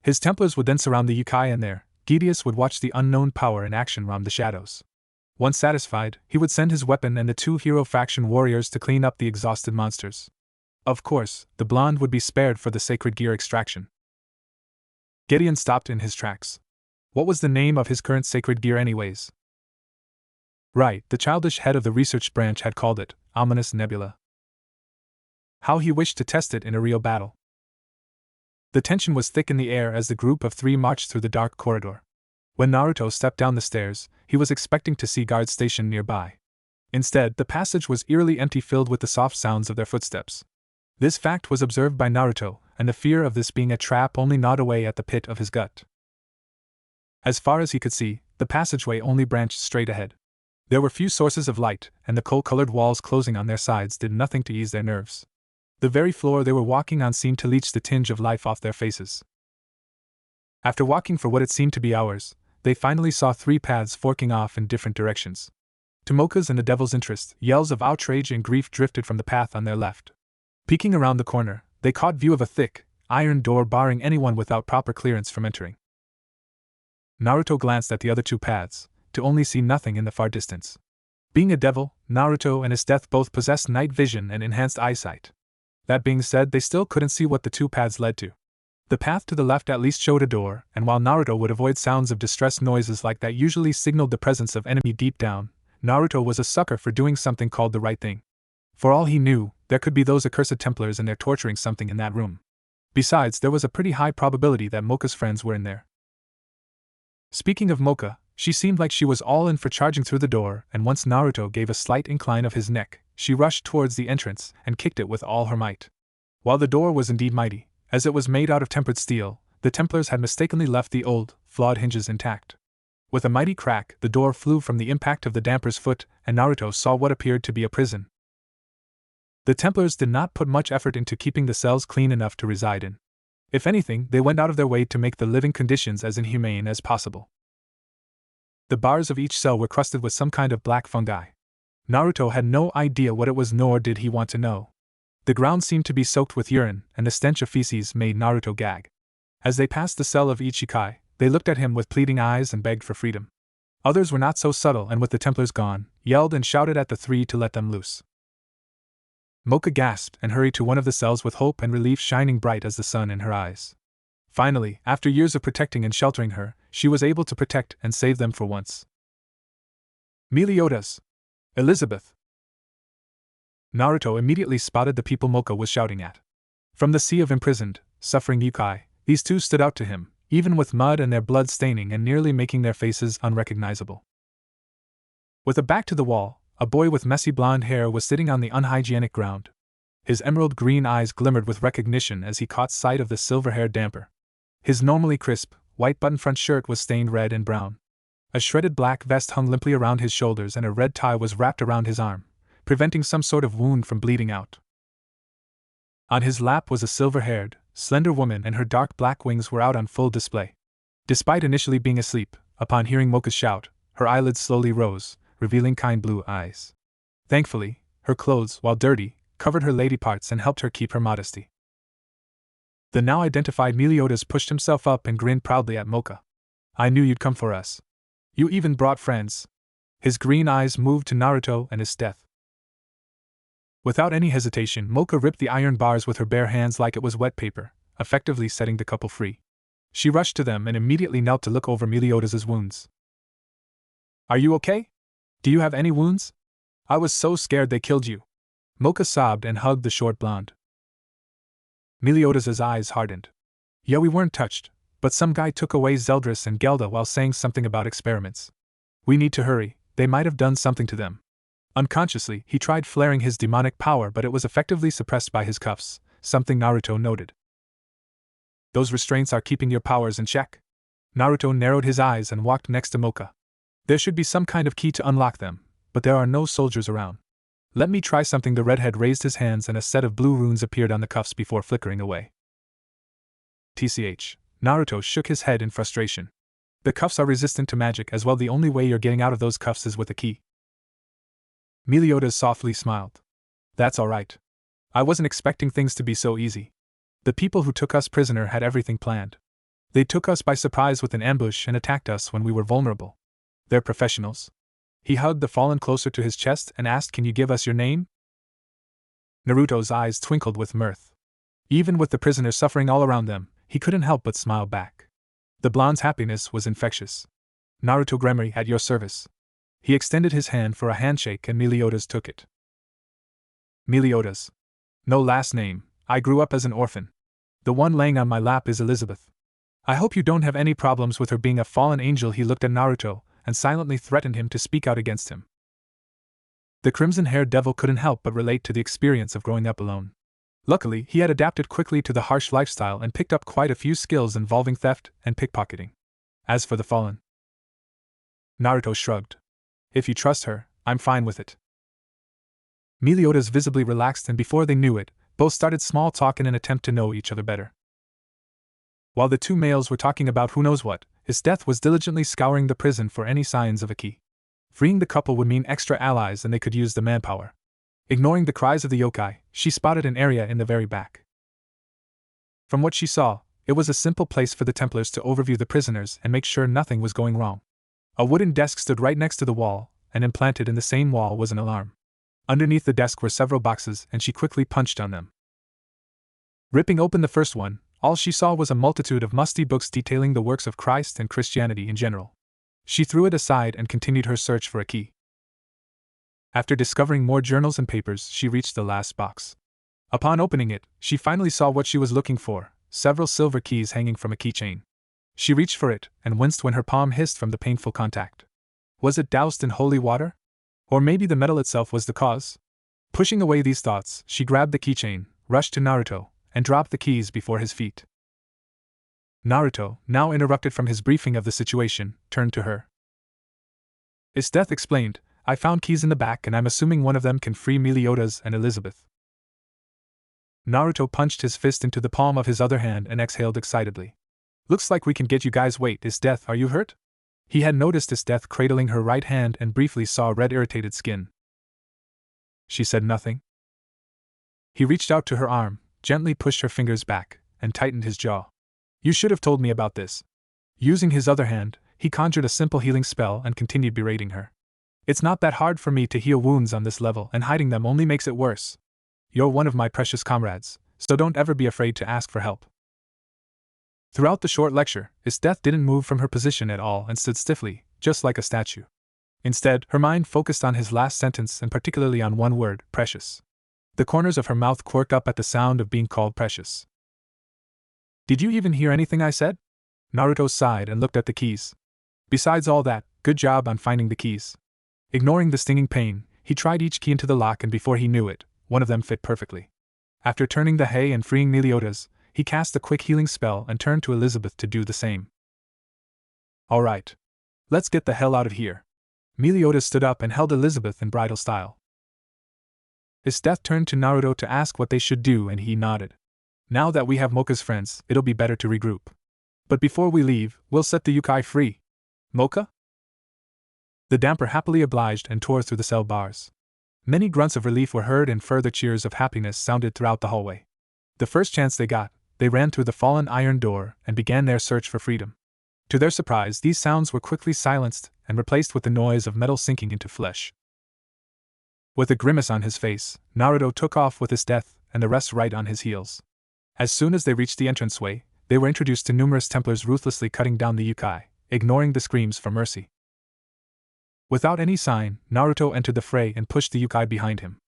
[SPEAKER 1] His Templars would then surround the Yukai, and there, Gideon would watch the unknown power in action roam the shadows. Once satisfied, he would send his weapon and the 2 hero faction warriors to clean up the exhausted monsters. Of course, the blonde would be spared for the sacred gear extraction. Gideon stopped in his tracks. What was the name of his current sacred gear anyways? Right, the childish head of the research branch had called it Ominous Nebula. How he wished to test it in a real battle. The tension was thick in the air as the group of 3 marched through the dark corridor. When Naruto stepped down the stairs, he was expecting to see guards stationed nearby. Instead, the passage was eerily empty, filled with the soft sounds of their footsteps. This fact was observed by Naruto, and the fear of this being a trap only gnawed away at the pit of his gut. As far as he could see, the passageway only branched straight ahead. There were few sources of light, and the coal-colored walls closing on their sides did nothing to ease their nerves. The very floor they were walking on seemed to leech the tinge of life off their faces. After walking for what it seemed to be hours, they finally saw 3 paths forking off in different directions. To Mocha's and the Devil's interest, yells of outrage and grief drifted from the path on their left. Peeking around the corner, they caught view of a thick, iron door barring anyone without proper clearance from entering. Naruto glanced at the other 2 paths, to only see nothing in the far distance. Being a devil, Naruto and his death both possessed night vision and enhanced eyesight. That being said, they still couldn't see what the 2 paths led to. The path to the left at least showed a door, and while Naruto would avoid sounds of distress, noises like that usually signaled the presence of enemy deep down, Naruto was a sucker for doing something called the right thing. For all he knew, there could be those accursed Templars and they're torturing something in that room. Besides, there was a pretty high probability that Mocha's friends were in there. Speaking of Mocha, she seemed like she was all in for charging through the door, and once Naruto gave a slight incline of his neck, she rushed towards the entrance and kicked it with all her might. While the door was indeed mighty, as it was made out of tempered steel, the Templars had mistakenly left the old, flawed hinges intact. With a mighty crack, the door flew from the impact of the damper's foot, and Naruto saw what appeared to be a prison. The Templars did not put much effort into keeping the cells clean enough to reside in. If anything, they went out of their way to make the living conditions as inhumane as possible. The bars of each cell were crusted with some kind of black fungi. Naruto had no idea what it was, nor did he want to know. The ground seemed to be soaked with urine, and the stench of feces made Naruto gag. As they passed the cell of each Ichikai, they looked at him with pleading eyes and begged for freedom. Others were not so subtle, and with the Templars gone, yelled and shouted at the 3 to let them loose. Mocha gasped and hurried to one of the cells with hope and relief shining bright as the sun in her eyes. Finally, after years of protecting and sheltering her, she was able to protect and save them for once. Meliodas! Elizabeth! Naruto immediately spotted the people Mocha was shouting at. From the sea of imprisoned, suffering Yukai, these 2 stood out to him, even with mud and their blood staining and nearly making their faces unrecognizable. With a back to the wall, a boy with messy blonde hair was sitting on the unhygienic ground. His emerald green eyes glimmered with recognition as he caught sight of the silver-haired damper. His normally crisp, white button-front shirt was stained red and brown. A shredded black vest hung limply around his shoulders and a red tie was wrapped around his arm, preventing some sort of wound from bleeding out. On his lap was a silver-haired, slender woman, and her dark black wings were out on full display. Despite initially being asleep, upon hearing Mocha's shout, her eyelids slowly rose, revealing kind blue eyes. Thankfully, her clothes, while dirty, covered her lady parts and helped her keep her modesty. The now identified Meliodas pushed himself up and grinned proudly at Mocha. "I knew you'd come for us. You even brought friends." His green eyes moved to Naruto and his death. Without any hesitation, Mocha ripped the iron bars with her bare hands like it was wet paper, effectively setting the couple free. She rushed to them and immediately knelt to look over Meliodas' wounds. "Are you okay? Do you have any wounds? I was so scared they killed you." Mocha sobbed and hugged the short blonde. Meliodas' eyes hardened. "Yeah, we weren't touched, but some guy took away Zeldris and Gelda while saying something about experiments. We need to hurry, they might have done something to them." Unconsciously, he tried flaring his demonic power, but it was effectively suppressed by his cuffs, something Naruto noted. "Those restraints are keeping your powers in check?" Naruto narrowed his eyes and walked next to Mocha. "There should be some kind of key to unlock them, but there are no soldiers around. Let me try something." The redhead raised his hands and a set of blue runes appeared on the cuffs before flickering away. TCH. Naruto shook his head in frustration. "The cuffs are resistant to magic as well. The only way you're getting out of those cuffs is with a key." Meliodas softly smiled. "That's alright. I wasn't expecting things to be so easy. The people who took us prisoner had everything planned. They took us by surprise with an ambush and attacked us when we were vulnerable. They're professionals." He hugged the fallen closer to his chest and asked, "Can you give us your name?" Naruto's eyes twinkled with mirth. Even with the prisoners suffering all around them, he couldn't help but smile back. The blonde's happiness was infectious. "Naruto Gremory, at your service." He extended his hand for a handshake and Meliodas took it. "Meliodas. No last name. I grew up as an orphan. The one laying on my lap is Elizabeth. I hope you don't have any problems with her being a fallen angel." He looked at Naruto and silently threatened him to speak out against him. The crimson-haired devil couldn't help but relate to the experience of growing up alone. Luckily, he had adapted quickly to the harsh lifestyle and picked up quite a few skills involving theft and pickpocketing. As for the fallen, Naruto shrugged. "If you trust her, I'm fine with it." Meliodas visibly relaxed, and before they knew it, both started small talk in an attempt to know each other better. While the two males were talking about who knows what, his death was diligently scouring the prison for any signs of a key. Freeing the couple would mean extra allies and they could use the manpower. Ignoring the cries of the yokai, she spotted an area in the very back. From what she saw, it was a simple place for the Templars to overview the prisoners and make sure nothing was going wrong. A wooden desk stood right next to the wall, and implanted in the same wall was an alarm. Underneath the desk were several boxes, and she quickly punched on them. Ripping open the first one, all she saw was a multitude of musty books detailing the works of Christ and Christianity in general. She threw it aside and continued her search for a key. After discovering more journals and papers, she reached the last box. Upon opening it, she finally saw what she was looking for, several silver keys hanging from a keychain. She reached for it and winced when her palm hissed from the painful contact. Was it doused in holy water? Or maybe the metal itself was the cause? Pushing away these thoughts, she grabbed the keychain, rushed to Naruto, and dropped the keys before his feet. Naruto, now interrupted from his briefing of the situation, turned to her. "Is Death explained? I found keys in the back and I'm assuming one of them can free Meliodas and Elizabeth." Naruto punched his fist into the palm of his other hand and exhaled excitedly. "Looks like we can get you guys. Wait, is Death, are you hurt?" He had noticed Is Death cradling her right hand and briefly saw red irritated skin. She said nothing. He reached out to her arm, gently pushed her fingers back, and tightened his jaw. "You should have told me about this." Using his other hand, he conjured a simple healing spell and continued berating her. "It's not that hard for me to heal wounds on this level, and hiding them only makes it worse. You're one of my precious comrades, so don't ever be afraid to ask for help." Throughout the short lecture, Is Death didn't move from her position at all and stood stiffly, just like a statue. Instead, her mind focused on his last sentence and particularly on one word, precious. The corners of her mouth quirked up at the sound of being called precious. "Did you even hear anything I said?" Naruto sighed and looked at the keys. "Besides all that, good job on finding the keys." Ignoring the stinging pain, he tried each key into the lock and before he knew it, one of them fit perfectly. After turning the hay and freeing Meliodas, he cast a quick healing spell and turned to Elizabeth to do the same. "All right. Let's get the hell out of here." Meliodas stood up and held Elizabeth in bridal style. His Death turned to Naruto to ask what they should do and he nodded. "Now that we have Mocha's friends, it'll be better to regroup. But before we leave, we'll set the yokai free. Mocha?" The damper happily obliged and tore through the cell bars. Many grunts of relief were heard and further cheers of happiness sounded throughout the hallway. The first chance they got, they ran through the fallen iron door and began their search for freedom. To their surprise, these sounds were quickly silenced and replaced with the noise of metal sinking into flesh. With a grimace on his face, Naruto took off with his death and the rest right on his heels. As soon as they reached the entranceway, they were introduced to numerous Templars ruthlessly cutting down the yokai, ignoring the screams for mercy. Without any sign, Naruto entered the fray and pushed the yokai behind him.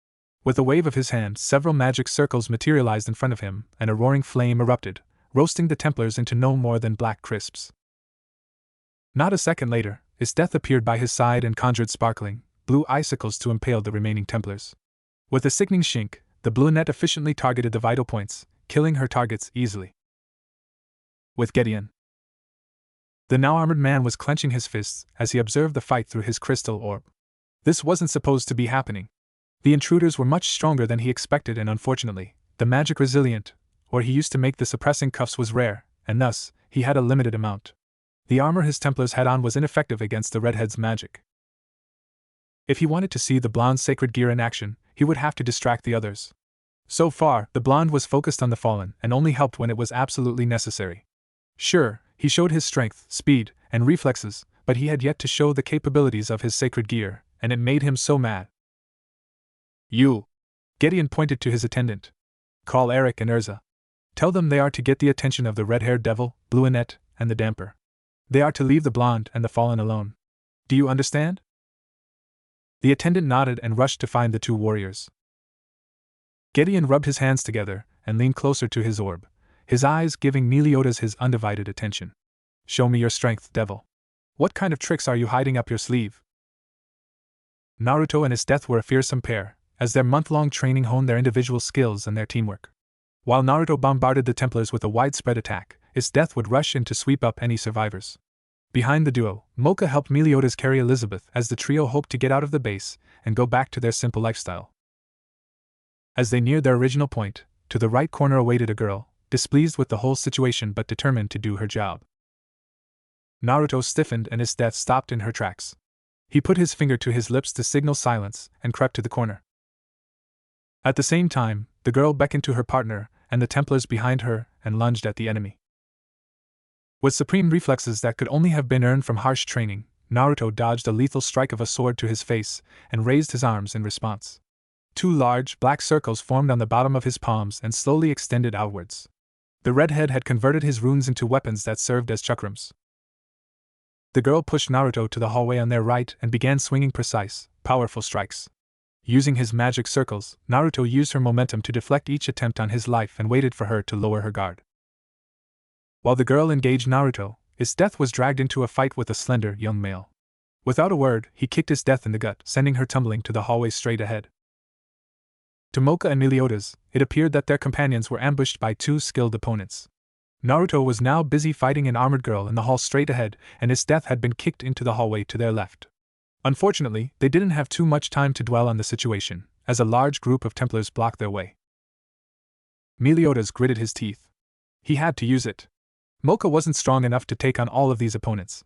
[SPEAKER 1] With a wave of his hand, several magic circles materialized in front of him, and a roaring flame erupted, roasting the Templars into no more than black crisps. Not a second later, his death appeared by his side and conjured sparkling, blue icicles to impale the remaining Templars. With a sickening shink, the brunette efficiently targeted the vital points, killing her targets easily. With Gideon, the now armored man was clenching his fists as he observed the fight through his crystal orb. This wasn't supposed to be happening. The intruders were much stronger than he expected, and unfortunately, the magic resilient, or he used to make the suppressing cuffs, was rare, and thus, he had a limited amount. The armor his Templars had on was ineffective against the redhead's magic. If he wanted to see the blonde's sacred gear in action, he would have to distract the others. So far, the blonde was focused on the fallen and only helped when it was absolutely necessary. Sure, he showed his strength, speed, and reflexes, but he had yet to show the capabilities of his sacred gear, and it made him so mad. You! Gideon pointed to his attendant. Call Eric and Urza. Tell them they are to get the attention of the red-haired devil, Bluinette, and the damper. They are to leave the blonde and the fallen alone. Do you understand? The attendant nodded and rushed to find the two warriors. Gideon rubbed his hands together and leaned closer to his orb, his eyes giving Meliodas his undivided attention. Show me your strength, devil. What kind of tricks are you hiding up your sleeve? Naruto and his death were a fearsome pair, as their month-long training honed their individual skills and their teamwork. While Naruto bombarded the Templars with a widespread attack, his death would rush in to sweep up any survivors. Behind the duo, Mocha helped Meliodas carry Elizabeth as the trio hoped to get out of the base and go back to their simple lifestyle. As they neared their original point, to the right corner awaited a girl, displeased with the whole situation but determined to do her job. Naruto stiffened and his death stopped in her tracks. He put his finger to his lips to signal silence and crept to the corner. At the same time, the girl beckoned to her partner and the Templars behind her and lunged at the enemy. With supreme reflexes that could only have been earned from harsh training, Naruto dodged a lethal strike of a sword to his face and raised his arms in response. Two large, black circles formed on the bottom of his palms and slowly extended outwards. The redhead had converted his runes into weapons that served as chakrams. The girl pushed Naruto to the hallway on their right and began swinging precise, powerful strikes. Using his magic circles, Naruto used her momentum to deflect each attempt on his life and waited for her to lower her guard. While the girl engaged Naruto, his death was dragged into a fight with a slender, young male. Without a word, he kicked his death in the gut, sending her tumbling to the hallway straight ahead. To Mocha and Meliodas, it appeared that their companions were ambushed by two skilled opponents. Naruto was now busy fighting an armored girl in the hall straight ahead, and his death had been kicked into the hallway to their left. Unfortunately, they didn't have too much time to dwell on the situation, as a large group of Templars blocked their way. Meliodas gritted his teeth. He had to use it. Mocha wasn't strong enough to take on all of these opponents.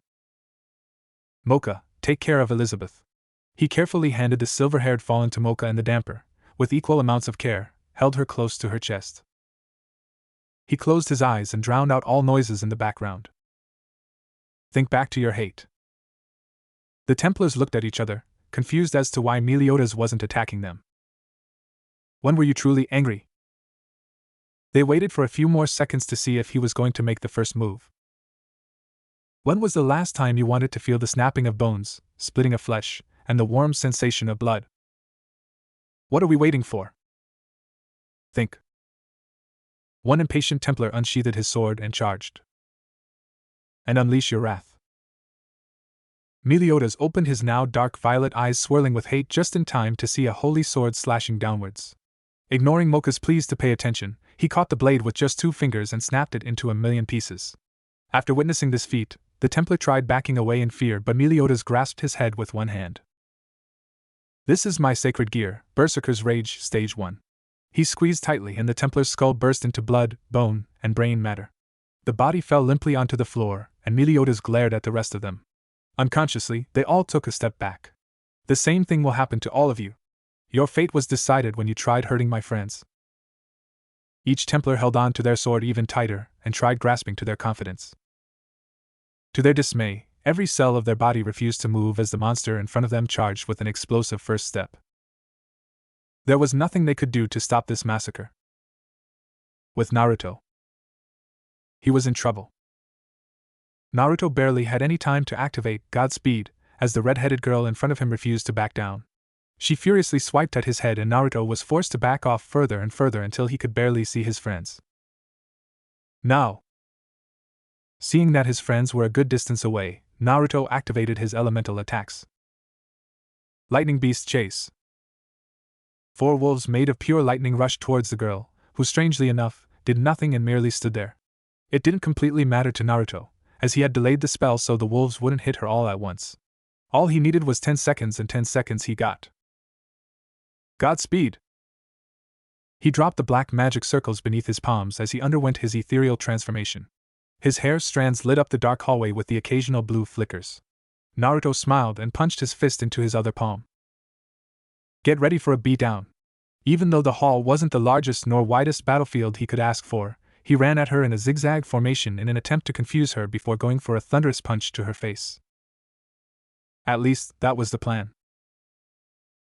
[SPEAKER 1] Mocha, take care of Elizabeth. He carefully handed the silver-haired fallen to Mocha and the damper, with equal amounts of care, held her close to her chest. He closed his eyes and drowned out all noises in the background. Think back to your hate. The Templars looked at each other, confused as to why Meliodas wasn't attacking them. When were you truly angry? They waited for a few more seconds to see if he was going to make the first move. When was the last time you wanted to feel the snapping of bones, splitting of flesh, and the warm sensation of blood? What are we waiting for? Think. One impatient Templar unsheathed his sword and charged. And unleash your wrath. Meliodas opened his now dark violet eyes swirling with hate just in time to see a holy sword slashing downwards. Ignoring Mocha's pleas to pay attention, he caught the blade with just 2 fingers and snapped it into a million pieces. After witnessing this feat, the Templar tried backing away in fear, but Meliodas grasped his head with one hand. This is my sacred gear, Berserker's Rage, Stage 1. He squeezed tightly and the Templar's skull burst into blood, bone, and brain matter. The body fell limply onto the floor, and Meliodas glared at the rest of them. Unconsciously, they all took a step back. The same thing will happen to all of you. Your fate was decided when you tried hurting my friends. Each Templar held on to their sword even tighter and tried grasping to their confidence. To their dismay, every cell of their body refused to move as the monster in front of them charged with an explosive first step. There was nothing they could do to stop this massacre. With Naruto, he was in trouble. Naruto barely had any time to activate Godspeed, as the red-headed girl in front of him refused to back down. She furiously swiped at his head and Naruto was forced to back off further and further until he could barely see his friends. Now, seeing that his friends were a good distance away, Naruto activated his elemental attacks. Lightning Beast Chase. 4 wolves made of pure lightning rushed towards the girl, who strangely enough, did nothing and merely stood there. It didn't completely matter to Naruto, as he had delayed the spell so the wolves wouldn't hit her all at once. All he needed was 10 seconds and 10 seconds he got. Godspeed! He dropped the black magic circles beneath his palms as he underwent his ethereal transformation. His hair strands lit up the dark hallway with the occasional blue flickers. Naruto smiled and punched his fist into his other palm. Get ready for a beatdown. Even though the hall wasn't the largest nor widest battlefield he could ask for, he ran at her in a zigzag formation in an attempt to confuse her before going for a thunderous punch to her face. At least, that was the plan.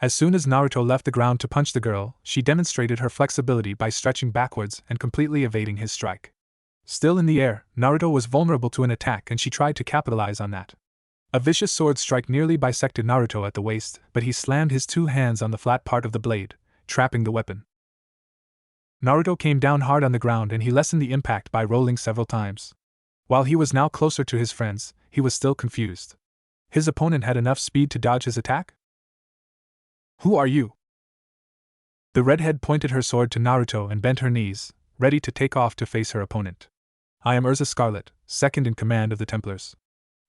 [SPEAKER 1] As soon as Naruto left the ground to punch the girl, she demonstrated her flexibility by stretching backwards and completely evading his strike. Still in the air, Naruto was vulnerable to an attack and she tried to capitalize on that. A vicious sword strike nearly bisected Naruto at the waist, but he slammed his 2 hands on the flat part of the blade, trapping the weapon. Naruto came down hard on the ground and he lessened the impact by rolling several times. While he was now closer to his friends, he was still confused. His opponent had enough speed to dodge his attack? Who are you? The redhead pointed her sword to Naruto and bent her knees, ready to take off to face her opponent. I am Urza Scarlet, second in command of the Templars.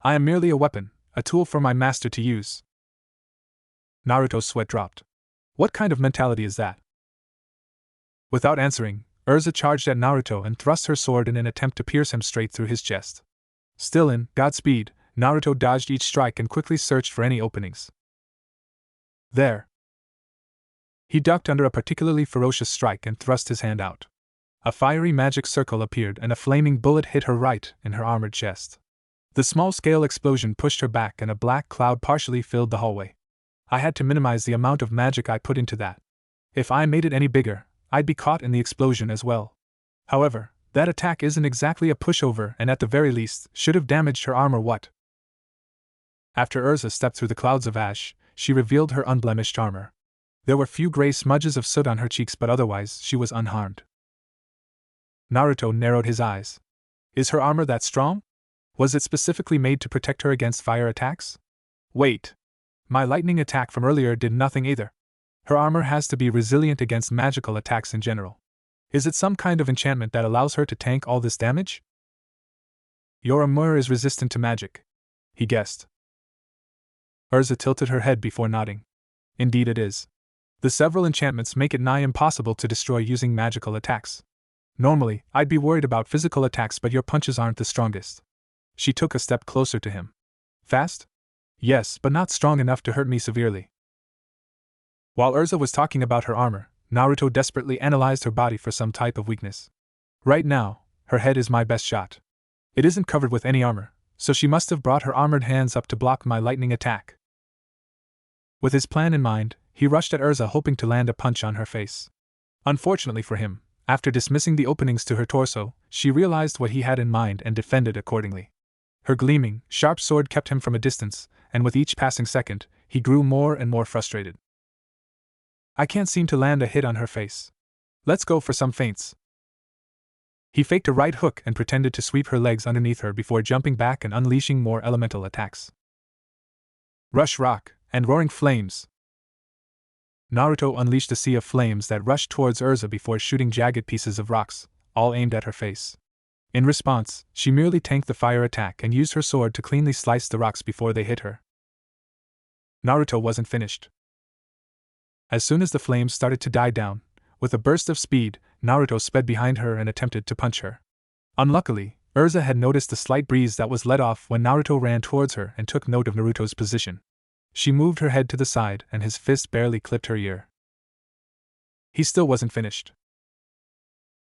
[SPEAKER 1] I am merely a weapon, a tool for my master to use. Naruto's sweat dropped. What kind of mentality is that? Without answering, Urza charged at Naruto and thrust her sword in an attempt to pierce him straight through his chest. Still in Godspeed, Naruto dodged each strike and quickly searched for any openings. There. He ducked under a particularly ferocious strike and thrust his hand out. A fiery magic circle appeared and a flaming bullet hit her right in her armored chest. The small-scale explosion pushed her back and a black cloud partially filled the hallway. I had to minimize the amount of magic I put into that. If I made it any bigger, I'd be caught in the explosion as well. However, that attack isn't exactly a pushover and at the very least should have damaged her armor. What? After Urza stepped through the clouds of ash, she revealed her unblemished armor. There were few gray smudges of soot on her cheeks but otherwise she was unharmed. Naruto narrowed his eyes. Is her armor that strong? Was it specifically made to protect her against fire attacks? Wait. My lightning attack from earlier did nothing either. Her armor has to be resilient against magical attacks in general. Is it some kind of enchantment that allows her to tank all this damage? Your armor is resistant to magic, he guessed. Urza tilted her head before nodding. Indeed it is. The several enchantments make it nigh impossible to destroy using magical attacks. Normally, I'd be worried about physical attacks but your punches aren't the strongest. She took a step closer to him. Fast? Yes, but not strong enough to hurt me severely. While Urza was talking about her armor, Naruto desperately analyzed her body for some type of weakness. Right now, her head is my best shot. It isn't covered with any armor, so she must have brought her armored hands up to block my lightning attack. With his plan in mind, he rushed at Urza hoping to land a punch on her face. Unfortunately for him, after dismissing the openings to her torso, she realized what he had in mind and defended accordingly. Her gleaming, sharp sword kept him from a distance, and with each passing second, he grew more and more frustrated. I can't seem to land a hit on her face. Let's go for some feints. He faked a right hook and pretended to sweep her legs underneath her before jumping back and unleashing more elemental attacks. Rush Rock and Roaring Flames. Naruto unleashed a sea of flames that rushed towards Urza before shooting jagged pieces of rocks, all aimed at her face. In response, she merely tanked the fire attack and used her sword to cleanly slice the rocks before they hit her. Naruto wasn't finished. As soon as the flames started to die down, with a burst of speed, Naruto sped behind her and attempted to punch her. Unluckily, Urza had noticed the slight breeze that was let off when Naruto ran towards her and took note of Naruto's position. She moved her head to the side and his fist barely clipped her ear. He still wasn't finished.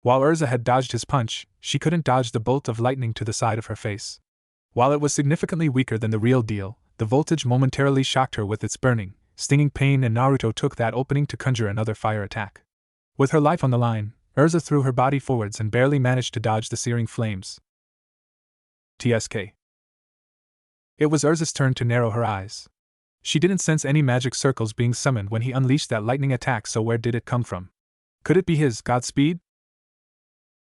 [SPEAKER 1] While Urza had dodged his punch, she couldn't dodge the bolt of lightning to the side of her face. While it was significantly weaker than the real deal, the voltage momentarily shocked her with its burning, stinging pain, and Naruto took that opening to conjure another fire attack. With her life on the line, Urza threw her body forwards and barely managed to dodge the searing flames. TSK. It was Urza's turn to narrow her eyes. She didn't sense any magic circles being summoned when he unleashed that lightning attack, so where did it come from? Could it be his Godspeed?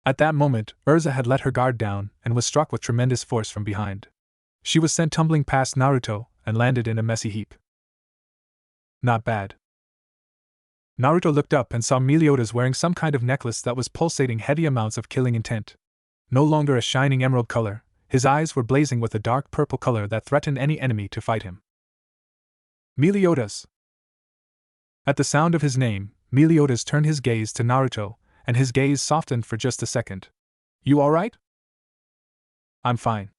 [SPEAKER 1] At that moment, Urza had let her guard down and was struck with tremendous force from behind. She was sent tumbling past Naruto and landed in a messy heap. Not bad. Naruto looked up and saw Meliodas wearing some kind of necklace that was pulsating heavy amounts of killing intent. No longer a shining emerald color, his eyes were blazing with a dark purple color that threatened any enemy to fight him. Meliodas! At the sound of his name, Meliodas turned his gaze to Naruto, and his gaze softened for just a second. You alright? I'm fine.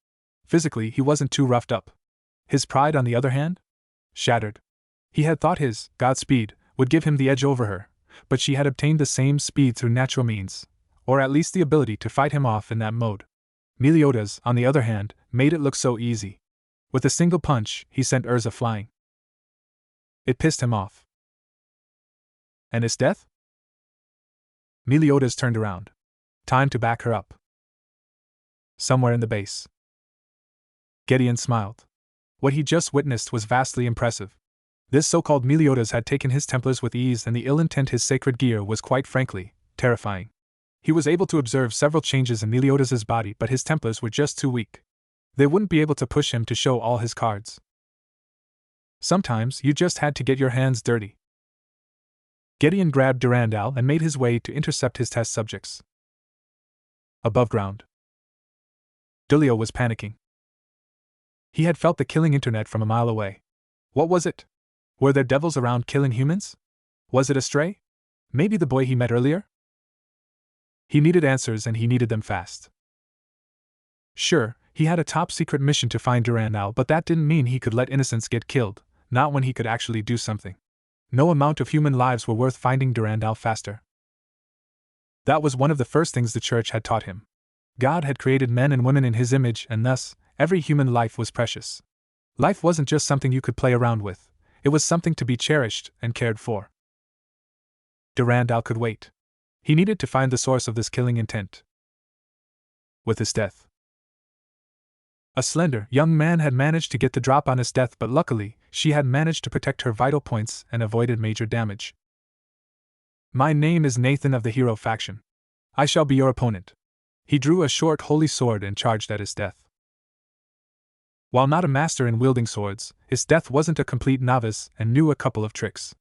[SPEAKER 1] Physically, he wasn't too roughed up. His pride, on the other hand? Shattered. He had thought his Godspeed would give him the edge over her, but she had obtained the same speed through natural means, or at least the ability to fight him off in that mode. Meliodas, on the other hand, made it look so easy. With a single punch, he sent Urza flying. It pissed him off. And his death? Meliodas turned around. Time to back her up. Somewhere in the base. Gideon smiled. What he just witnessed was vastly impressive. This so-called Meliodas had taken his Templars with ease, and the ill intent his sacred gear was, quite frankly, terrifying. He was able to observe several changes in Meliodas's body, but his Templars were just too weak. They wouldn't be able to push him to show all his cards. Sometimes you just had to get your hands dirty. Gideon grabbed Durandal and made his way to intercept his test subjects. Above ground, Dulio was panicking. He had felt the killing internet from a mile away. What was it? Were there devils around killing humans? Was it a stray? Maybe the boy he met earlier? He needed answers, and he needed them fast. Sure, he had a top-secret mission to find Durandal, but that didn't mean he could let innocents get killed, not when he could actually do something. No amount of human lives were worth finding Durandal faster. That was one of the first things the church had taught him. God had created men and women in his image, and thus, every human life was precious. Life wasn't just something you could play around with, it was something to be cherished and cared for. Durandal could wait. He needed to find the source of this killing intent. With his death, a slender, young man had managed to get the drop on his death, but luckily, she had managed to protect her vital points and avoided major damage. My name is Nathan of the Hero faction. I shall be your opponent. He drew a short holy sword and charged at his death. While not a master in wielding swords, his death wasn't a complete novice and knew a couple of tricks.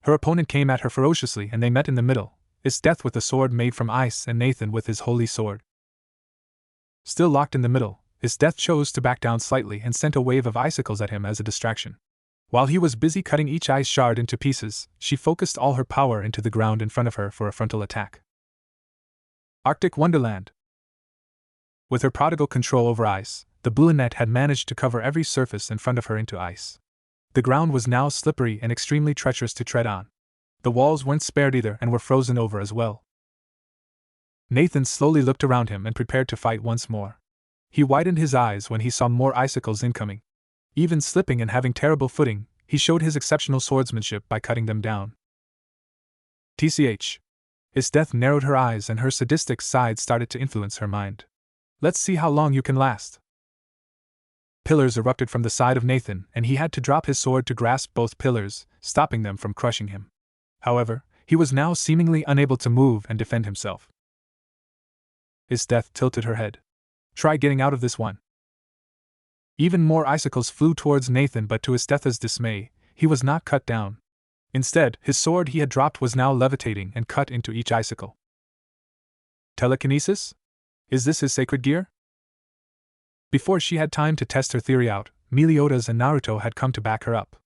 [SPEAKER 1] Her opponent came at her ferociously and they met in the middle, his death with a sword made from ice and Nathan with his holy sword. Still locked in the middle, his death chose to back down slightly and sent a wave of icicles at him as a distraction. While he was busy cutting each ice shard into pieces, she focused all her power into the ground in front of her for a frontal attack. Arctic Wonderland. With her prodigal control over ice, the Bluenet had managed to cover every surface in front of her into ice. The ground was now slippery and extremely treacherous to tread on. The walls weren't spared either and were frozen over as well. Nathan slowly looked around him and prepared to fight once more. He widened his eyes when he saw more icicles incoming. Even slipping and having terrible footing, he showed his exceptional swordsmanship by cutting them down. TCH. His death narrowed her eyes and her sadistic side started to influence her mind. Let's see how long you can last. Pillars erupted from the side of Nathan, and he had to drop his sword to grasp both pillars, stopping them from crushing him. However, he was now seemingly unable to move and defend himself. His death tilted her head. Try getting out of this one. Even more icicles flew towards Nathan, but to his death's dismay, he was not cut down. Instead, his sword he had dropped was now levitating and cut into each icicle. Telekinesis? Is this his sacred gear? Before she had time to test her theory out, Meliodas and Naruto had come to back her up.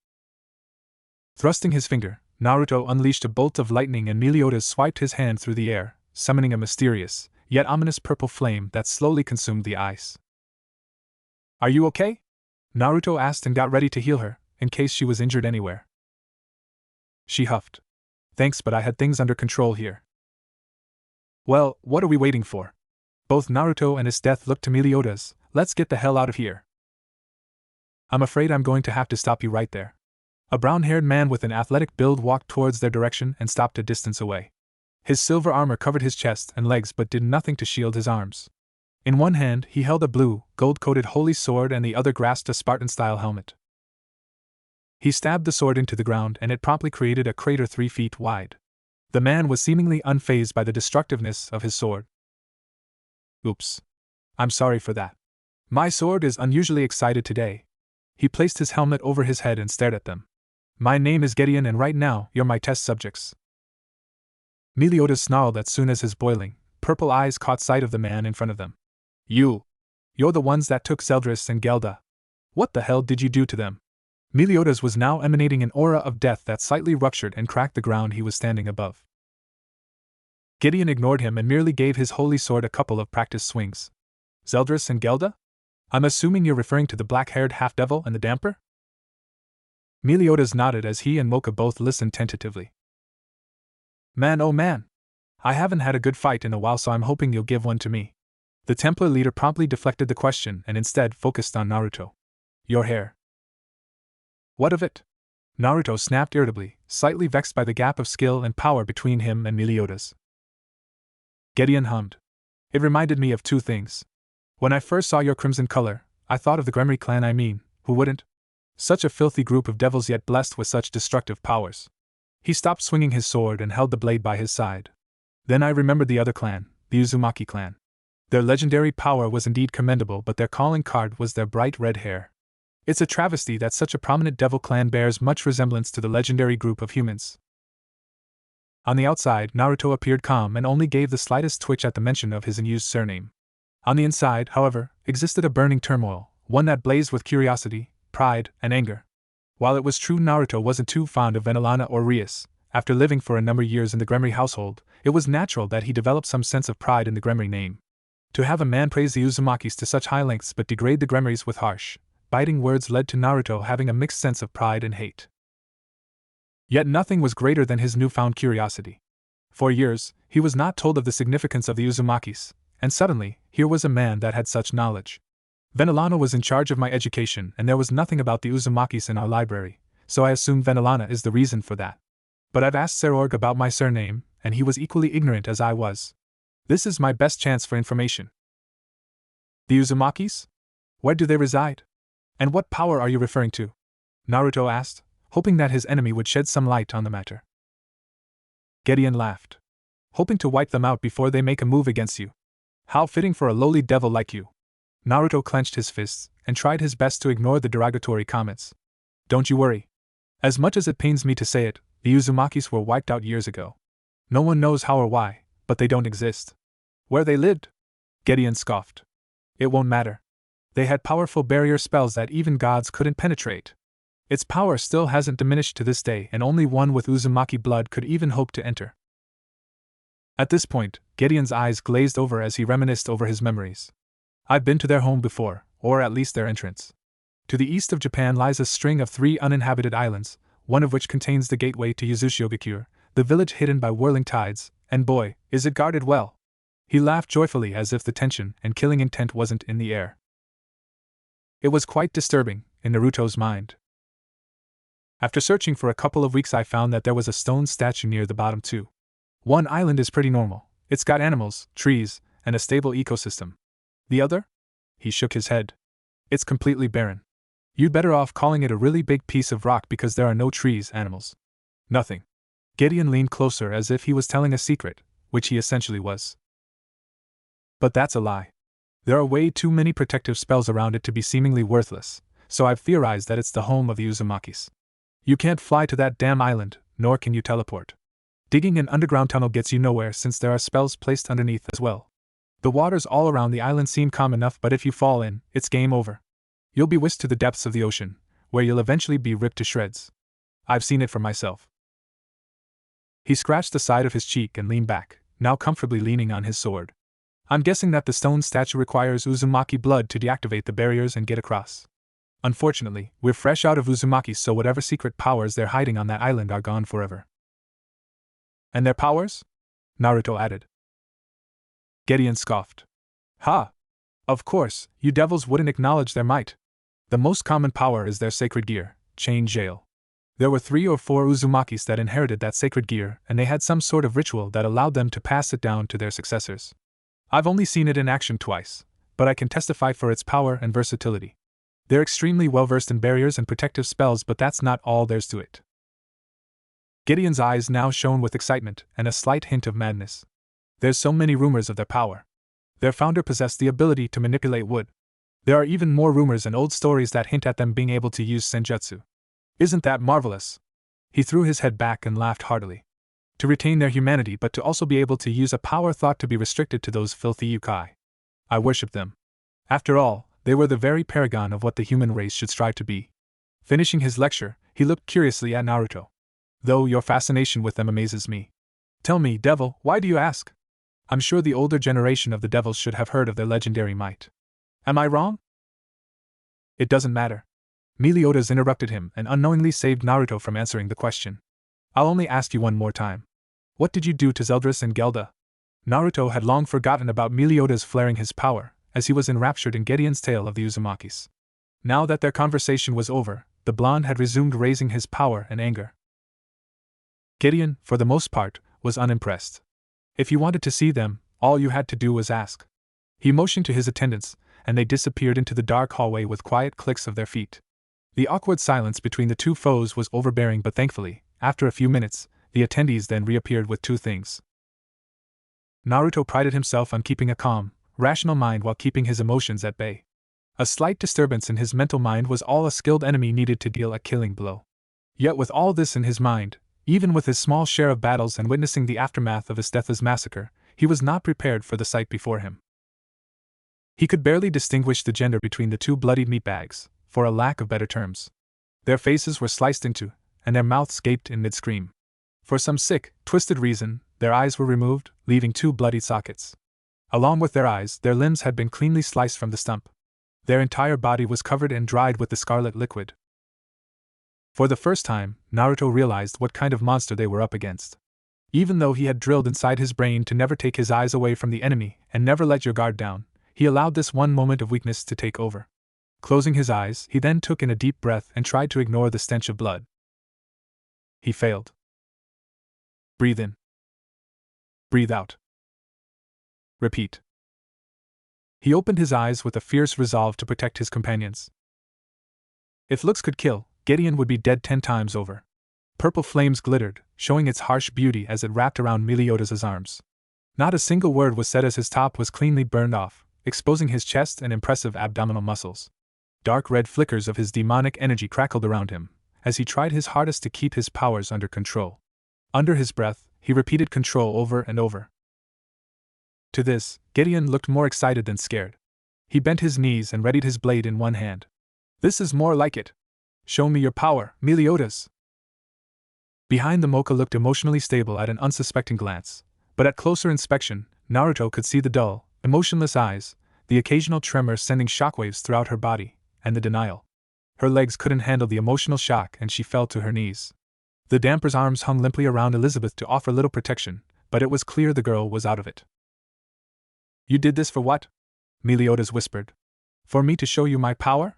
[SPEAKER 1] Thrusting his finger, Naruto unleashed a bolt of lightning and Meliodas swiped his hand through the air, summoning a mysterious, yet ominous purple flame that slowly consumed the ice. Are you okay? Naruto asked and got ready to heal her, in case she was injured anywhere. She huffed. Thanks, but I had things under control here. Well, what are we waiting for? Both Naruto and his death looked to Meliodas, Let's get the hell out of here. I'm afraid I'm going to have to stop you right there. A brown-haired man with an athletic build walked towards their direction and stopped a distance away. His silver armor covered his chest and legs but did nothing to shield his arms. In one hand, he held a blue, gold-coated holy sword and the other grasped a Spartan-style helmet. He stabbed the sword into the ground and it promptly created a crater 3 feet wide. The man was seemingly unfazed by the destructiveness of his sword. Oops. I'm sorry for that. My sword is unusually excited today. He placed his helmet over his head and stared at them. My name is Gideon and right now, you're my test subjects. Meliodas snarled as soon as his boiling, purple eyes caught sight of the man in front of them. You're the ones that took Zeldris and Gelda. What the hell did you do to them? Meliodas was now emanating an aura of death that slightly ruptured and cracked the ground he was standing above. Gideon ignored him and merely gave his holy sword a couple of practice swings. Zeldris and Gelda? I'm assuming you're referring to the black-haired half-devil and the damper? Meliodas nodded as he and Mocha both listened tentatively. Man, oh man! I haven't had a good fight in a while, so I'm hoping you'll give one to me. The Templar leader promptly deflected the question and instead focused on Naruto. Your hair. What of it? Naruto snapped irritably, slightly vexed by the gap of skill and power between him and Meliodas. Gideon hummed. It reminded me of two things. When I first saw your crimson color, I thought of the Gremry clan. Who wouldn't? Such a filthy group of devils yet blessed with such destructive powers. He stopped swinging his sword and held the blade by his side. Then I remembered the other clan, the Uzumaki clan. Their legendary power was indeed commendable, but their calling card was their bright red hair. It's a travesty that such a prominent devil clan bears much resemblance to the legendary group of humans. On the outside, Naruto appeared calm and only gave the slightest twitch at the mention of his unused surname. On the inside, however, existed a burning turmoil, one that blazed with curiosity, pride, and anger. While it was true Naruto wasn't too fond of Venelana or Rias, after living for a number of years in the Gremry household, it was natural that he developed some sense of pride in the Gremry name. To have a man praise the Uzumakis to such high lengths but degrade the Gremrys with harsh, biting words led to Naruto having a mixed sense of pride and hate. Yet nothing was greater than his newfound curiosity. For years, he was not told of the significance of the Uzumakis, and suddenly, here was a man that had such knowledge. Venelana was in charge of my education and there was nothing about the Uzumakis in our library, so I assumed Venelana is the reason for that. But I've asked Serorg about my surname, and he was equally ignorant as I was. This is my best chance for information. The Uzumakis? Where do they reside? And what power are you referring to? Naruto asked, hoping that his enemy would shed some light on the matter. Gideon laughed. Hoping to wipe them out before they make a move against you. How fitting for a lowly devil like you. Naruto clenched his fists and tried his best to ignore the derogatory comments. Don't you worry. As much as it pains me to say it, the Uzumakis were wiped out years ago. No one knows how or why, but they don't exist. Where they lived? Gideon scoffed. It won't matter. They had powerful barrier spells that even gods couldn't penetrate. Its power still hasn't diminished to this day, and only one with Uzumaki blood could even hope to enter. At this point, Gideon's eyes glazed over as he reminisced over his memories. I've been to their home before, or at least their entrance. To the east of Japan lies a string of 3 uninhabited islands, one of which contains the gateway to Yuzushiogakure, the village hidden by whirling tides, and boy, is it guarded well. He laughed joyfully as if the tension and killing intent wasn't in the air. It was quite disturbing, in Naruto's mind. After searching for a couple of weeks I found that there was a stone statue near the bottom too. One island is pretty normal, it's got animals, trees, and a stable ecosystem. The other? He shook his head. It's completely barren. You'd better off calling it a really big piece of rock because there are no trees, animals. Nothing. Gideon leaned closer as if he was telling a secret, which he essentially was. But that's a lie. There are way too many protective spells around it to be seemingly worthless, so I've theorized that it's the home of the Uzumakis. You can't fly to that damn island, nor can you teleport. Digging an underground tunnel gets you nowhere since there are spells placed underneath as well. The waters all around the island seem calm enough, but if you fall in, it's game over. You'll be whisked to the depths of the ocean, where you'll eventually be ripped to shreds. I've seen it for myself. He scratched the side of his cheek and leaned back, now comfortably leaning on his sword. I'm guessing that the stone statue requires Uzumaki blood to deactivate the barriers and get across. Unfortunately, we're fresh out of Uzumaki, so whatever secret powers they're hiding on that island are gone forever. And their powers? Naruto added. Gideon scoffed. Ha! Of course, you devils wouldn't acknowledge their might. The most common power is their sacred gear, chain jail. There were 3 or 4 Uzumakis that inherited that sacred gear, and they had some sort of ritual that allowed them to pass it down to their successors. I've only seen it in action twice, but I can testify for its power and versatility. They're extremely well-versed in barriers and protective spells, but that's not all there's to it. Gideon's eyes now shone with excitement and a slight hint of madness. There's so many rumors of their power. Their founder possessed the ability to manipulate wood. There are even more rumors and old stories that hint at them being able to use senjutsu. Isn't that marvelous? He threw his head back and laughed heartily. To retain their humanity, but to also be able to use a power thought to be restricted to those filthy yokai. I worship them. After all, they were the very paragon of what the human race should strive to be. Finishing his lecture, he looked curiously at Naruto. Though your fascination with them amazes me. Tell me, devil, why do you ask? I'm sure the older generation of the devils should have heard of their legendary might. Am I wrong? It doesn't matter. Meliodas interrupted him and unknowingly saved Naruto from answering the question. I'll only ask you one more time. What did you do to Zeldris and Gelda? Naruto had long forgotten about Meliodas flaring his power, as he was enraptured in Gideon's tale of the Uzumakis. Now that their conversation was over, the blonde had resumed raising his power and anger. Gideon, for the most part, was unimpressed. If you wanted to see them, all you had to do was ask. He motioned to his attendants, and they disappeared into the dark hallway with quiet clicks of their feet. The awkward silence between the two foes was overbearing, but thankfully, after a few minutes, the attendees then reappeared with 2 things. Naruto prided himself on keeping a calm, rational mind while keeping his emotions at bay. A slight disturbance in his mental mind was all a skilled enemy needed to deal a killing blow. Yet with all this in his mind, even with his small share of battles and witnessing the aftermath of Estetha's massacre, he was not prepared for the sight before him. He could barely distinguish the gender between the 2 bloodied meatbags, for a lack of better terms. Their faces were sliced into, and their mouths gaped in mid-scream. For some sick, twisted reason, their eyes were removed, leaving 2 bloody sockets. Along with their eyes, their limbs had been cleanly sliced from the stump. Their entire body was covered and dried with the scarlet liquid. For the first time, Naruto realized what kind of monster they were up against. Even though he had drilled inside his brain to never take his eyes away from the enemy and never let your guard down, he allowed this one moment of weakness to take over. Closing his eyes, he then took in a deep breath and tried to ignore the stench of blood. He failed. Breathe in. Breathe out. Repeat. He opened his eyes with a fierce resolve to protect his companions. If looks could kill, Gideon would be dead 10 times over. Purple flames glittered, showing its harsh beauty as it wrapped around Meliodas' arms. Not a single word was said as his top was cleanly burned off, exposing his chest and impressive abdominal muscles. Dark red flickers of his demonic energy crackled around him, as he tried his hardest to keep his powers under control. Under his breath, he repeated control over and over. To this, Gideon looked more excited than scared. He bent his knees and readied his blade in one hand. This is more like it. Show me your power, Meliodas. Behind the Mocha looked emotionally stable at an unsuspecting glance, but at closer inspection, Naruto could see the dull, emotionless eyes, the occasional tremor sending shockwaves throughout her body, and the denial. Her legs couldn't handle the emotional shock and she fell to her knees. The damper's arms hung limply around Elizabeth to offer little protection, but it was clear the girl was out of it. You did this for what? Meliodas whispered. For me to show you my power?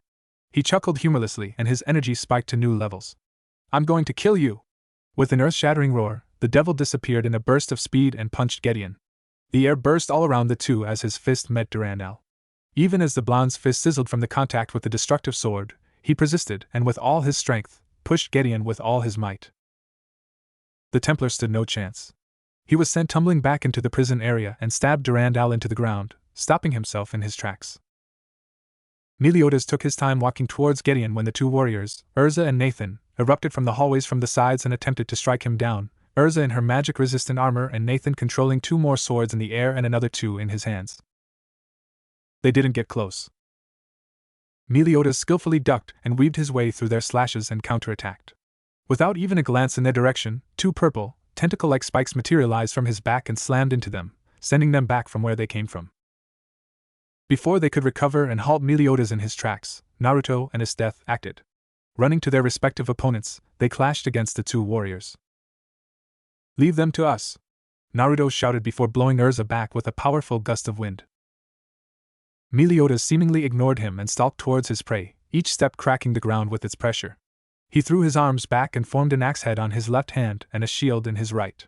[SPEAKER 1] He chuckled humorlessly and his energy spiked to new levels. I'm going to kill you! With an earth-shattering roar, the devil disappeared in a burst of speed and punched Gideon. The air burst all around the two as his fist met Durandal. Even as the blonde's fist sizzled from the contact with the destructive sword, he persisted and with all his strength, pushed Gideon with all his might. The Templar stood no chance. He was sent tumbling back into the prison area and stabbed Durandal into the ground, stopping himself in his tracks. Meliodas took his time walking towards Gideon when the 2 warriors, Urza and Nathan, erupted from the hallways from the sides and attempted to strike him down, Urza in her magic-resistant armor and Nathan controlling 2 more swords in the air and another 2 in his hands. They didn't get close. Meliodas skillfully ducked and weaved his way through their slashes and counterattacked. Without even a glance in their direction, 2 purple, tentacle-like spikes materialized from his back and slammed into them, sending them back from where they came from. Before they could recover and halt Meliodas in his tracks, Naruto and Estetha acted. Running to their respective opponents, they clashed against the 2 warriors. Leave them to us! Naruto shouted before blowing Urza back with a powerful gust of wind. Meliodas seemingly ignored him and stalked towards his prey, each step cracking the ground with its pressure. He threw his arms back and formed an axe head on his left hand and a shield in his right.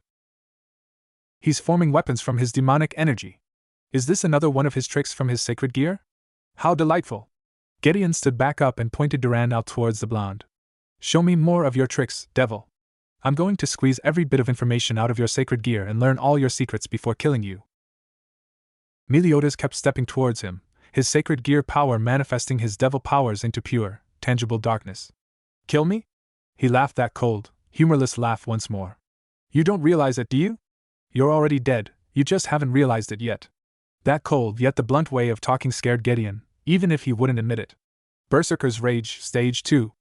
[SPEAKER 1] He's forming weapons from his demonic energy. Is this another one of his tricks from his sacred gear? How delightful! Gideon stood back up and pointed Durandal towards the blonde. Show me more of your tricks, devil. I'm going to squeeze every bit of information out of your sacred gear and learn all your secrets before killing you. Meliodas kept stepping towards him, his sacred gear power manifesting his devil powers into pure, tangible darkness. Kill me? He laughed that cold, humorless laugh once more. You don't realize it, do you? You're already dead, you just haven't realized it yet. That cold yet the blunt way of talking scared Gideon, even if he wouldn't admit it. Berserker's Rage, Stage 2.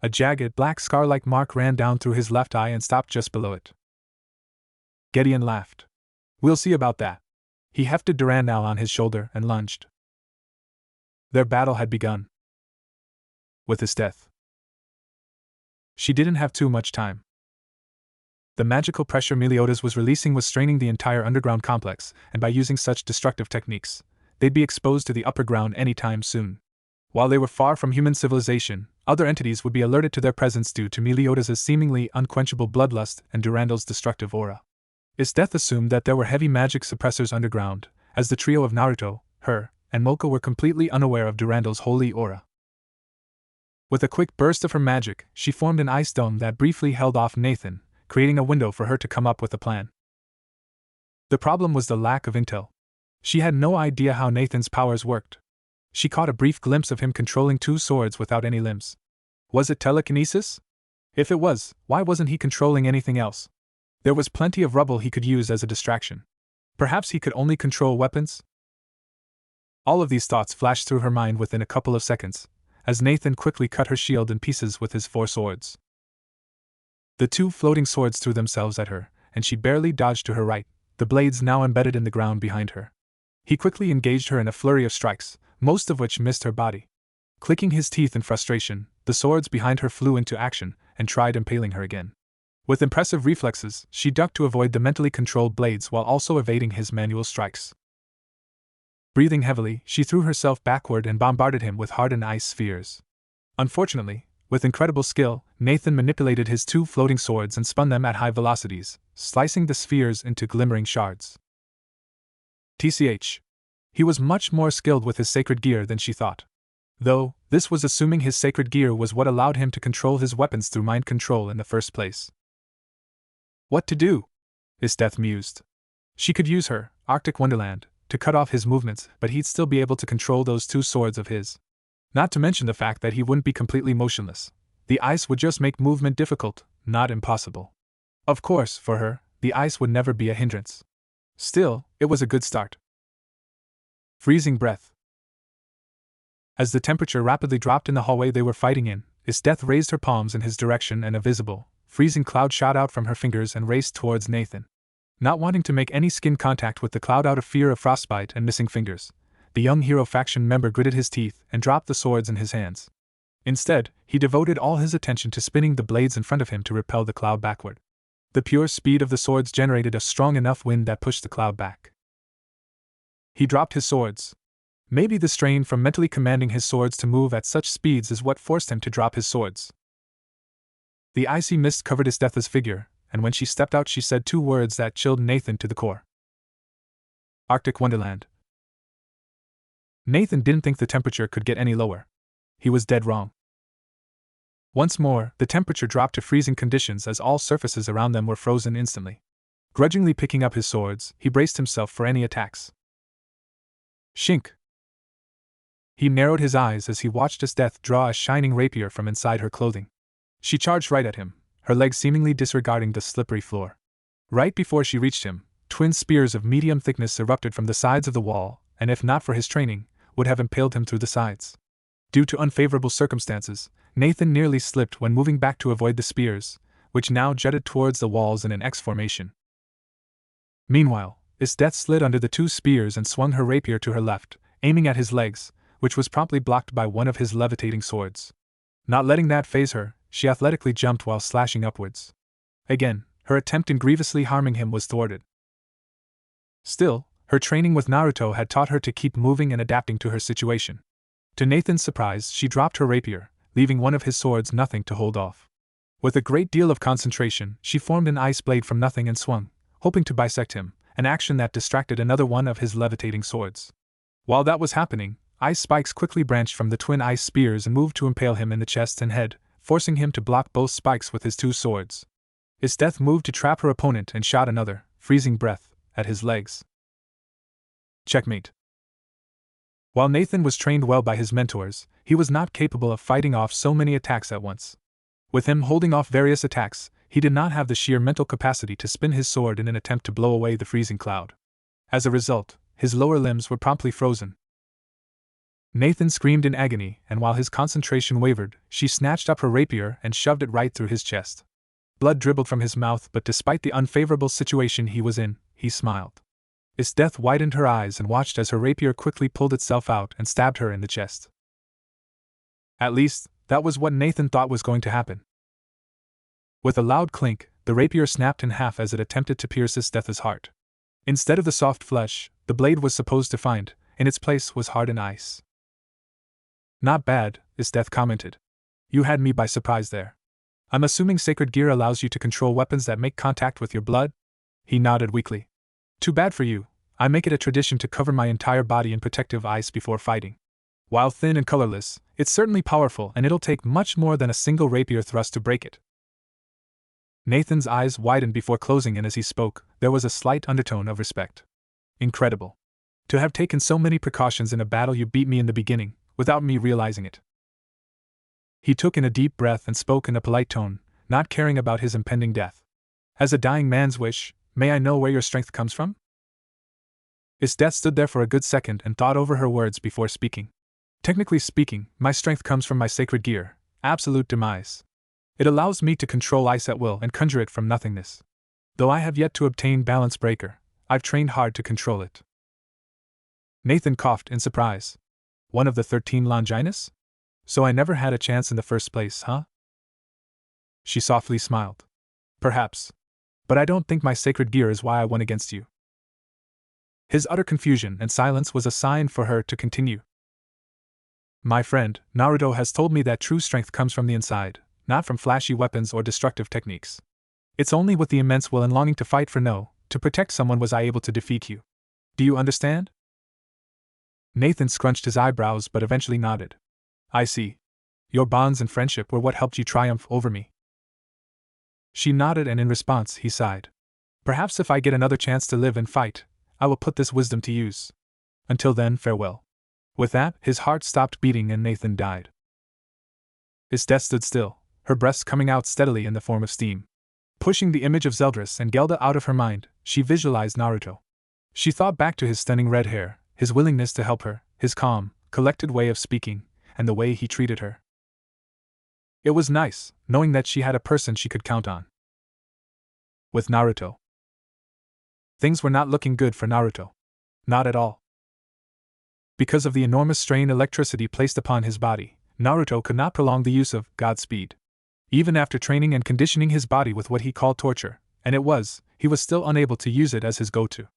[SPEAKER 1] A jagged, black scar-like mark ran down through his left eye and stopped just below it. Gideon laughed. We'll see about that. He hefted Durandal on his shoulder and lunged. Their battle had begun. With his death. She didn't have too much time. The magical pressure Meliodas was releasing was straining the entire underground complex, and by using such destructive techniques, they'd be exposed to the upper ground any time soon. While they were far from human civilization, other entities would be alerted to their presence due to Meliodas' seemingly unquenchable bloodlust and Durandal's destructive aura. His death assumed that there were heavy magic suppressors underground, as the trio of Naruto, her, and Mocha were completely unaware of Durandal's holy aura. With a quick burst of her magic, she formed an ice dome that briefly held off Nathan, creating a window for her to come up with a plan. The problem was the lack of intel. She had no idea how Nathan's powers worked. She caught a brief glimpse of him controlling 2 swords without any limbs. Was it telekinesis? If it was, why wasn't he controlling anything else? There was plenty of rubble he could use as a distraction. Perhaps he could only control weapons? All of these thoughts flashed through her mind within a couple of seconds, as Nathan quickly cut her shield in pieces with his 4 swords. The 2 floating swords threw themselves at her, and she barely dodged to her right, the blades now embedded in the ground behind her. He quickly engaged her in a flurry of strikes, most of which missed her body. Clicking his teeth in frustration, the swords behind her flew into action and tried impaling her again. With impressive reflexes, she ducked to avoid the mentally controlled blades while also evading his manual strikes. Breathing heavily, she threw herself backward and bombarded him with hardened ice spheres. Unfortunately, with incredible skill, Nathan manipulated his 2 floating swords and spun them at high velocities, slicing the spheres into glimmering shards. TCH. He was much more skilled with his sacred gear than she thought. Though, this was assuming his sacred gear was what allowed him to control his weapons through mind control in the first place. What to do? Isdeth mused. She could use her, Arctic Wonderland, to cut off his movements, but he'd still be able to control those 2 swords of his. Not to mention the fact that he wouldn't be completely motionless. The ice would just make movement difficult, not impossible. Of course, for her, the ice would never be a hindrance. Still, it was a good start. Freezing breath. As the temperature rapidly dropped in the hallway they were fighting in, Isdeth raised her palms in his direction and a visible, freezing cloud shot out from her fingers and raced towards Nathan. Not wanting to make any skin contact with the cloud out of fear of frostbite and missing fingers, the young hero faction member gritted his teeth and dropped the swords in his hands. Instead, he devoted all his attention to spinning the blades in front of him to repel the cloud backward. The pure speed of the swords generated a strong enough wind that pushed the cloud back. He dropped his swords. Maybe the strain from mentally commanding his swords to move at such speeds is what forced him to drop his swords. The icy mist covered Isdeth's figure, and when she stepped out she said 2 words that chilled Nathan to the core. Arctic Wonderland. Nathan didn't think the temperature could get any lower. He was dead wrong. Once more, the temperature dropped to freezing conditions as all surfaces around them were frozen instantly. Grudgingly picking up his swords, he braced himself for any attacks. Shink. He narrowed his eyes as he watched Isdeth draw a shining rapier from inside her clothing. She charged right at him, her legs seemingly disregarding the slippery floor. Right before she reached him, 2 spears of medium thickness erupted from the sides of the wall, and if not for his training, would have impaled him through the sides. Due to unfavorable circumstances, Nathan nearly slipped when moving back to avoid the spears, which now jutted towards the walls in an X formation. Meanwhile, Isdeth slid under the 2 spears and swung her rapier to her left, aiming at his legs, which was promptly blocked by one of his levitating swords. Not letting that faze her, she athletically jumped while slashing upwards. Again, her attempt in grievously harming him was thwarted. Still, Her training with Naruto had taught her to keep moving and adapting to her situation. To Nathan's surprise, she dropped her rapier, leaving one of his swords nothing to hold off. With a great deal of concentration, she formed an ice blade from nothing and swung, hoping to bisect him, an action that distracted another one of his levitating swords. While that was happening, ice spikes quickly branched from the twin ice spears and moved to impale him in the chest and head, forcing him to block both spikes with his two swords. His death moved to trap her opponent and shot another, freezing breath, at his legs. Checkmate. While Nathan was trained well by his mentors, he was not capable of fighting off so many attacks at once. With him holding off various attacks, he did not have the sheer mental capacity to spin his sword in an attempt to blow away the freezing cloud. As a result, his lower limbs were promptly frozen. Nathan screamed in agony, and while his concentration wavered, she snatched up her rapier and shoved it right through his chest. Blood dribbled from his mouth, but despite the unfavorable situation he was in, he smiled. His death widened her eyes and watched as her rapier quickly pulled itself out and stabbed her in the chest. At least, that was what Nathan thought was going to happen. With a loud clink, the rapier snapped in half as it attempted to pierce Death's heart. Instead of the soft flesh the blade was supposed to find, in its place was hardened ice. "Not bad," Death commented. "You had me by surprise there. I'm assuming sacred gear allows you to control weapons that make contact with your blood?" He nodded weakly. "Too bad for you. I make it a tradition to cover my entire body in protective ice before fighting. While thin and colorless, it's certainly powerful, and it'll take much more than a single rapier thrust to break it." Nathan's eyes widened before closing, and as he spoke, there was a slight undertone of respect. "Incredible. To have taken so many precautions in a battle you beat me in the beginning, without me realizing it." He took in a deep breath and spoke in a polite tone, not caring about his impending death. "As a dying man's wish, may I know where your strength comes from?" Death stood there for a good second and thought over her words before speaking. "Technically speaking, my strength comes from my sacred gear, Absolute Demise. It allows me to control ice at will and conjure it from nothingness. Though I have yet to obtain Balance Breaker, I've trained hard to control it." Nathan coughed in surprise. "One of the 13 Longinus? So I never had a chance in the first place, huh?" She softly smiled. "Perhaps. But I don't think my sacred gear is why I won against you." His utter confusion and silence was a sign for her to continue. "My friend, Naruto has told me that true strength comes from the inside, not from flashy weapons or destructive techniques. It's only with the immense will and longing to fight to protect someone was I able to defeat you. Do you understand?" Nathan scrunched his eyebrows but eventually nodded. "I see. Your bonds and friendship were what helped you triumph over me." She nodded, and in response he sighed. "Perhaps if I get another chance to live and fight, I will put this wisdom to use. Until then, farewell." With that, his heart stopped beating and Nathan died. Death stood still, her breaths coming out steadily in the form of steam. Pushing the image of Zeldris and Gelda out of her mind, she visualized Naruto. She thought back to his stunning red hair, his willingness to help her, his calm, collected way of speaking, and the way he treated her. It was nice, knowing that she had a person she could count on. With Naruto, things were not looking good for Naruto. Not at all. Because of the enormous strain electricity placed upon his body, Naruto could not prolong the use of Godspeed. Even after training and conditioning his body with what he called torture, and he was still unable to use it as his go-to.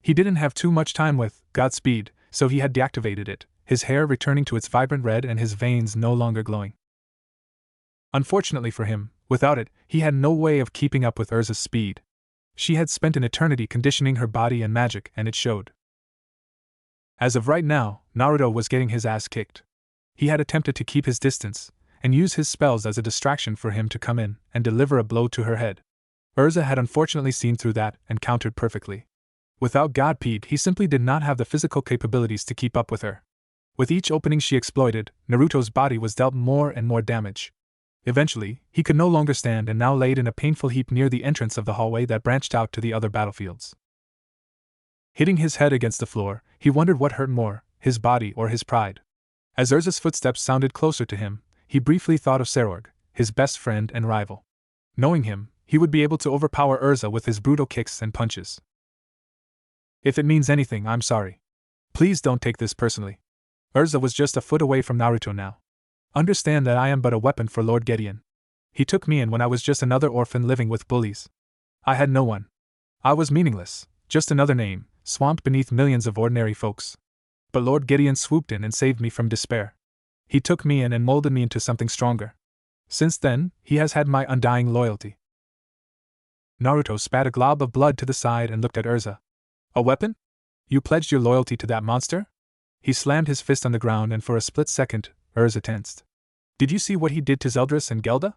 [SPEAKER 1] He didn't have too much time with Godspeed, so he had deactivated it, his hair returning to its vibrant red and his veins no longer glowing. Unfortunately for him, without it, he had no way of keeping up with Urza's speed. She had spent an eternity conditioning her body and magic, and it showed. As of right now, Naruto was getting his ass kicked. He had attempted to keep his distance, and use his spells as a distraction for him to come in and deliver a blow to her head. Urza had unfortunately seen through that and countered perfectly. Without Godspeed, he simply did not have the physical capabilities to keep up with her. With each opening she exploited, Naruto's body was dealt more and more damage. Eventually, he could no longer stand and now laid in a painful heap near the entrance of the hallway that branched out to the other battlefields. Hitting his head against the floor, he wondered what hurt more, his body or his pride. As Urza's footsteps sounded closer to him, he briefly thought of Serorg, his best friend and rival. Knowing him, he would be able to overpower Urza with his brutal kicks and punches. "If it means anything, I'm sorry. Please don't take this personally." Urza was just a foot away from Naruto now. "Understand that I am but a weapon for Lord Gedeon. He took me in when I was just another orphan living with bullies. I had no one. I was meaningless, just another name, swamped beneath millions of ordinary folks. But Lord Gideon swooped in and saved me from despair. He took me in and molded me into something stronger. Since then, he has had my undying loyalty. Naruto spat a glob of blood to the side and looked at Urza. A weapon? You pledged your loyalty to that monster? He slammed his fist on the ground and for a split second, Urza tensed. Did you see what he did to Zeldris and Gelda?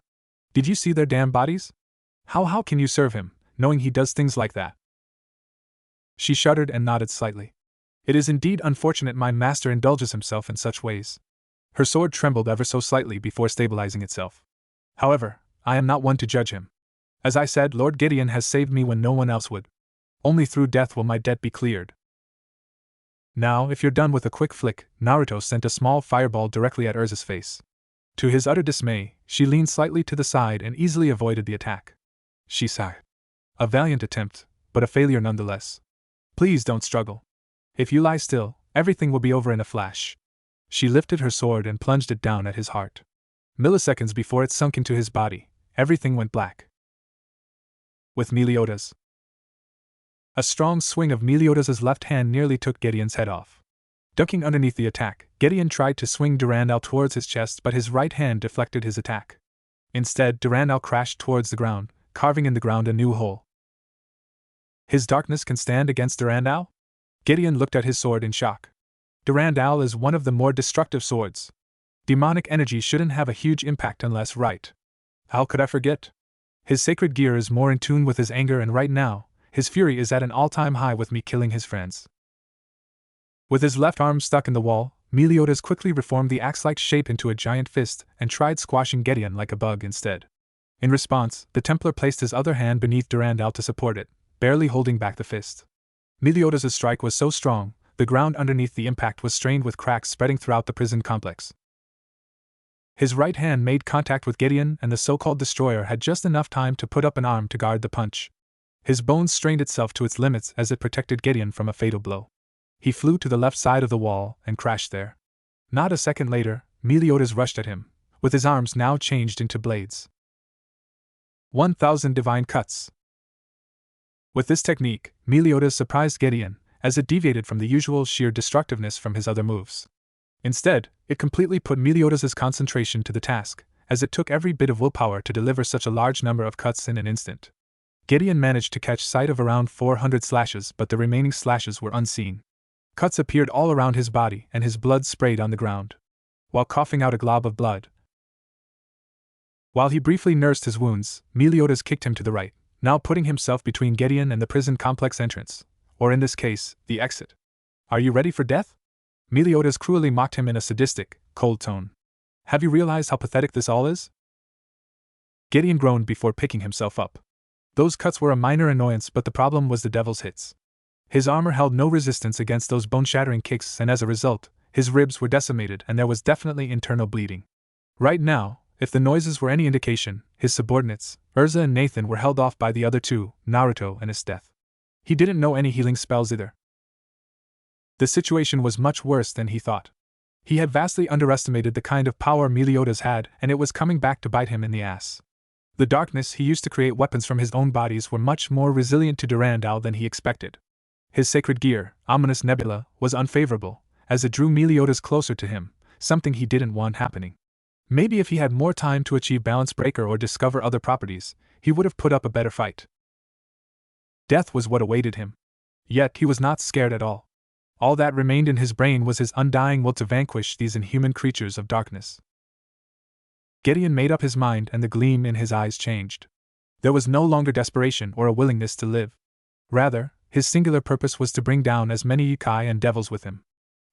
[SPEAKER 1] Did you see their damn bodies? How can you serve him, knowing he does things like that? She shuddered and nodded slightly. It is indeed unfortunate my master indulges himself in such ways. Her sword trembled ever so slightly before stabilizing itself. However, I am not one to judge him. As I said, Lord Gideon has saved me when no one else would. Only through death will my debt be cleared. Now, if you're done with a quick flick, Naruto sent a small fireball directly at Urza's face. To his utter dismay, she leaned slightly to the side and easily avoided the attack. She sighed. A valiant attempt, but a failure nonetheless. Please don't struggle. If you lie still, everything will be over in a flash. She lifted her sword and plunged it down at his heart. Milliseconds before it sunk into his body, everything went black. With Meliodas. A strong swing of Meliodas' left hand nearly took Gideon's head off. Ducking underneath the attack, Gideon tried to swing Durandal towards his chest, but his right hand deflected his attack. Instead, Durandal crashed towards the ground, carving in the ground a new hole. His darkness can stand against Durandal? Gideon looked at his sword in shock. Durandal is one of the more destructive swords. Demonic energy shouldn't have a huge impact unless right. How could I forget? His sacred gear is more in tune with his anger, and right now, his fury is at an all-time high with me killing his friends. With his left arm stuck in the wall, Meliodas quickly reformed the axe-like shape into a giant fist and tried squashing Gideon like a bug instead. In response, the Templar placed his other hand beneath Durandal to support it, barely holding back the fist. Meliodas' strike was so strong, the ground underneath the impact was strained with cracks spreading throughout the prison complex. His right hand made contact with Gideon, and the so-called destroyer had just enough time to put up an arm to guard the punch. His bones strained itself to its limits as it protected Gideon from a fatal blow. He flew to the left side of the wall and crashed there. Not a second later, Meliodas rushed at him, with his arms now changed into blades. 1,000 divine cuts. With this technique, Meliodas surprised Gideon, as it deviated from the usual sheer destructiveness from his other moves. Instead, it completely put Meliodas' concentration to the task, as it took every bit of willpower to deliver such a large number of cuts in an instant. Gideon managed to catch sight of around 400 slashes, but the remaining slashes were unseen. Cuts appeared all around his body, and his blood sprayed on the ground. While coughing out a glob of blood. While he briefly nursed his wounds, Meliodas kicked him to the right, now putting himself between Gideon and the prison complex entrance, or in this case, the exit. Are you ready for death? Meliodas cruelly mocked him in a sadistic, cold tone. Have you realized how pathetic this all is? Gideon groaned before picking himself up. Those cuts were a minor annoyance, but the problem was the devil's hits. His armor held no resistance against those bone-shattering kicks, and as a result, his ribs were decimated and there was definitely internal bleeding. Right now, if the noises were any indication, his subordinates, Urza and Nathan, were held off by the other two, Naruto and his death. He didn't know any healing spells either. The situation was much worse than he thought. He had vastly underestimated the kind of power Meliodas had, and it was coming back to bite him in the ass. The darkness he used to create weapons from his own bodies were much more resilient to Durandal than he expected. His sacred gear, Ominous Nebula, was unfavorable, as it drew Meliodas closer to him, something he didn't want happening. Maybe if he had more time to achieve Balance Breaker or discover other properties, he would have put up a better fight. Death was what awaited him. Yet he was not scared at all. All that remained in his brain was his undying will to vanquish these inhuman creatures of darkness. Gideon made up his mind, and the gleam in his eyes changed. There was no longer desperation or a willingness to live. Rather, his singular purpose was to bring down as many yokai and devils with him.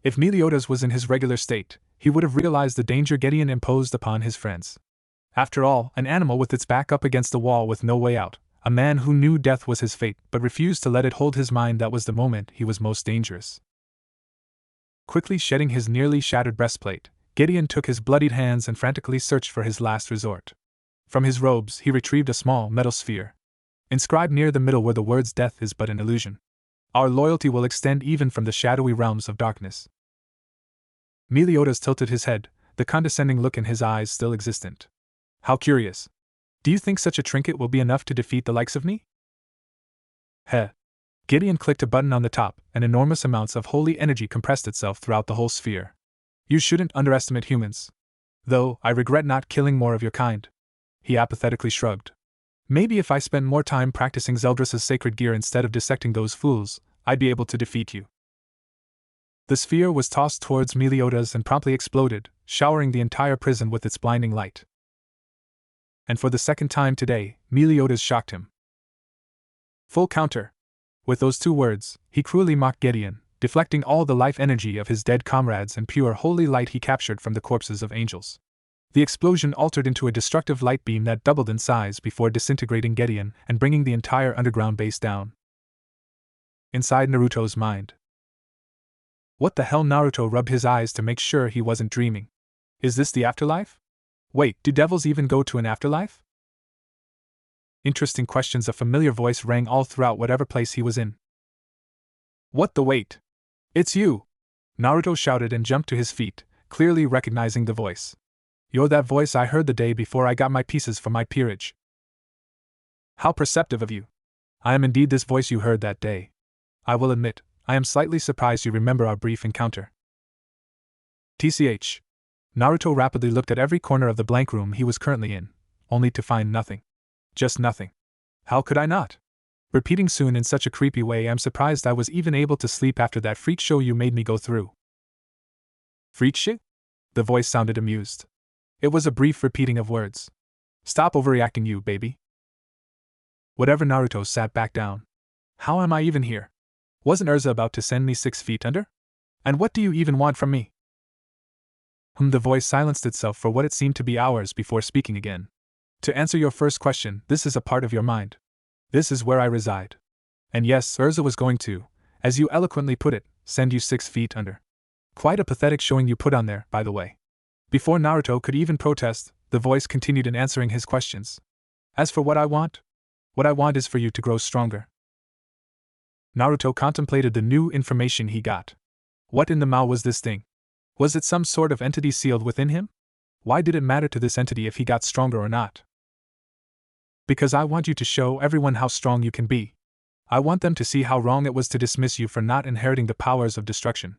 [SPEAKER 1] If Meliodas was in his regular state, he would have realized the danger Gideon imposed upon his friends. After all, an animal with its back up against the wall with no way out, a man who knew death was his fate but refused to let it hold his mind, that was the moment he was most dangerous. Quickly shedding his nearly shattered breastplate, Gideon took his bloodied hands and frantically searched for his last resort. From his robes he retrieved a small metal sphere. Inscribed near the middle were the words, "Death is but an illusion. Our loyalty will extend even from the shadowy realms of darkness." Meliodas tilted his head, the condescending look in his eyes still existent. How curious. Do you think such a trinket will be enough to defeat the likes of me? Heh. Gideon clicked a button on the top, and enormous amounts of holy energy compressed itself throughout the whole sphere. You shouldn't underestimate humans. Though, I regret not killing more of your kind. He apathetically shrugged. Maybe if I spent more time practicing Zeldris' sacred gear instead of dissecting those fools, I'd be able to defeat you. The sphere was tossed towards Meliodas and promptly exploded, showering the entire prison with its blinding light. And for the second time today, Meliodas shocked him. Full counter. With those two words, he cruelly mocked Gideon, deflecting all the life energy of his dead comrades and pure holy light he captured from the corpses of angels. The explosion altered into a destructive light beam that doubled in size before disintegrating Gideon and bringing the entire underground base down. Inside Naruto's mind. What the hell? Naruto rubbed his eyes to make sure he wasn't dreaming. Is this the afterlife? Wait, do devils even go to an afterlife? Interesting questions. A familiar voice rang all throughout whatever place he was in. What the wait? It's you! Naruto shouted and jumped to his feet, clearly recognizing the voice. You're that voice I heard the day before I got my pieces for my peerage. How perceptive of you. I am indeed this voice you heard that day. I will admit, I am slightly surprised you remember our brief encounter. TCH. Naruto rapidly looked at every corner of the blank room he was currently in, only to find nothing. Just nothing. How could I not? Repeating soon in such a creepy way, I'm surprised I was even able to sleep after that freak show you made me go through. Freak shit? The voice sounded amused. It was a brief repeating of words. Stop overreacting, you baby. Whatever. Naruto sat back down. How am I even here? Wasn't Urza about to send me 6 feet under? And what do you even want from me? The voice silenced itself for what it seemed to be hours before speaking again. To answer your first question, this is a part of your mind. This is where I reside. And yes, Urza was going to, as you eloquently put it, send you 6 feet under. Quite a pathetic showing you put on there, by the way. Before Naruto could even protest, the voice continued in answering his questions. As for what I want is for you to grow stronger. Naruto contemplated the new information he got. What in the Mao was this thing? Was it some sort of entity sealed within him? Why did it matter to this entity if he got stronger or not? Because I want you to show everyone how strong you can be. I want them to see how wrong it was to dismiss you for not inheriting the powers of destruction.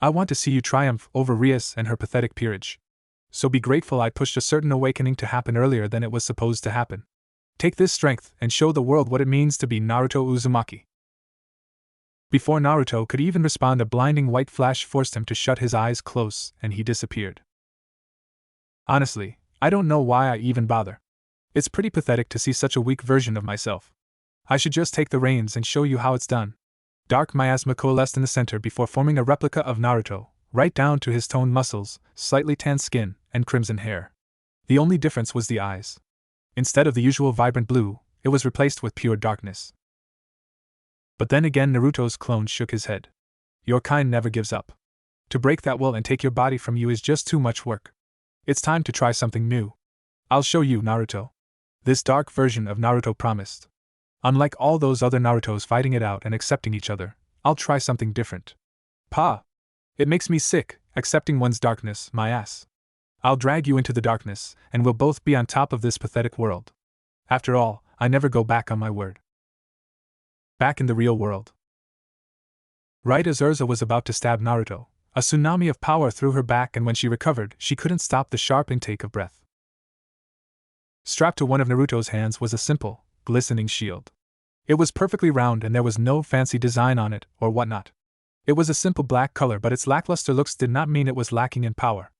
[SPEAKER 1] I want to see you triumph over Rias and her pathetic peerage. So be grateful I pushed a certain awakening to happen earlier than it was supposed to happen. Take this strength and show the world what it means to be Naruto Uzumaki. Before Naruto could even respond, a blinding white flash forced him to shut his eyes close, and he disappeared. Honestly, I don't know why I even bother. It's pretty pathetic to see such a weak version of myself. I should just take the reins and show you how it's done. Dark miasma coalesced in the center before forming a replica of Naruto, right down to his toned muscles, slightly tanned skin, and crimson hair. The only difference was the eyes. Instead of the usual vibrant blue, it was replaced with pure darkness. But then again, Naruto's clone shook his head. Your kind never gives up. To break that will and take your body from you is just too much work. It's time to try something new. I'll show you, Naruto. This dark version of Naruto promised. Unlike all those other Narutos fighting it out and accepting each other, I'll try something different. Pa! It makes me sick, accepting one's darkness, my ass. I'll drag you into the darkness, and we'll both be on top of this pathetic world. After all, I never go back on my word. Back in the real world. Right as Urza was about to stab Naruto, a tsunami of power threw her back, and when she recovered, she couldn't stop the sharp intake of breath. Strapped to one of Naruto's hands was a simple, glistening shield. It was perfectly round and there was no fancy design on it, or whatnot. It was a simple black color, but its lackluster looks did not mean it was lacking in power.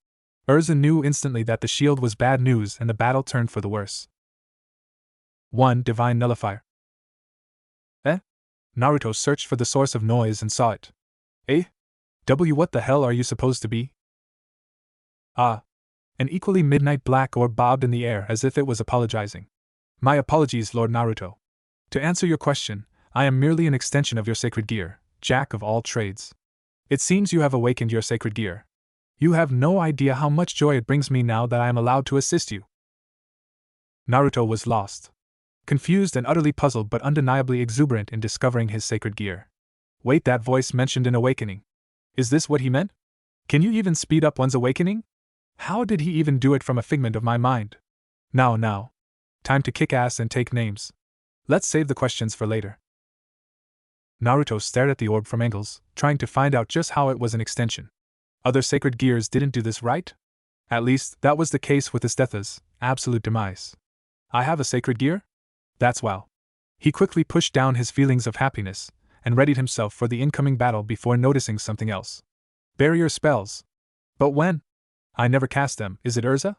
[SPEAKER 1] Urza knew instantly that the shield was bad news and the battle turned for the worse. 1. Divine Nullifier. Naruto searched for the source of noise and saw it. What the hell are you supposed to be? An equally midnight black orb bobbed in the air as if it was apologizing. My apologies, Lord Naruto. To answer your question, I am merely an extension of your sacred gear, jack of all trades. It seems you have awakened your sacred gear. You have no idea how much joy it brings me now that I am allowed to assist you. Naruto was lost. Confused and utterly puzzled, but undeniably exuberant in discovering his sacred gear. Wait, that voice mentioned an awakening. Is this what he meant? Can you even speed up one's awakening? How did he even do it from a figment of my mind? Now. Time to kick ass and take names. Let's save the questions for later. Naruto stared at the orb from angles, trying to find out just how it was an extension. Other sacred gears didn't do this, right? At least, that was the case with Isthetha's absolute demise. I have a sacred gear? That's wow. He quickly pushed down his feelings of happiness, and readied himself for the incoming battle before noticing something else. Barrier spells. But when? I never cast them, is it Urza?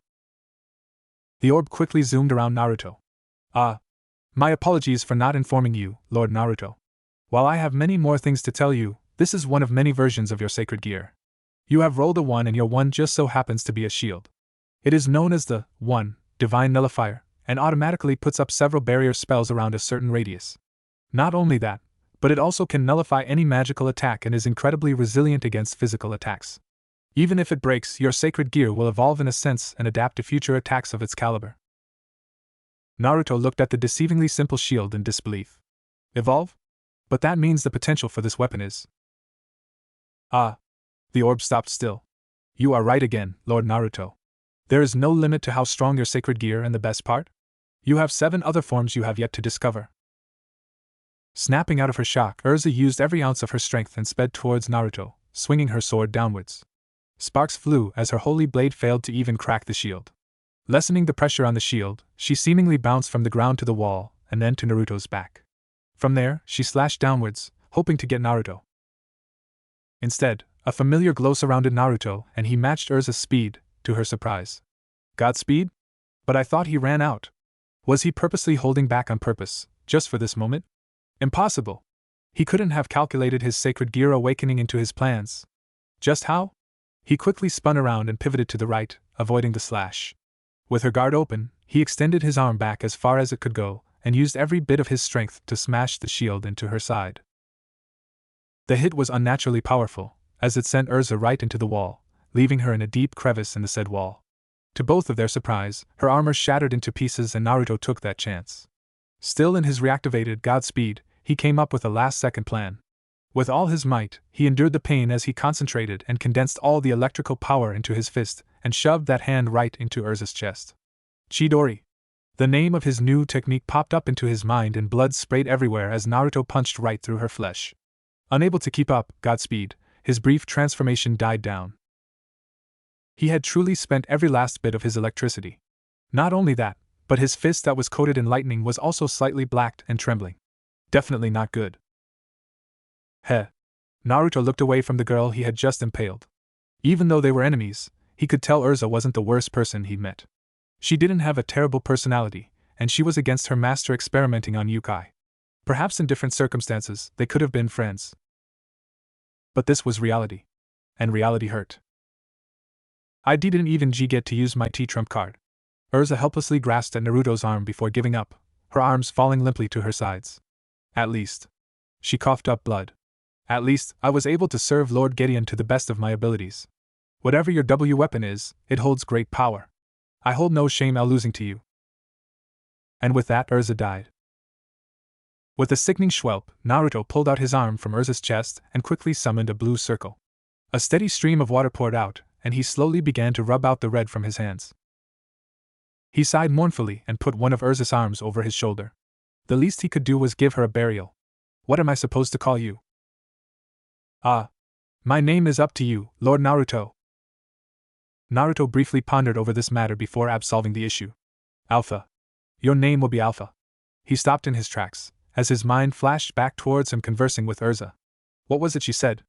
[SPEAKER 1] The orb quickly zoomed around Naruto. My apologies for not informing you, Lord Naruto. While I have many more things to tell you, this is one of many versions of your sacred gear. You have rolled a 1 and your 1 just so happens to be a shield. It is known as the 1 Divine Nullifier, and automatically puts up several barrier spells around a certain radius. Not only that, but it also can nullify any magical attack and is incredibly resilient against physical attacks. Even if it breaks, your sacred gear will evolve in a sense and adapt to future attacks of its caliber. Naruto looked at the deceivingly simple shield in disbelief. Evolve? But that means the potential for this weapon is… The orb stopped still. You are right again, Lord Naruto. There is no limit to how strong your sacred gear, and the best part? You have 7 other forms you have yet to discover. Snapping out of her shock, Urza used every ounce of her strength and sped towards Naruto, swinging her sword downwards. Sparks flew as her holy blade failed to even crack the shield. Lessening the pressure on the shield, she seemingly bounced from the ground to the wall, and then to Naruto's back. From there, she slashed downwards, hoping to get Naruto. Instead, a familiar glow surrounded Naruto, and he matched Urza's speed, to her surprise. Godspeed? But I thought he ran out. Was he purposely holding back on purpose, just for this moment? Impossible! He couldn't have calculated his sacred gear awakening into his plans. Just how? He quickly spun around and pivoted to the right, avoiding the slash. With her guard open, he extended his arm back as far as it could go, and used every bit of his strength to smash the shield into her side. The hit was unnaturally powerful, as it sent Urza right into the wall, leaving her in a deep crevice in the said wall. To both of their surprise, her armor shattered into pieces and Naruto took that chance. Still in his reactivated Godspeed, he came up with a last-second plan. With all his might, he endured the pain as he concentrated and condensed all the electrical power into his fist and shoved that hand right into Urza's chest. Chidori. The name of his new technique popped up into his mind and blood sprayed everywhere as Naruto punched right through her flesh. Unable to keep up Godspeed, his brief transformation died down. He had truly spent every last bit of his electricity. Not only that, but his fist that was coated in lightning was also slightly blacked and trembling. Definitely not good. Naruto looked away from the girl he had just impaled. Even though they were enemies, he could tell Urza wasn't the worst person he'd met. She didn't have a terrible personality, and she was against her master experimenting on Yukai. Perhaps in different circumstances, they could have been friends. But this was reality. And reality hurt. I didn't even get to use my T-trump card. Urza helplessly grasped at Naruto's arm before giving up, her arms falling limply to her sides. At least. She coughed up blood. At least, I was able to serve Lord Gideon to the best of my abilities. Whatever your W weapon is, it holds great power. I hold no shame at losing to you. And with that, Urza died. With a sickening schwelp, Naruto pulled out his arm from Urza's chest and quickly summoned a blue circle. A steady stream of water poured out, and he slowly began to rub out the red from his hands. He sighed mournfully and put one of Urza's arms over his shoulder. The least he could do was give her a burial. What am I supposed to call you? My name is up to you, Lord Naruto. Naruto briefly pondered over this matter before absolving the issue. Alpha. Your name will be Alpha. He stopped in his tracks, as his mind flashed back towards him conversing with Urza. What was it she said?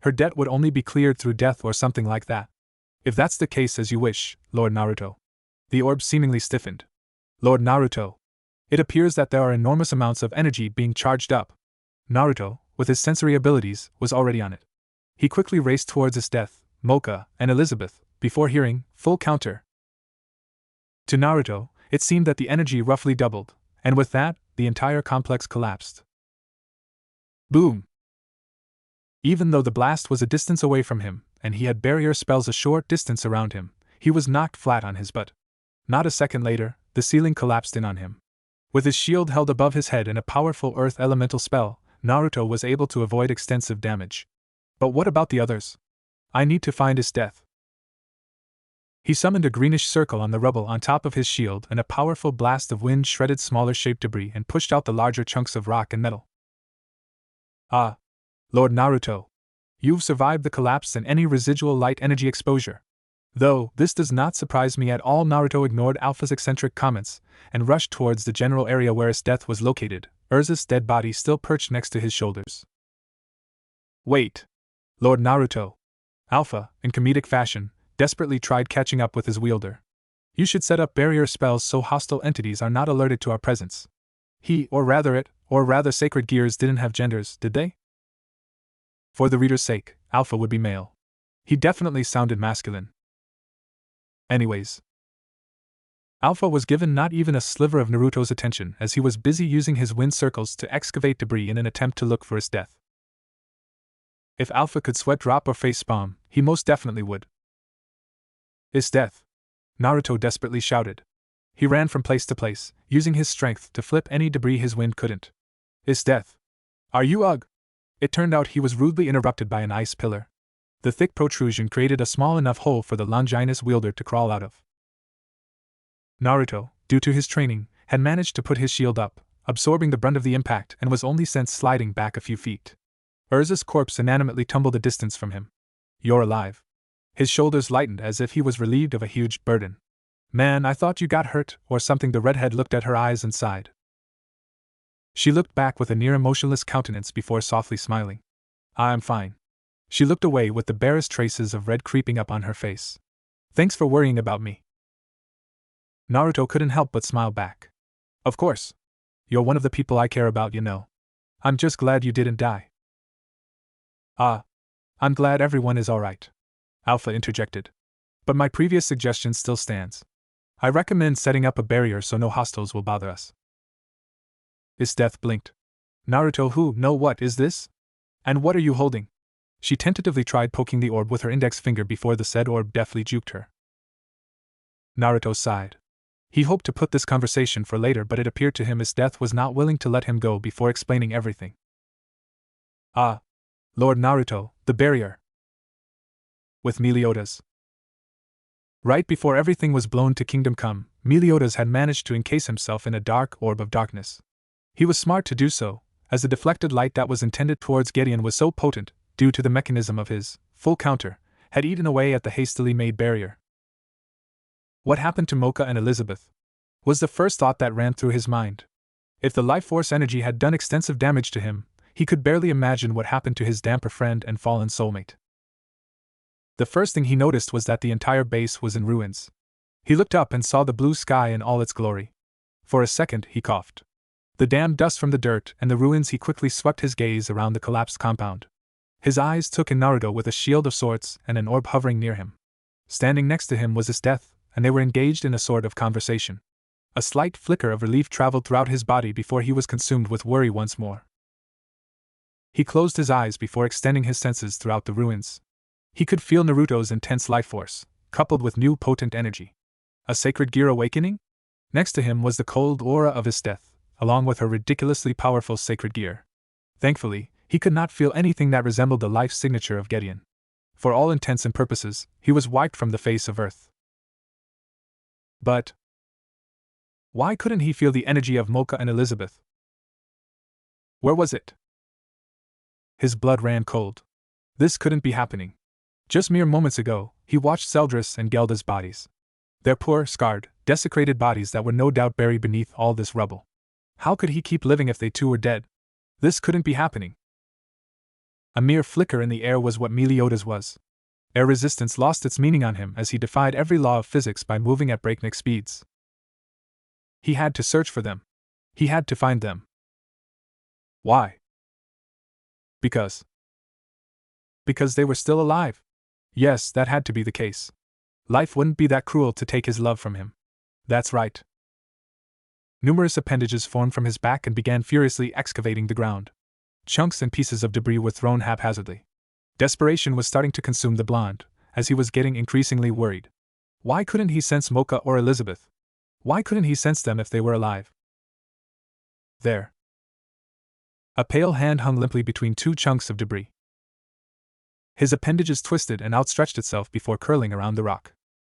[SPEAKER 1] Her debt would only be cleared through death or something like that. If that's the case, as you wish, Lord Naruto. The orb seemingly stiffened. Lord Naruto. It appears that there are enormous amounts of energy being charged up. Naruto, with his sensory abilities, was already on it. He quickly raced towards his death, Mocha, and Elizabeth, before hearing, full counter. To Naruto, it seemed that the energy roughly doubled, and with that, the entire complex collapsed. Boom! Even though the blast was a distance away from him, and he had barrier spells a short distance around him, he was knocked flat on his butt. Not a second later, the ceiling collapsed in on him. With his shield held above his head and a powerful earth elemental spell, Naruto was able to avoid extensive damage. But what about the others? I need to find his death. He summoned a greenish circle on the rubble on top of his shield, and a powerful blast of wind shredded smaller shaped debris and pushed out the larger chunks of rock and metal. Ah, Lord Naruto. You've survived the collapse and any residual light energy exposure. Though, this does not surprise me at all. Naruto ignored Alpha's eccentric comments and rushed towards the general area where his death was located, Urza's dead body still perched next to his shoulders. Wait! Lord Naruto. Alpha, in comedic fashion, desperately tried catching up with his wielder. You should set up barrier spells so hostile entities are not alerted to our presence. He, or rather sacred gears didn't have genders, did they? For the reader's sake, Alpha would be male. He definitely sounded masculine. Anyways. Alpha was given not even a sliver of Naruto's attention as he was busy using his wind circles to excavate debris in an attempt to look for his death. If Alpha could sweat drop or face palm, he most definitely would. His death! Naruto desperately shouted. He ran from place to place, using his strength to flip any debris his wind couldn't. His death! Are you ugh? It turned out he was rudely interrupted by an ice pillar. The thick protrusion created a small enough hole for the Longinus wielder to crawl out of. Naruto, due to his training, had managed to put his shield up, absorbing the brunt of the impact and was only sent sliding back a few feet. Urza's corpse inanimmately tumbled a distance from him. You're alive. His shoulders lightened as if he was relieved of a huge burden. Man, I thought you got hurt, or something. The redhead looked at her eyes and sighed. She looked back with a near emotionless countenance before softly smiling. I'm fine. She looked away with the barest traces of red creeping up on her face. Thanks for worrying about me. Naruto couldn't help but smile back. Of course. You're one of the people I care about, you know. I'm just glad you didn't die. Ah. I'm glad everyone is alright. Alpha interjected. But my previous suggestion still stands. I recommend setting up a barrier so no hostiles will bother us. His death blinked. Naruto, what is this? And what are you holding? She tentatively tried poking the orb with her index finger before the said orb deftly juked her. Naruto sighed. He hoped to put this conversation for later, but it appeared to him his death was not willing to let him go before explaining everything. Ah, Lord Naruto, the barrier. With Meliodas. Right before everything was blown to Kingdom Come, Meliodas had managed to encase himself in a dark orb of darkness. He was smart to do so, as the deflected light that was intended towards Gideon was so potent, due to the mechanism of his full counter, had eaten away at the hastily made barrier. What happened to Mocha and Elizabeth? Was the first thought that ran through his mind. If the life force energy had done extensive damage to him, he could barely imagine what happened to his damper friend and fallen soulmate. The first thing he noticed was that the entire base was in ruins. He looked up and saw the blue sky in all its glory. For a second, he coughed. The damp dust from the dirt and the ruins, he quickly swept his gaze around the collapsed compound. His eyes took in Naruto with a shield of sorts and an orb hovering near him. Standing next to him was his death, and they were engaged in a sort of conversation. A slight flicker of relief traveled throughout his body before he was consumed with worry once more. He closed his eyes before extending his senses throughout the ruins. He could feel Naruto's intense life force, coupled with new potent energy. A sacred gear awakening? Next to him was the cold aura of his death, along with her ridiculously powerful sacred gear. Thankfully, he could not feel anything that resembled the life signature of Gideon. For all intents and purposes, he was wiped from the face of Earth. But why couldn't he feel the energy of Mocha and Elizabeth? Where was it? His blood ran cold. This couldn't be happening. Just mere moments ago, he watched Seldris and Gelda's bodies. Their poor, scarred, desecrated bodies that were no doubt buried beneath all this rubble. How could he keep living if they too were dead? This couldn't be happening. A mere flicker in the air was what Meliodas was. Air resistance lost its meaning on him as he defied every law of physics by moving at breakneck speeds. He had to search for them. He had to find them. Why? Because they were still alive. Yes, that had to be the case. Life wouldn't be that cruel to take his love from him. That's right. Numerous appendages formed from his back and began furiously excavating the ground. Chunks and pieces of debris were thrown haphazardly. Desperation was starting to consume the blonde, as he was getting increasingly worried. Why couldn't he sense Mocha or Elizabeth? Why couldn't he sense them if they were alive? There. A pale hand hung limply between two chunks of debris. His appendages twisted and outstretched itself before curling around the rock.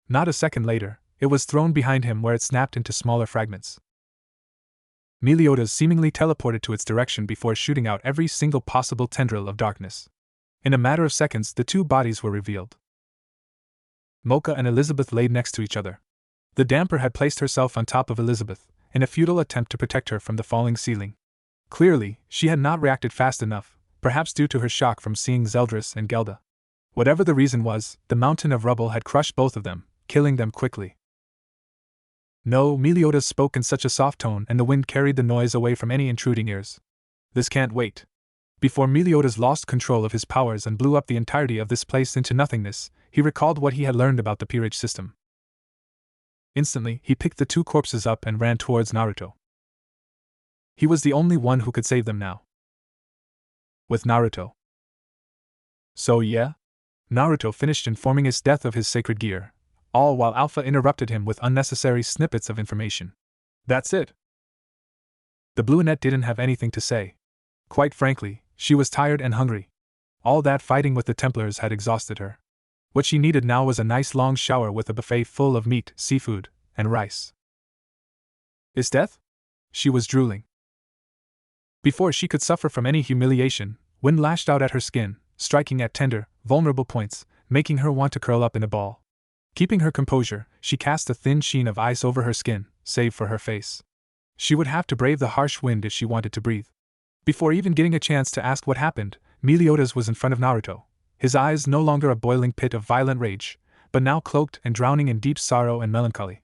[SPEAKER 1] Not a second later, it was thrown behind him where it snapped into smaller fragments. Meliodas seemingly teleported to its direction before shooting out every single possible tendril of darkness. In a matter of seconds, the two bodies were revealed. Mocha and Elizabeth laid next to each other. The damper had placed herself on top of Elizabeth, in a futile attempt to protect her from the falling ceiling. Clearly, she had not reacted fast enough, perhaps due to her shock from seeing Zeldris and Gelda. Whatever the reason was, the mountain of rubble had crushed both of them, killing them quickly. No, Meliodas spoke in such a soft tone, and the wind carried the noise away from any intruding ears. This can't wait. Before Meliodas lost control of his powers and blew up the entirety of this place into nothingness, he recalled what he had learned about the peerage system. Instantly, he picked the two corpses up and ran towards Naruto. He was the only one who could save them now. With Naruto. So yeah? Naruto finished informing his death of his sacred gear, all while Alpha interrupted him with unnecessary snippets of information. That's it. The brunette didn't have anything to say. Quite frankly, she was tired and hungry. All that fighting with the Templars had exhausted her. What she needed now was a nice long shower with a buffet full of meat, seafood, and rice. Is death? She was drooling. Before she could suffer from any humiliation, wind lashed out at her skin, striking at tender, vulnerable points, making her want to curl up in a ball. Keeping her composure, she cast a thin sheen of ice over her skin, save for her face. She would have to brave the harsh wind if she wanted to breathe. Before even getting a chance to ask what happened, Meliodas was in front of Naruto, his eyes no longer a boiling pit of violent rage, but now cloaked and drowning in deep sorrow and melancholy.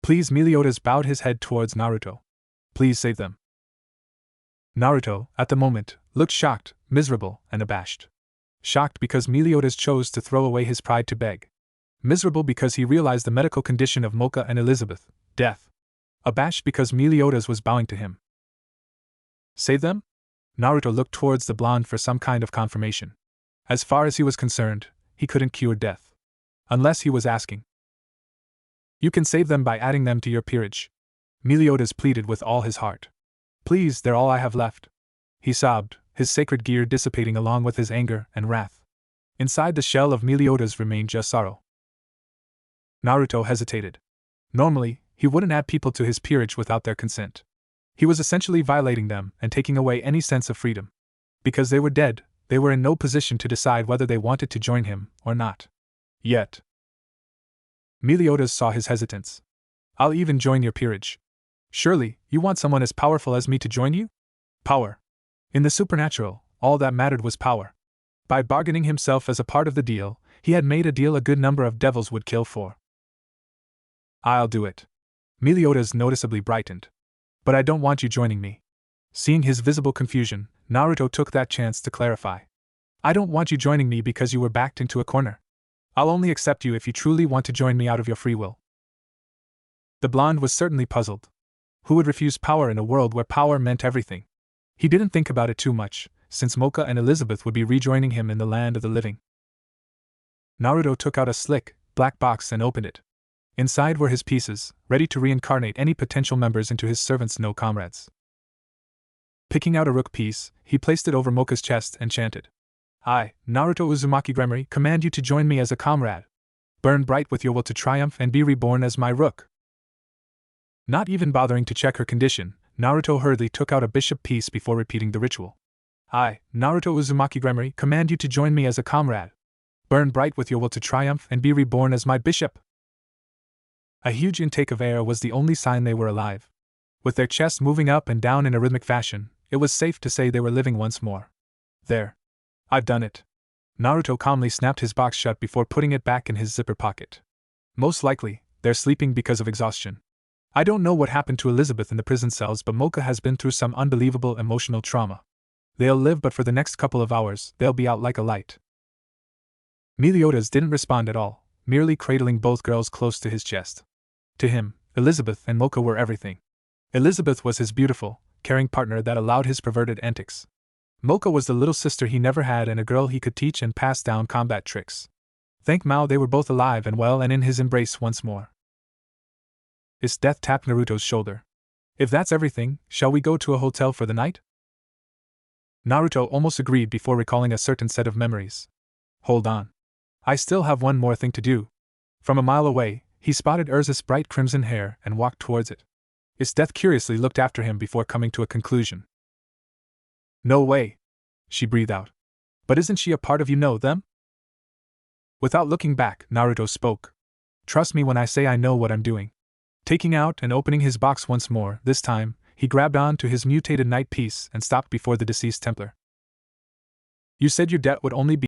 [SPEAKER 1] Please, Meliodas bowed his head towards Naruto. Please save them. Naruto, at the moment, looked shocked, miserable, and abashed. Shocked because Meliodas chose to throw away his pride to beg. Miserable because he realized the medical condition of Mocha and Elizabeth, death. Abashed because Meliodas was bowing to him. Save them? Naruto looked towards the blonde for some kind of confirmation. As far as he was concerned, he couldn't cure death. Unless he was asking. You can save them by adding them to your peerage. Meliodas pleaded with all his heart. Please, they're all I have left. He sobbed, his sacred gear dissipating along with his anger and wrath. Inside the shell of Meliodas remained just sorrow. Naruto hesitated. Normally, he wouldn't add people to his peerage without their consent. He was essentially violating them and taking away any sense of freedom. Because they were dead, they were in no position to decide whether they wanted to join him or not. Yet. Meliodas saw his hesitance. I'll even join your peerage. Surely, you want someone as powerful as me to join you? Power. In the supernatural, all that mattered was power. By bargaining himself as a part of the deal, he had made a deal a good number of devils would kill for. I'll do it. Meliodas noticeably brightened. But I don't want you joining me. Seeing his visible confusion, Naruto took that chance to clarify. I don't want you joining me because you were backed into a corner. I'll only accept you if you truly want to join me out of your free will. The blonde was certainly puzzled. Who would refuse power in a world where power meant everything? He didn't think about it too much, since Mocha and Elizabeth would be rejoining him in the land of the living. Naruto took out a slick, black box and opened it. Inside were his pieces, ready to reincarnate any potential members into his servants' no comrades. Picking out a rook piece, he placed it over Mocha's chest and chanted. I, Naruto Uzumaki Gremory, command you to join me as a comrade. Burn bright with your will to triumph and be reborn as my rook. Not even bothering to check her condition, Naruto hurriedly took out a bishop piece before repeating the ritual. I, Naruto Uzumaki Gremory, command you to join me as a comrade. Burn bright with your will to triumph and be reborn as my bishop. A huge intake of air was the only sign they were alive. With their chests moving up and down in a rhythmic fashion, it was safe to say they were living once more. There. I've done it. Naruto calmly snapped his box shut before putting it back in his zipper pocket. Most likely, they're sleeping because of exhaustion. I don't know what happened to Elizabeth in the prison cells, but Mocha has been through some unbelievable emotional trauma. They'll live, but for the next couple of hours, they'll be out like a light. Meliodas didn't respond at all, merely cradling both girls close to his chest. To him, Elizabeth and Mocha were everything. Elizabeth was his beautiful, caring partner that allowed his perverted antics. Mocha was the little sister he never had and a girl he could teach and pass down combat tricks. Thank Mao they were both alive and well and in his embrace once more. His death tapped Naruto's shoulder. If that's everything, shall we go to a hotel for the night? Naruto almost agreed before recalling a certain set of memories. Hold on. I still have one more thing to do. From a mile away, he spotted Urza's bright crimson hair and walked towards it. Its Death curiously looked after him before coming to a conclusion. No way, she breathed out. But isn't she a part of you know them? Without looking back, Naruto spoke. Trust me when I say I know what I'm doing. Taking out and opening his box once more, this time, he grabbed on to his mutated night piece and stopped before the deceased Templar. You said your debt would only be